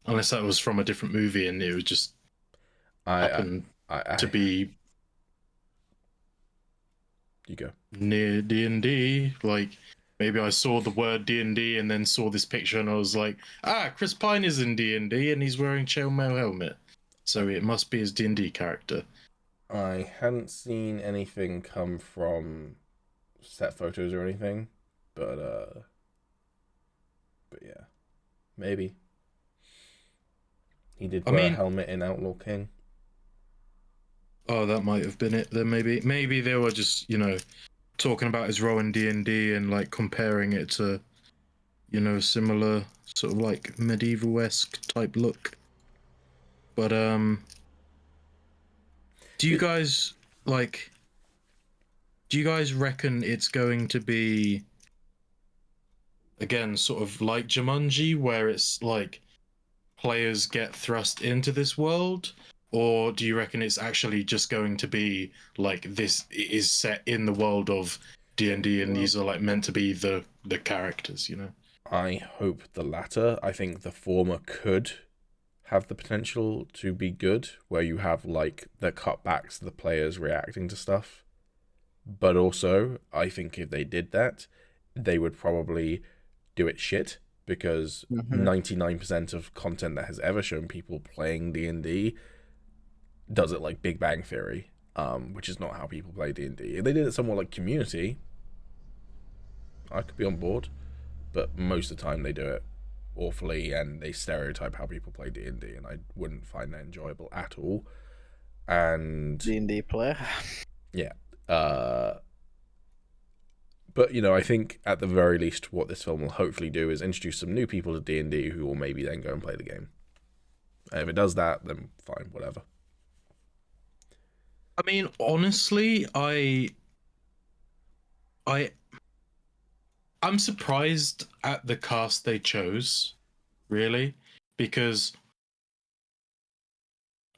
Unless that was from a different movie, and it was just happened to be. You go. Near D&D, like maybe I saw the word D&D and then saw this picture and I was like, Chris Pine is in D&D and he's wearing chainmail helmet, so it must be his D&D character. I hadn't seen anything come from set photos or anything, but yeah, maybe he did wear a helmet in Outlaw King. Oh, that might have been it then. Maybe they were just talking about his role in D&D and like comparing it to similar sort of like medieval-esque type look. But do you guys reckon it's going to be again sort of like Jumanji, where it's like players get thrust into this world? Or do you reckon it's actually just going to be like this is set in the world of D&D and these are like meant to be the characters, I hope the latter. I think the former could have the potential to be good, where you have like the cutbacks to the players reacting to stuff. But also, I think if they did that, they would probably do it shit, because 99% of content that has ever shown people playing D&D does it like Big Bang Theory, which is not how people play D&D. If they did it somewhat like Community, I could be on board, but most of the time they do it awfully and they stereotype how people play D&D, and I wouldn't find that enjoyable at all. And D&D player. Yeah. But I think at the very least what this film will hopefully do is introduce some new people to D&D who will maybe then go and play the game. And if it does that, then fine, whatever. I mean, honestly, I'm surprised at the cast they chose, really, because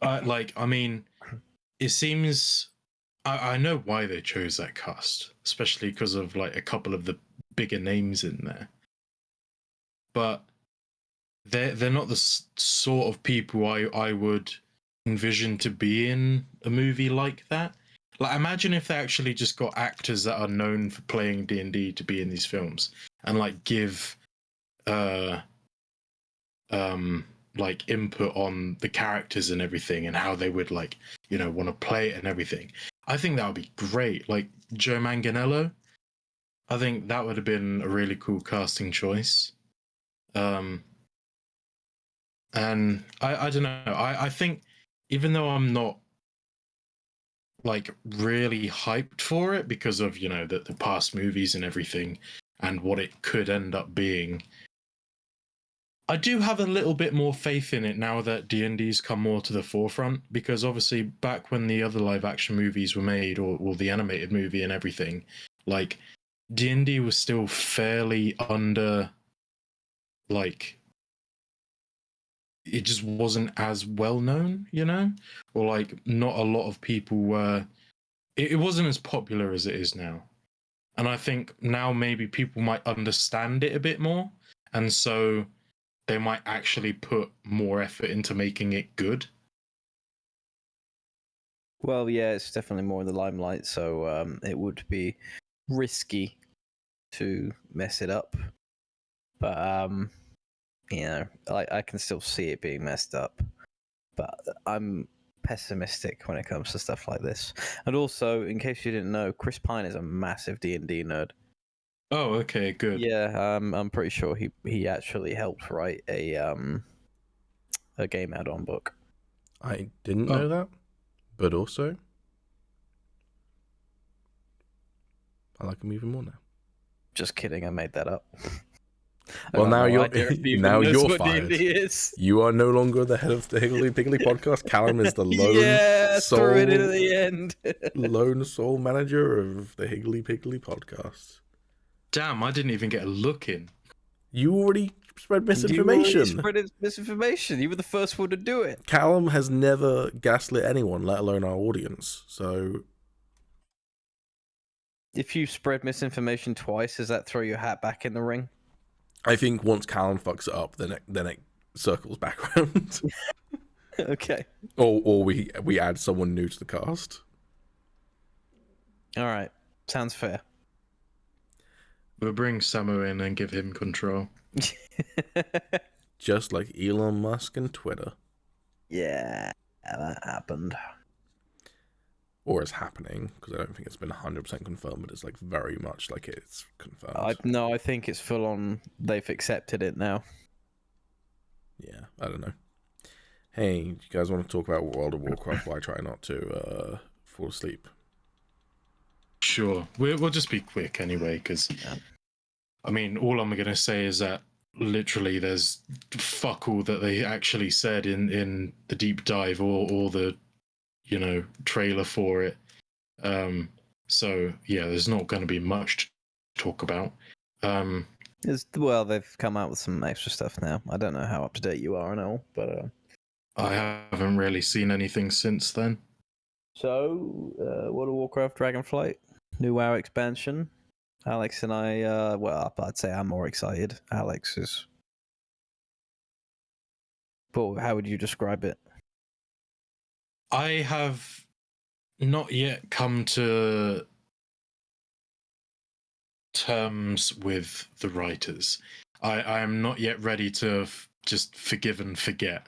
it seems I know why they chose that cast, especially because of like a couple of the bigger names in there. But they're not the sort of people I would envision to be in a movie like that. Like, imagine if they actually just got actors that are known for playing D&D to be in these films and like give like input on the characters and everything and how they would like want to play it and everything. I think that would be great. Like Joe Manganiello, I think that would have been a really cool casting choice. And I don't know. I think even though I'm not like really hyped for it because of the past movies and everything and what it could end up being, I do have a little bit more faith in it now that D&D's come more to the forefront, because obviously back when the other live action movies were made, or the animated movie and everything, like D&D was still fairly under, like, it just wasn't as well known, or like not a lot of people were, it wasn't as popular as it is now. And I think now maybe people might understand it a bit more, and so they might actually put more effort into making it good. Well, yeah, it's definitely more in the limelight, so it would be risky to mess it up. But I can still see it being messed up. But I'm pessimistic when it comes to stuff like this. And also, in case you didn't know, Chris Pine is a massive D&D nerd. Oh, okay, good. Yeah, I'm pretty sure he actually helped write a game add-on book. I didn't know that, but also I like him even more now. Just kidding, I made that up. Well, now you're what fired. D&D is. You are no longer the head of the Piggledy podcast. Callum is the lone throw it in at the end. lone sole manager of the Higgledly podcast. Damn, I didn't even get a look in. You already spread misinformation. You spread misinformation. You were the first one to do it. Callum has never gaslit anyone, let alone our audience. So, if you spread misinformation twice, does that throw your hat back in the ring? I think once Callum fucks it up, then it circles back around. Okay. Or we add someone new to the cast. All right. Sounds fair. We'll bring Samu in and give him control. Just like Elon Musk and Twitter. Yeah, that happened. Or is happening, because I don't think it's been 100% confirmed, but it's like very much like it's confirmed. No, I think it's full on. They've accepted it now. Yeah, I don't know. Hey, you guys want to talk about World of Warcraft while I try not to fall asleep? Sure. We'll just be quick anyway, because, I mean, all I'm going to say is that literally there's fuck all that they actually said in the deep dive or the, trailer for it. So, yeah, there's not going to be much to talk about. They've come out with some extra stuff now. I don't know how up to date you are and all, but... I haven't really seen anything since then. So, World of Warcraft Dragonflight, new WoW expansion. Alex and I, I'd say I'm more excited. Alex is... Well, how would you describe it? I have not yet come to terms with the writers. I am not yet ready to just forgive and forget.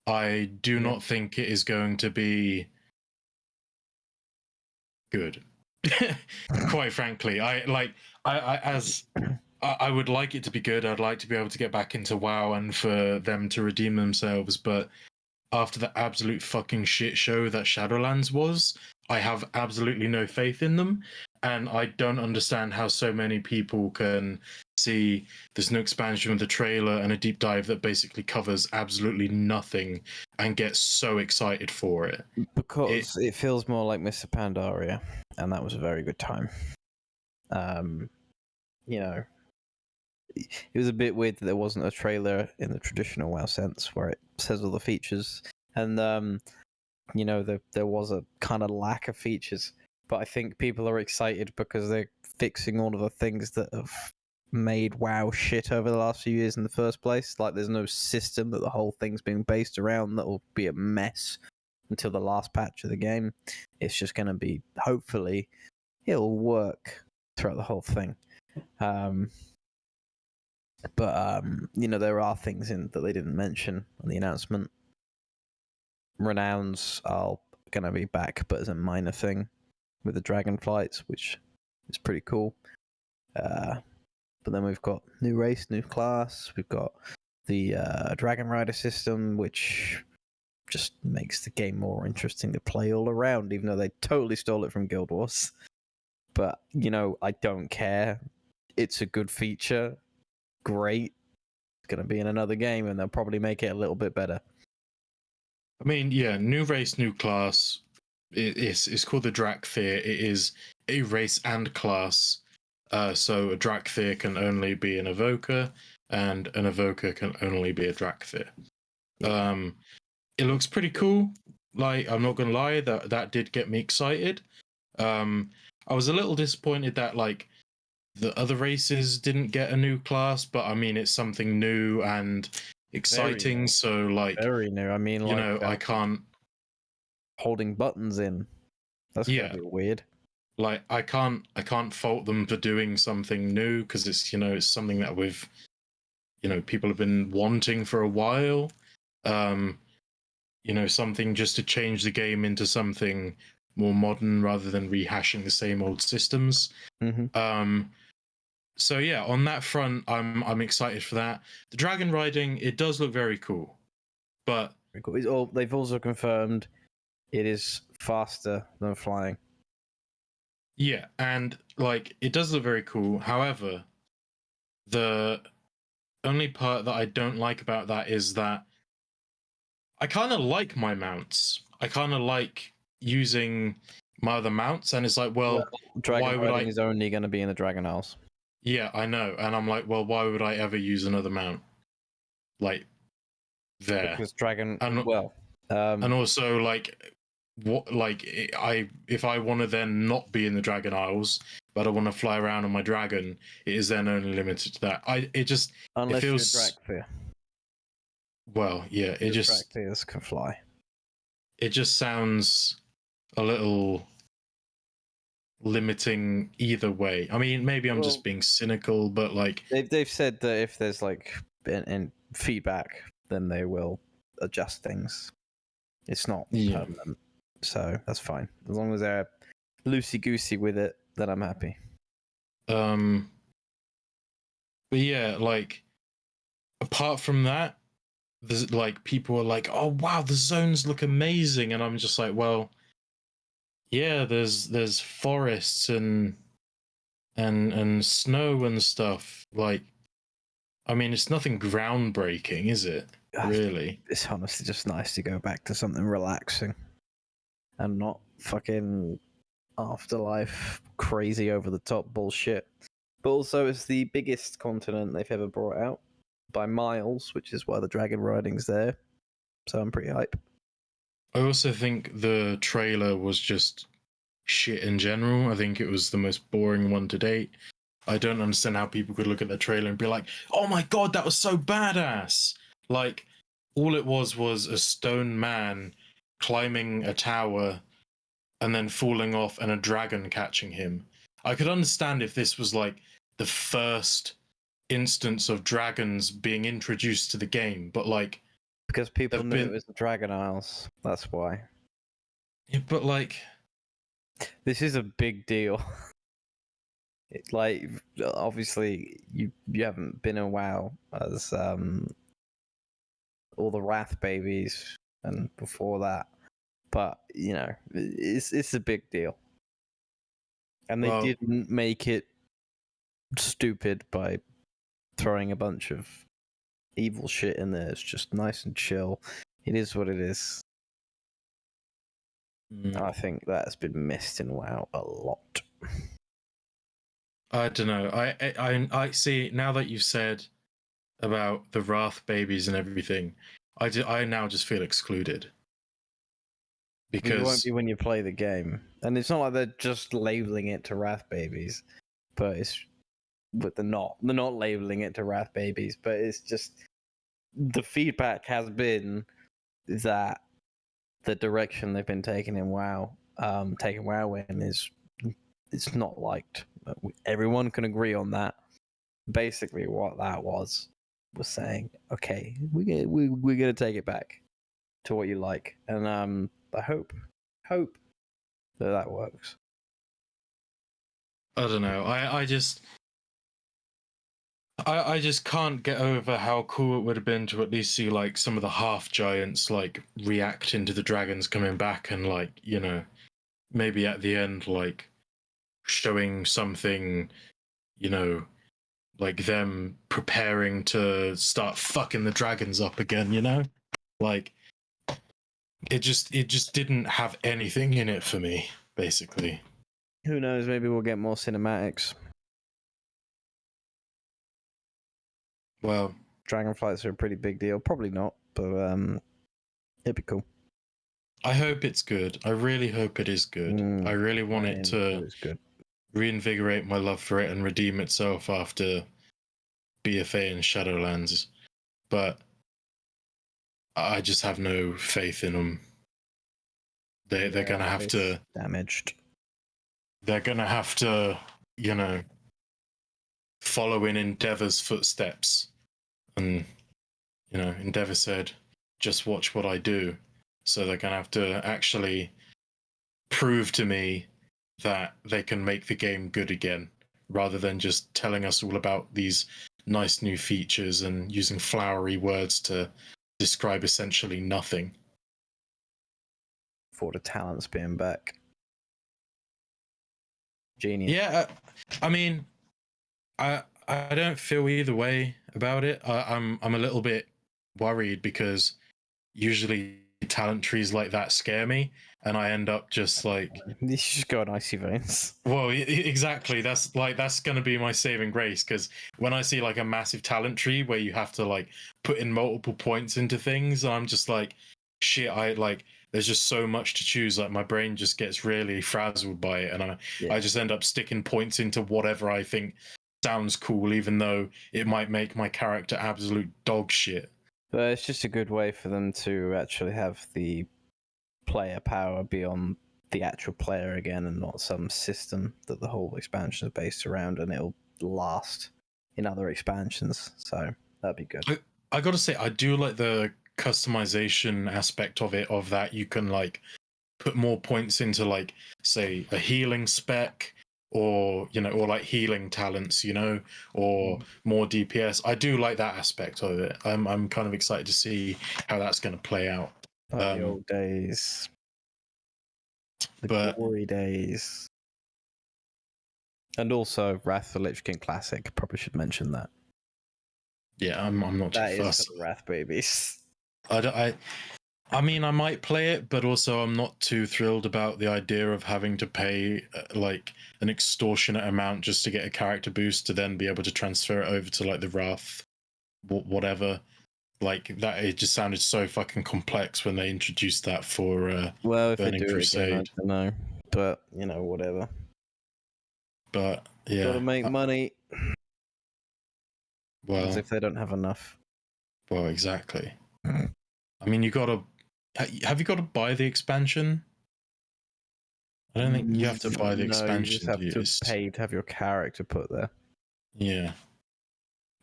I do not think it is going to be good. Quite frankly, I would like it to be good. I'd like to be able to get back into WoW and for them to redeem themselves. But after the absolute fucking shit show that Shadowlands was, I have absolutely no faith in them. And I don't understand how so many people can see there's no expansion with the trailer and a deep dive that basically covers absolutely nothing and get so excited for it. Because it feels more like Mr. Pandaria, and that was a very good time. It was a bit weird that there wasn't a trailer in the traditional WoW sense where it says all the features. And, there was a kind of lack of features. But I think people are excited because they're fixing all of the things that have made WoW shit over the last few years in the first place. Like, there's no system that the whole thing's being based around that will be a mess until the last patch of the game. It's just going to be, hopefully, it'll work throughout the whole thing. There are things in that they didn't mention on the announcement. Renowns are going to be back, but as a minor thing with the Dragonflights, which is pretty cool. But then we've got new race, new class. We've got the Dragon Rider system, which just makes the game more interesting to play all around, even though they totally stole it from Guild Wars. But, I don't care. It's a good feature. Great. It's going to be in another game, and they'll probably make it a little bit better. I mean, yeah, new race, new class. It's called the Drakthir. It is a race and class. So a Drakthir can only be an Evoker, and an Evoker can only be a Drakthir. It looks pretty cool. Like, I'm not gonna lie, that did get me excited. I was a little disappointed that like the other races didn't get a new class, but I mean it's something new and exciting. New. So like Very new. I mean, I can't holding buttons in. That's gonna be weird. Like I can't fault them for doing something new because it's it's something that we've people have been wanting for a while. something just to change the game into something more modern rather than rehashing the same old systems. So yeah, on that front, I'm excited for that. The dragon riding, it does look very cool, but they've also confirmed it is faster than flying. yeah, and like it does look very cool. However, the only part that I don't like about that is that I kind of like my mounts. I kind of like using my other mounts, and it's like, well, dragon why would riding I? is only going to be in the Dragon Isles. Yeah, I know, and I'm like, well, why would I ever use another mount like there? Because dragon, And and also like what if I want to then not be in the Dragon Isles, but I want to fly around on my dragon, it is then only limited to that. unless it feels, you're Drakthir. well, yeah, Drakthir can fly. It just sounds a little limiting either way. I mean, maybe I'm just being cynical, but like they've said that if there's like in feedback, then they will adjust things. It's not permanent, so that's fine. As long as they're loosey goosey with it, then I'm happy. But yeah, like apart from that, there's like people are like, "Oh wow, the zones look amazing," and I'm just like, "Well, yeah, there's forests and snow and stuff. Like, I mean, it's nothing groundbreaking, is it? Really? It's honestly just nice to go back to something relaxing and not fucking afterlife crazy over the top bullshit. But also, it's the biggest continent they've ever brought out by miles, which is why the dragon riding's there. So I'm pretty hype. I also think the trailer was just shit in general. I think it was the most boring one to date. I don't understand how people could look at the trailer and be like, "Oh my god, that was so badass!" Like, all it was a stone man climbing a tower and then falling off and a dragon catching him. I could understand if this was like the first instance of dragons being introduced to the game, but like because people knew it was the Dragon Isles. That's why. Yeah, but like, this is a big deal. It's like, obviously you haven't been a WoW as all the Wrath babies and before that, but you know it's a big deal, and they didn't make it stupid by throwing a bunch of evil shit in there. It's just nice and chill. It is what it is. I think that has been missed in WoW a lot. I don't know. I see now that you've said about the Wrath babies and everything. I now just feel excluded because it won't be when you play the game, and it's not like they're just labeling it to Wrath babies, but they're not labeling it to Wrath babies, but it's just the feedback has been that the direction they've been taking in WoW, taking WoW in is it's not liked. Everyone can agree on that. Basically, what that was saying, okay, we're gonna take it back to what you like, and I hope that works. I don't know. I just can't get over how cool it would have been to at least see like some of the half giants like reacting to the dragons coming back, and like, you know, maybe at the end like showing something, you know, like them preparing to start fucking the dragons up again, you know? Like it just didn't have anything in it for me, basically. Who knows, maybe we'll get more cinematics. Well, Dragonflights are a pretty big deal. Probably not, but it'd be cool. I hope it's good. I really hope it is good. I really want it to reinvigorate my love for it and redeem itself after BFA and Shadowlands. But I just have no faith in them. They're gonna have to damaged. They're gonna have to, you know, follow in Endeavor's footsteps. And, you know, Endeavor said, "Just watch what I do." So they're gonna have to actually prove to me that they can make the game good again, rather than just telling us all about these nice new features and using flowery words to describe essentially nothing. For the talents being back. Genius. Yeah, I mean, I don't feel either way about it. I'm a little bit worried because usually talent trees like that scare me, and I end up just like, You should just go on Icy Veins. well, exactly. That's going to be my saving grace, because when I see like a massive talent tree where you have to like put in multiple points into things, I'm just like, shit. There's just so much to choose. Like my brain just gets really frazzled by it, and I just end up sticking points into whatever I think sounds cool, even though it might make my character absolute dog shit. But it's just a good way for them to actually have the player power be on the actual player again, and not some system that the whole expansion is based around, and it'll last in other expansions. So that'd be good. I gotta say, I do like the customization aspect of it, of that you can like put more points into like, say, a healing spec, or or like healing talents, or more DPS. I do like that aspect of it. I'm kind of excited to see how that's going to play out. Like the old days, the glory days. And also Wrath of the Lich King Classic. Probably should mention that. Yeah, I'm not too That fussed. is for the Wrath babies. I mean, I might play it, but also I'm not too thrilled about the idea of having to pay like an extortionate amount just to get a character boost to then be able to transfer it over to like the Wrath, whatever. Like that, it just sounded so fucking complex when they introduced that for well, if Burning they do Crusade. it again, I don't know, but whatever. But yeah, Gotta make money. Well, as if they don't have enough. Well, exactly. I mean, have you got to buy the expansion? I don't think you have to buy the expansion. You just have to pay to have your character put there. Yeah.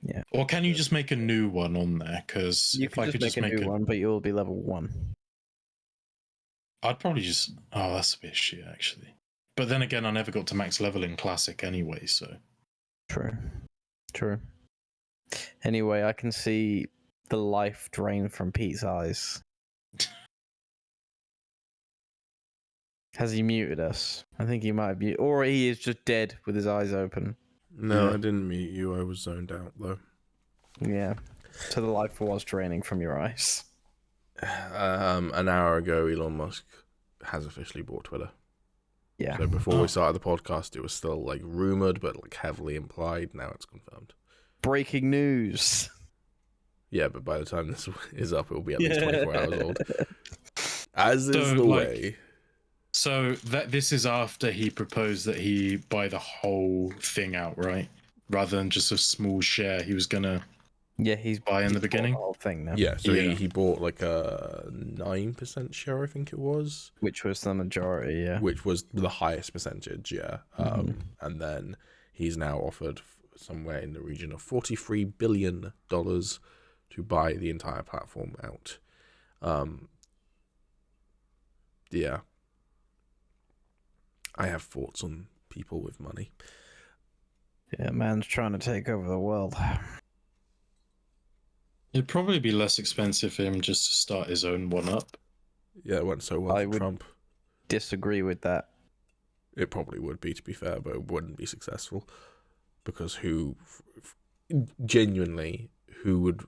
Yeah. Or can you just make a new one on there? Because you can just make a new one, but you'll be level 1. I'd probably just. Oh, that's a bit shit, actually. But then again, I never got to max level in Classic anyway, so. True. Anyway, I can see the life drain from Pete's eyes. Has he muted us? I think he might have muted, or he is just dead with his eyes open. No, I didn't mute you. I was zoned out though. Yeah. So the life was draining from your eyes. An hour ago, Elon Musk has officially bought Twitter. Yeah. So before we started the podcast, it was still like rumored, but like heavily implied. Now it's confirmed. Breaking news. Yeah, but by the time this is up, it will be at least 24 hours old. As is the way. So this is after he proposed that he buy the whole thing outright, rather than just a small share he was gonna. Yeah, he's buy in the beginning. The whole thing now. Yeah, so he bought like a 9% share, I think it was, which was the majority. Yeah, which was the highest percentage. Yeah, and then he's now offered somewhere in the region of $43 billion to buy the entire platform out. Yeah. I have thoughts on people with money. Yeah, man's trying to take over the world. It'd probably be less expensive for him just to start his own one up. Yeah, it went so well for Trump. Disagree with that. It probably would be, to be fair, but it wouldn't be successful. Because who would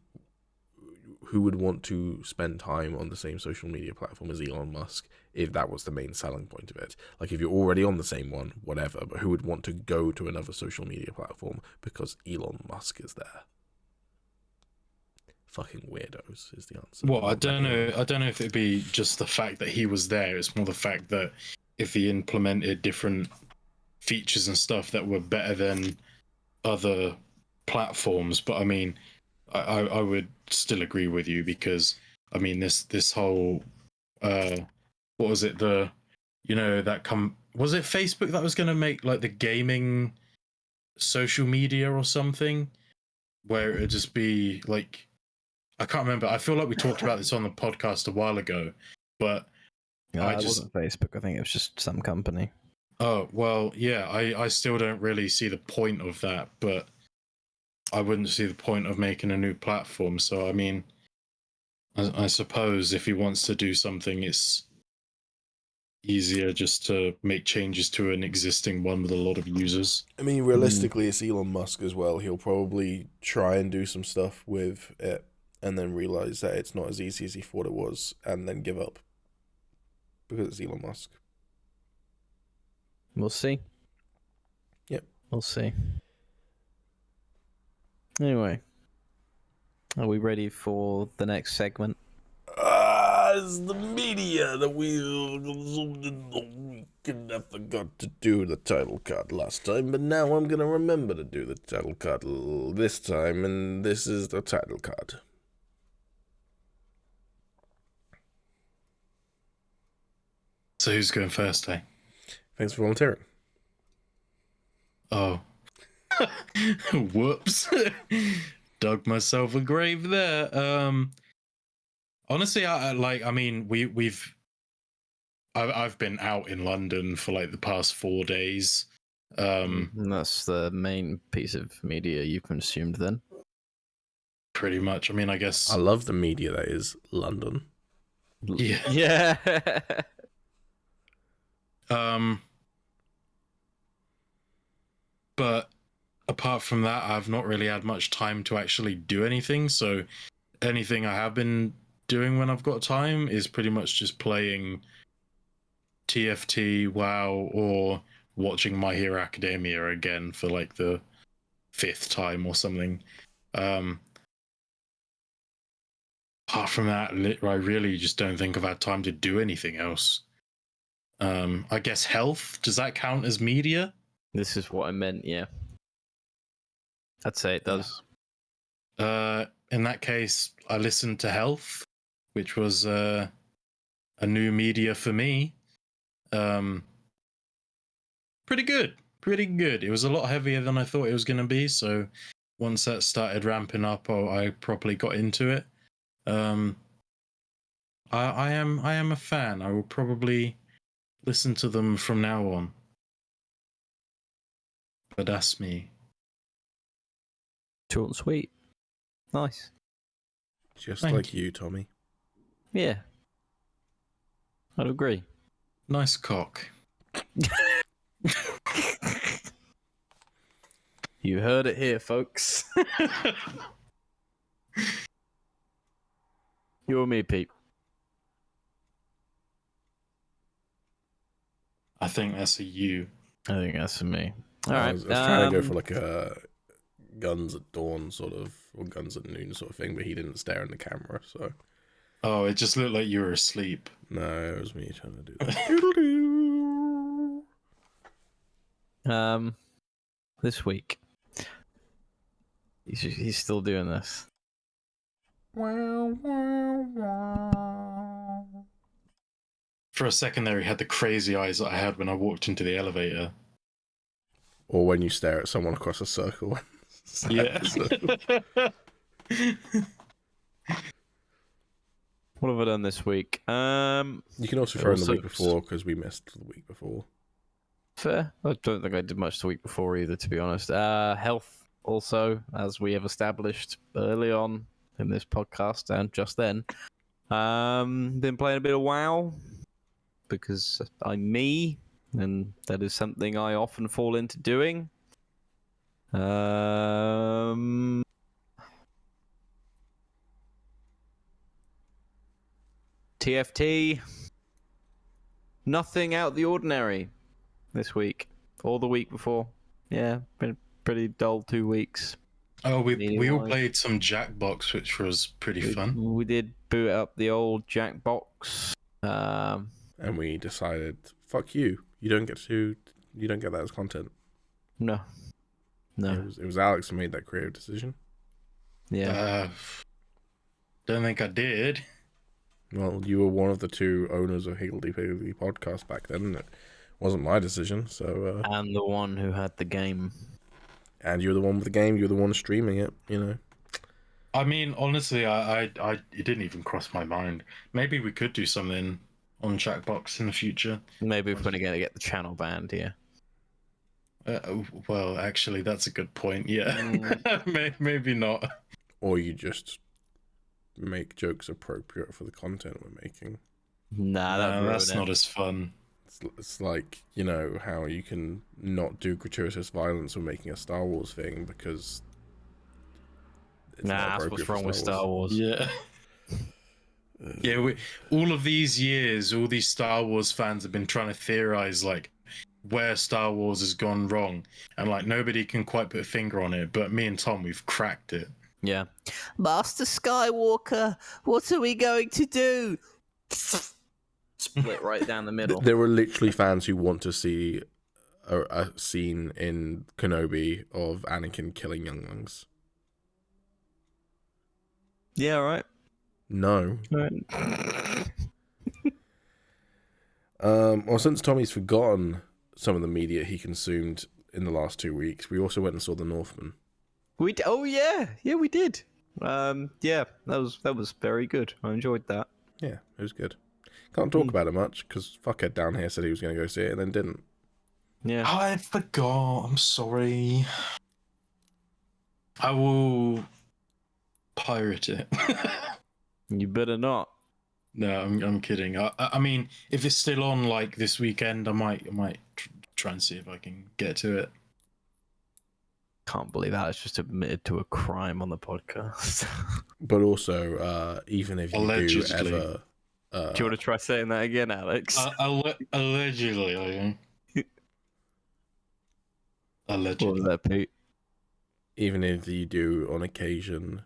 want to spend time on the same social media platform as Elon Musk if that was the main selling point of it? Like, if you're already on the same one, whatever, but who would want to go to another social media platform because Elon Musk is there? Fucking weirdos is the answer. Well, I don't know if it'd be just the fact that he was there. It's more the fact that if he implemented different features and stuff that were better than other platforms. But I mean, I would still agree with you, because I mean this whole what was it, was it Facebook that was going to make like the gaming social media or something, where it'd just be like, I can't remember. I feel like we talked about this on the podcast a while ago, But I It just wasn't Facebook. I think it was just some company. oh well, yeah. I still don't really see the point of that, but I wouldn't see the point of making a new platform. So I mean, I suppose if he wants to do something, it's easier just to make changes to an existing one with a lot of users. I mean, realistically, it's Elon Musk as well. He'll probably try and do some stuff with it and then realize that it's not as easy as he thought it was and then give up. Because it's Elon Musk. We'll see. Yep. We'll see. Anyway, are we ready for the next segment? It's the media that we and I forgot to do the title card last time, but now I'm gonna remember to do the title card this time, and this is the title card. So who's going first, eh? Thanks for volunteering. Oh. Whoops. Dug myself a grave there. Honestly, I've been out in London for like the past 4 days. And that's the main piece of media you've consumed then? Pretty much. I mean, I guess. I love the media that is London. Yeah. Yeah. But apart from that, I've not really had much time to actually do anything. So anything I have been doing when I've got time is pretty much just playing TFT, WoW, or watching My Hero Academia again for like the 5th time or something. Apart from that, I really just don't think I've had time to do anything else. I guess health, does that count as media? This is what I meant, yeah. I'd say it does. In that case, I listened to Health, which was a new media for me. Pretty good. It was a lot heavier than I thought it was going to be, so once that started ramping up, I properly got into it. I am a fan. I will probably listen to them from now on. But that's me. Short and sweet. Nice. Just Thank like you, Tommy. Yeah. I'd agree. Nice cock. You heard it here, folks. You or me, Pete? I think that's a you. I think that's for me. All I right. was trying to go for like a guns at dawn sort of, or guns at noon sort of thing, but he didn't stare in the camera, so. Oh, it just looked like you were asleep. No, it was me trying to do that. This week. He's still doing this. For a second there, he had the crazy eyes that I had when I walked into the elevator. Or when you stare at someone across a circle. Yeah. What have I done this week? You can also throw in the week before, because we missed the week before. Fair. I don't think I did much the week before either, to be honest. Health also, as we have established early on in this podcast and just then. Been playing a bit of WoW because I'm me, and that is something I often fall into doing. TFT. Nothing out of the ordinary this week or the week before. Yeah, been pretty dull 2 weeks. Oh, we all played some Jackbox, which was pretty fun. We did boot up the old Jackbox. And we decided, fuck you. You don't get that as content. No. It was Alex who made that creative decision. Yeah. Don't think I did. Well, you were one of the 2 owners of Piggledy podcast back then. It wasn't my decision, so. And the one who had the game. And you're the one with the game. You're the one streaming it. You know. I mean, honestly, it didn't even cross my mind. Maybe we could do something on Jackbox in the future. Maybe if we're going to get the channel banned here. Well, actually, that's a good point. Yeah, maybe not. Or you just make jokes appropriate for the content we're making. Nah, No, that's not as fun. It's like, you know, how you can not do gratuitous violence when making a Star Wars thing because it's not Nah, that's what's appropriate for wrong with Star Wars. Yeah. Yeah, all of these years, all these Star Wars fans have been trying to theorize like where Star Wars has gone wrong, and like nobody can quite put a finger on it. But me and Tom, we've cracked it. Yeah. Master Skywalker, what are we going to do? Split right down the middle. There are literally fans who want to see a scene in Kenobi of Anakin killing younglings. Yeah, right. No. Right. Well, since Tommy's forgotten some of the media he consumed in the last 2 weeks, we also went and saw The Northman. Oh yeah, we did. Yeah, that was very good. I enjoyed that. Yeah, it was good. Can't talk about it much because fuckhead down here said he was going to go see it and then didn't. Yeah. I forgot. I'm sorry. I will pirate it. You better not. No, I'm kidding. I mean, if it's still on like this weekend, I might try and see if I can get to it. Can't believe Alex just admitted to a crime on the podcast. But also, even if you Allegedly. do ever... Do you want to try saying that again, Alex? Allegedly. Allegedly. What was that, Pete? even if you do on occasion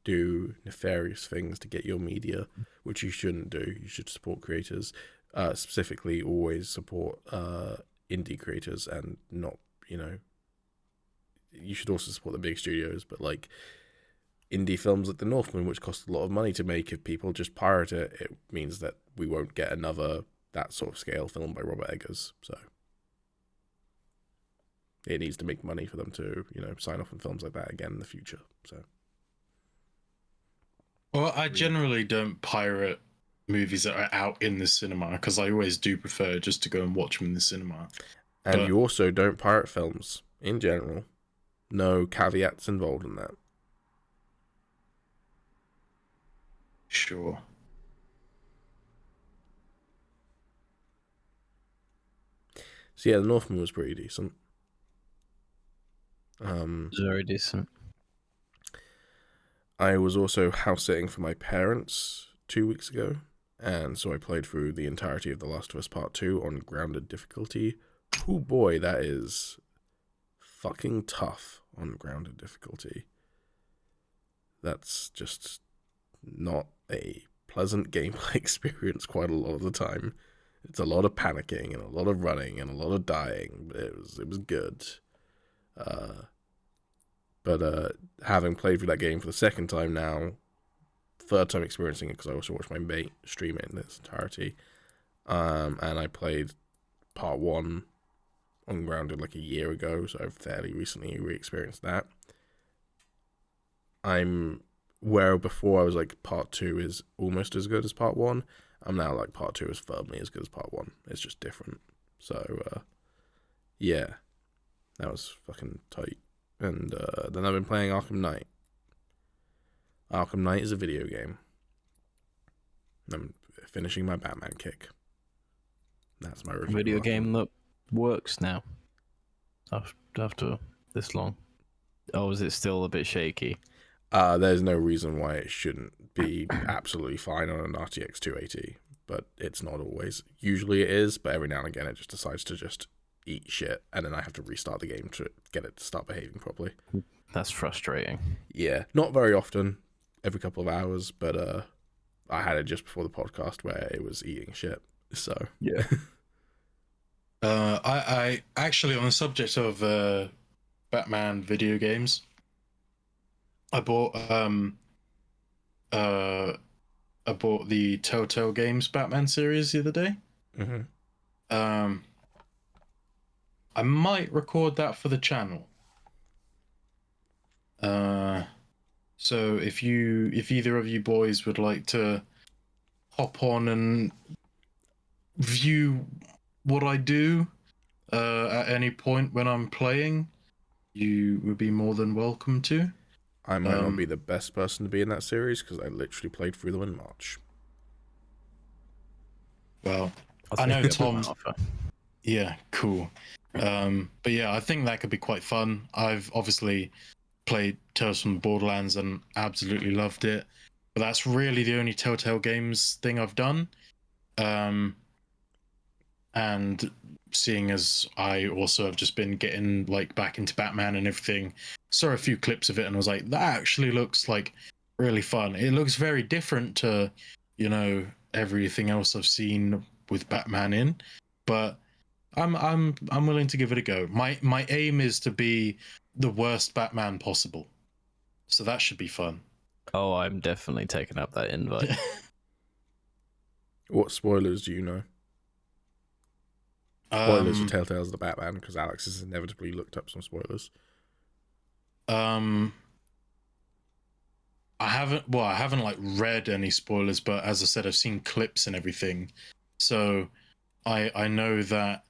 do nefarious things to get your media, which you shouldn't do. You should support creators, specifically always support indie creators and not, you know, you should also support the big studios, but like indie films like The Northman, which cost a lot of money to make, if people just pirate it, it means that we won't get another that sort of scale film by Robert Eggers. So it needs to make money for them to, you know, sign off on films like that again in the future. So, well, I generally don't pirate movies that are out in the cinema because I always do prefer just to go and watch them in the cinema. and But- you also don't pirate films in general. No caveats involved in that. Sure. So yeah, The Northman was pretty decent. Very decent. I was also house sitting for my parents 2 weeks ago, and so I played through the entirety of The Last of Us Part 2 on grounded difficulty. Oh boy, that is fucking tough on grounded difficulty. That's just not a pleasant gameplay experience quite a lot of the time. It's a lot of panicking and a lot of running and a lot of dying, but it was good. But having played through that game for the second time now, third time experiencing it because I also watched my mate stream it in its entirety, and I played part 1 on grounded like a year ago, so I've fairly recently re-experienced that. I'm where before I was like part 2 is almost as good as part 1. I'm now like part 2 is firmly as good as part 1. It's just different. So yeah, that was fucking tight. And then I've been playing Arkham Knight. Arkham Knight is a video game. I'm finishing my Batman kick. That's my review. Video of Arkham. game that works now. After this long. Oh, is it still a bit shaky? There's no reason why it shouldn't be absolutely fine on an RTX 280, but it's not always. Usually it is, but every now and again it just decides to just eat shit, and then I have to restart the game to get it to start behaving properly. That's frustrating. Yeah, not very often, every couple of hours, but I had it just before the podcast where it was eating shit. So Yeah. I actually, on the subject of Batman video games, I bought the Telltale Games Batman series the other day. mm-hmm. I might record that for the channel. So if either of you boys would like to hop on and view what I do at any point when I'm playing, you would be more than welcome to. I might not be the best person to be in that series because I literally played through them in March. Well, I'll I know take it up Tom. with my offer. Yeah, cool. But yeah, I think that could be quite fun. I've obviously played Tales from the Borderlands and absolutely loved it. But that's really the only Telltale Games thing I've done. And seeing as I also have just been getting like back into Batman and everything, saw a few clips of it and was like, that actually looks like really fun. It looks very different to, you know, everything else I've seen with Batman in, but I'm willing to give it a go. My aim is to be the worst Batman possible, so that should be fun. Oh, I'm definitely taking up that invite. What spoilers do you know? Spoilers for Telltale's The Batman, because Alex has inevitably looked up some spoilers. I haven't like read any spoilers, but as I said, I've seen clips and everything, so I know that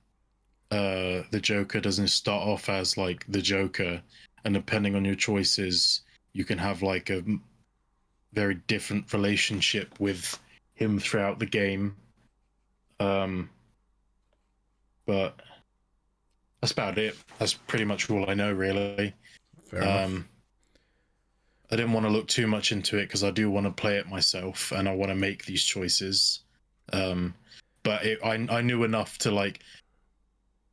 the Joker doesn't start off as like the Joker, and depending on your choices, you can have like a very different relationship with him throughout the game. But that's about it. That's pretty much all I know, really. Fair enough. I didn't want to look too much into it because I do want to play it myself and I want to make these choices. But I knew enough to like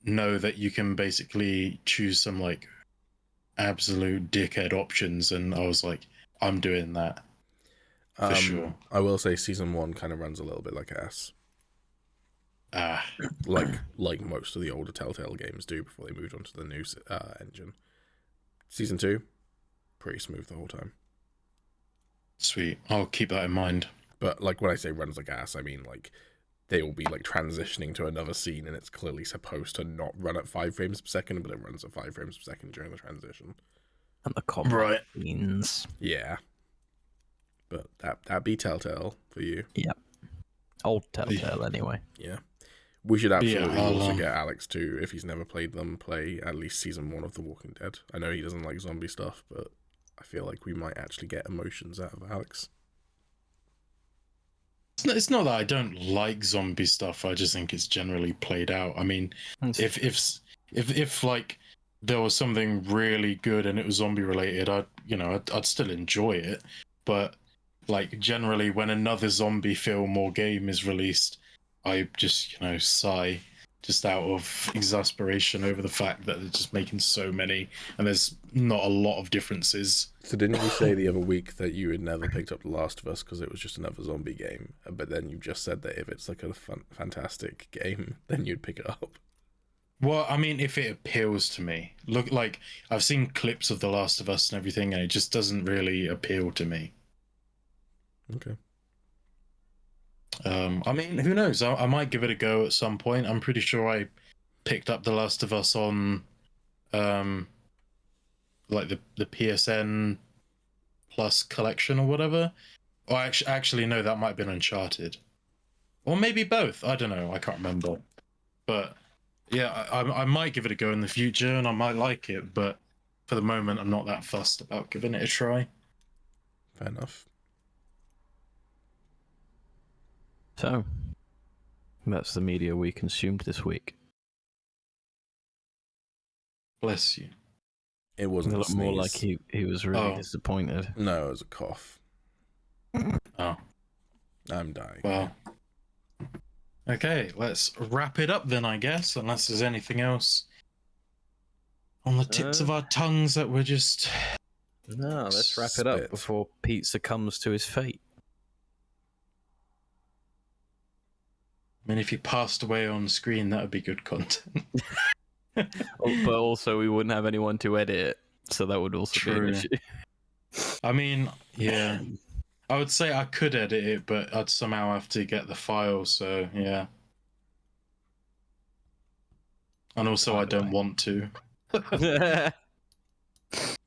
know that you can basically choose some like absolute dickhead options, and I was like, I'm doing that for sure. I will say season 1 kind of runs a little bit like ass. Like most of the older Telltale games do before they moved on to the new engine. Season 2, pretty smooth the whole time. Sweet. I'll keep that in mind. But like when I say runs like ass, I mean like they will be like transitioning to another scene and it's clearly supposed to not run at 5 frames per second, but it runs at 5 frames per second during the transition. And the combat scenes. Yeah. But that be Telltale for you. Yep. Old Telltale, anyway. Yeah. We should absolutely I'll, also get Alex to, if he's never played them, play at least season 1 of The Walking Dead. I know he doesn't like zombie stuff, but I feel like we might actually get emotions out of Alex. It's not that I don't like zombie stuff. I just think it's generally played out. I mean, if like there was something really good and it was zombie related, I'd still enjoy it. But like generally, when another zombie film or game is released, I just sigh, just out of exasperation over the fact that they're just making so many and there's not a lot of differences. So didn't you say the other week that you had never picked up The Last of Us because it was just another zombie game? But then you just said that if it's like a fantastic game, then you'd pick it up. Well, I mean, if it appeals to me. Look, like, I've seen clips of The Last of Us and everything, and it just doesn't really appeal to me. Okay. I mean, who knows? I might give it a go at some point. I'm pretty sure I picked up The Last of Us on, like the PSN Plus collection or whatever. Or actually, no, that might have been Uncharted, or maybe both. I don't know. I can't remember. But yeah, I might give it a go in the future, and I might like it. But for the moment, I'm not that fussed about giving it a try. Fair enough. So, that's the media we consumed this week. Bless you. It wasn't It a looked more like sneeze. he was really disappointed. No, it was a cough. Oh. I'm dying. Well. Okay, let's wrap it up then, I guess, unless there's anything else on the tips of our tongues that we're just... No, let's wrap it up before Pete succumbs to his fate. I mean, if he passed away on screen, that would be good content. But also, we wouldn't have anyone to edit it, so that would also be an issue. I mean, yeah. I would say I could edit it, but I'd somehow have to get the file, so yeah. And also, I don't want to.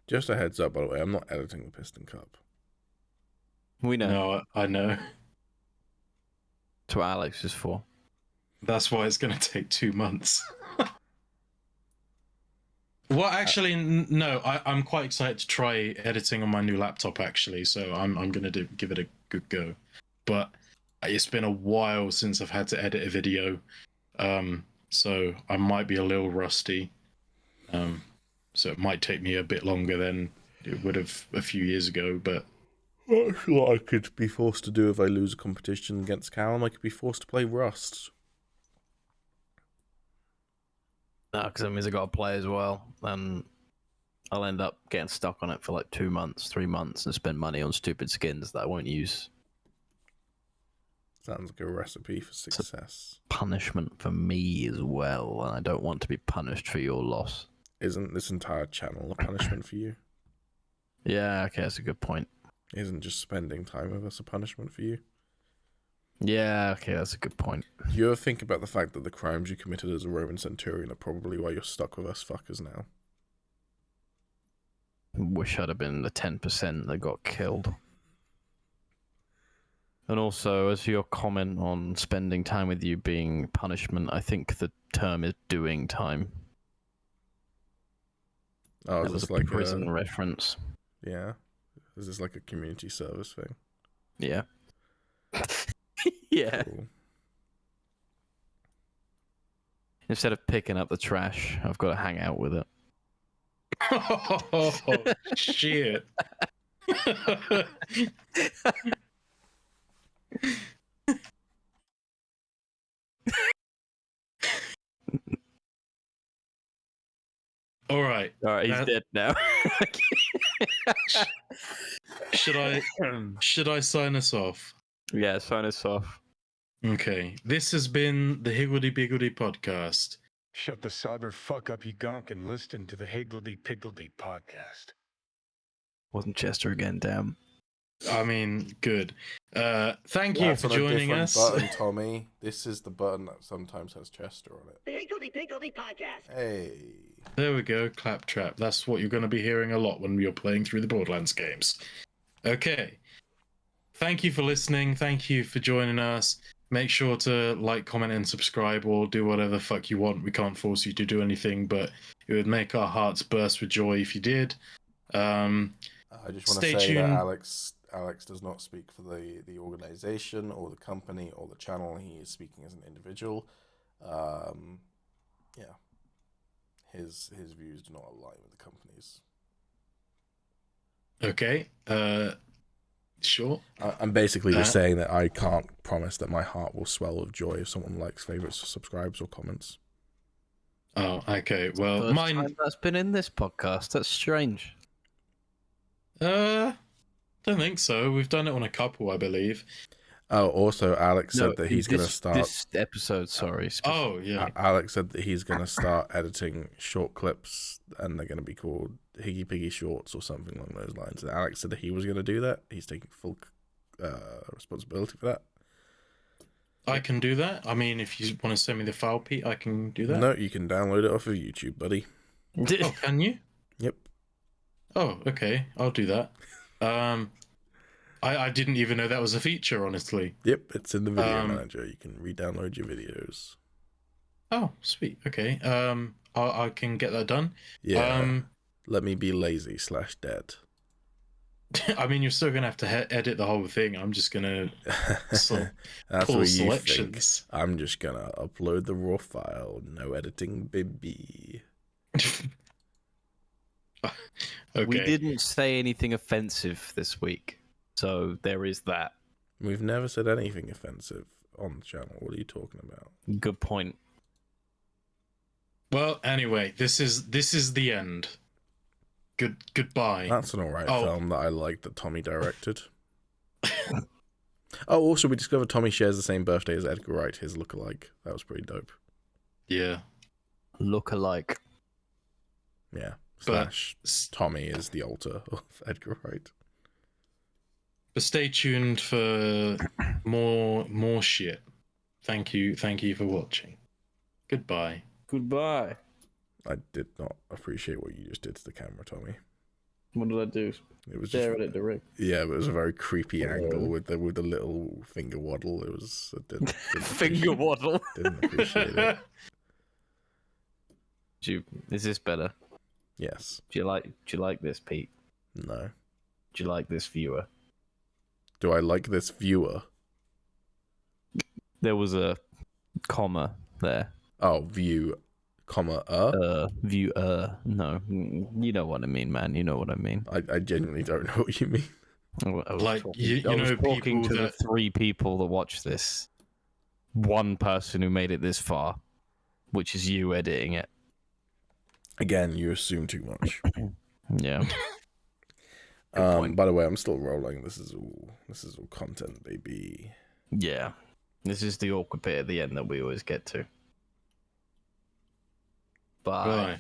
Just a heads up, by the way, I'm not editing the Piston Cup. We know. No, I know. That's what Alex is for. That's why it's going to take 2 months. Well, actually, no. I'm quite excited to try editing on my new laptop, actually. So I'm going to give it a good go. But it's been a while since I've had to edit a video, so I might be a little rusty. So it might take me a bit longer than it would have a few years ago. But That's what I could be forced to do if I lose a competition against Callum. I could be forced to play Rust. No, because that means I got to play as well, and I'll end up getting stuck on it for like 2 months, 3 months, and spend money on stupid skins that I won't use. Sounds like a recipe for success. Punishment for me as well, and I don't want to be punished for your loss. Isn't this entire channel a punishment for you? Yeah, okay, that's a good point. Isn't just spending time with us a punishment for you? Yeah, okay, that's a good point. Do you ever think about the fact that the crimes you committed as a Roman centurion are probably why you're stuck with us fuckers now? Wish I'd have been the 10% that got killed. And also, as for your comment on spending time with you being punishment, I think the term is doing time. Oh, It is was this a like prison reference. Yeah? Is this like a community service thing? Yeah. Yeah. Cool. Instead of picking up the trash, I've got to hang out with it. oh shit! All right. All right, he's dead now. Should I sign us off? Yeah, sign us off. Okay. This has been the Higgledy podcast. Shut the cyber fuck up, you gonk, and listen to the Piggledy podcast. Wasn't Chester again, damn. I mean, good. Thank you That's for on a joining different us. button, Tommy. This is the button that sometimes has Chester on it. The Higgledy podcast. Hey. There we go, claptrap. That's what you're going to be hearing a lot when you're playing through the Borderlands games. Okay. Thank you for listening. Thank you for joining us. Make sure to like, comment, and subscribe, or do whatever the fuck you want. We can't force you to do anything, but it would make our hearts burst with joy if you did. I just want to Stay say tuned. that Alex does not speak for the organization or the company or the channel. He is speaking as an individual. Yeah. His views do not align with the company's. Okay. Sure. I'm basically just saying that I can't promise that my heart will swell with joy if someone likes, favorites, subscribes, or comments. Oh, okay. Well, First mine. time that's been in this podcast. That's strange. Don't think so. We've done it on a couple, I believe. Oh, also, Alex said that he's going to start. This episode, sorry. Oh, yeah. Alex said that he's going to start editing short clips, and they're going to be called Higgy Piggy Shorts or something along those lines. And Alex said that he was going to do that. He's taking full responsibility for that. I can do that. I mean, if you want to send me the file, Pete, I can do that. No, you can download it off of YouTube, buddy. Oh, can you? Yep. Oh, okay. I'll do that. I didn't even know that was a feature, honestly. Yep, it's in the video manager. You can re-download your videos. Oh, sweet. Okay. I can get that done. Yeah. Let me be lazy / dead. I mean, you're still gonna have to edit the whole thing. I'm just gonna That's pull what you think. selections. I'm just gonna upload the raw file. No editing, baby. Okay. We didn't say anything offensive this week, so there is that. We've never said anything offensive on the channel. What are you talking about? Good point. Well, anyway, this is the end. Goodbye. That's an alright film that I like that Tommy directed. Oh, also, we discovered Tommy shares the same birthday as Edgar Wright, his lookalike. That was pretty dope. Yeah. Look alike. Yeah. But / Tommy is the alter of Edgar Wright. But stay tuned for more shit. Thank you for watching. Goodbye. Goodbye. I did not appreciate what you just did to the camera, Tommy. What did I do? It was just Staring at the ring. yeah, but it was a very creepy angle with the little finger waddle. It was didn't Finger waddle. Didn't appreciate it. Is this better? Yes. Do you like this, Pete? No. Do you like this, viewer? Do I like this viewer? There was a comma there. Oh, view, comma, Viewer. No, you know what I mean, man. You know what I mean. I genuinely don't know what you mean. I was Like, talking, you I was know, talking people to that- the 3 people that watch this. One person who made it this far, which is you editing it. Again, you assume too much. Yeah. point. By the way, I'm still rolling. This is all content, baby. Yeah. This is the awkward bit at the end that we always get to. Bye. Bye.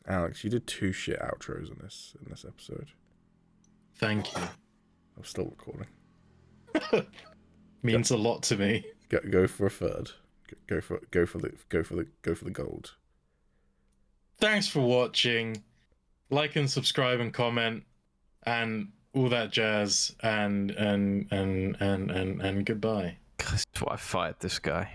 Alex, you did 2 shit outros in this episode. Thank you. I'm still recording. Means a lot to me. Go for a third. Go for the gold. Thanks for watching. Like and subscribe and comment and all that jazz and goodbye. That's why I fired this guy.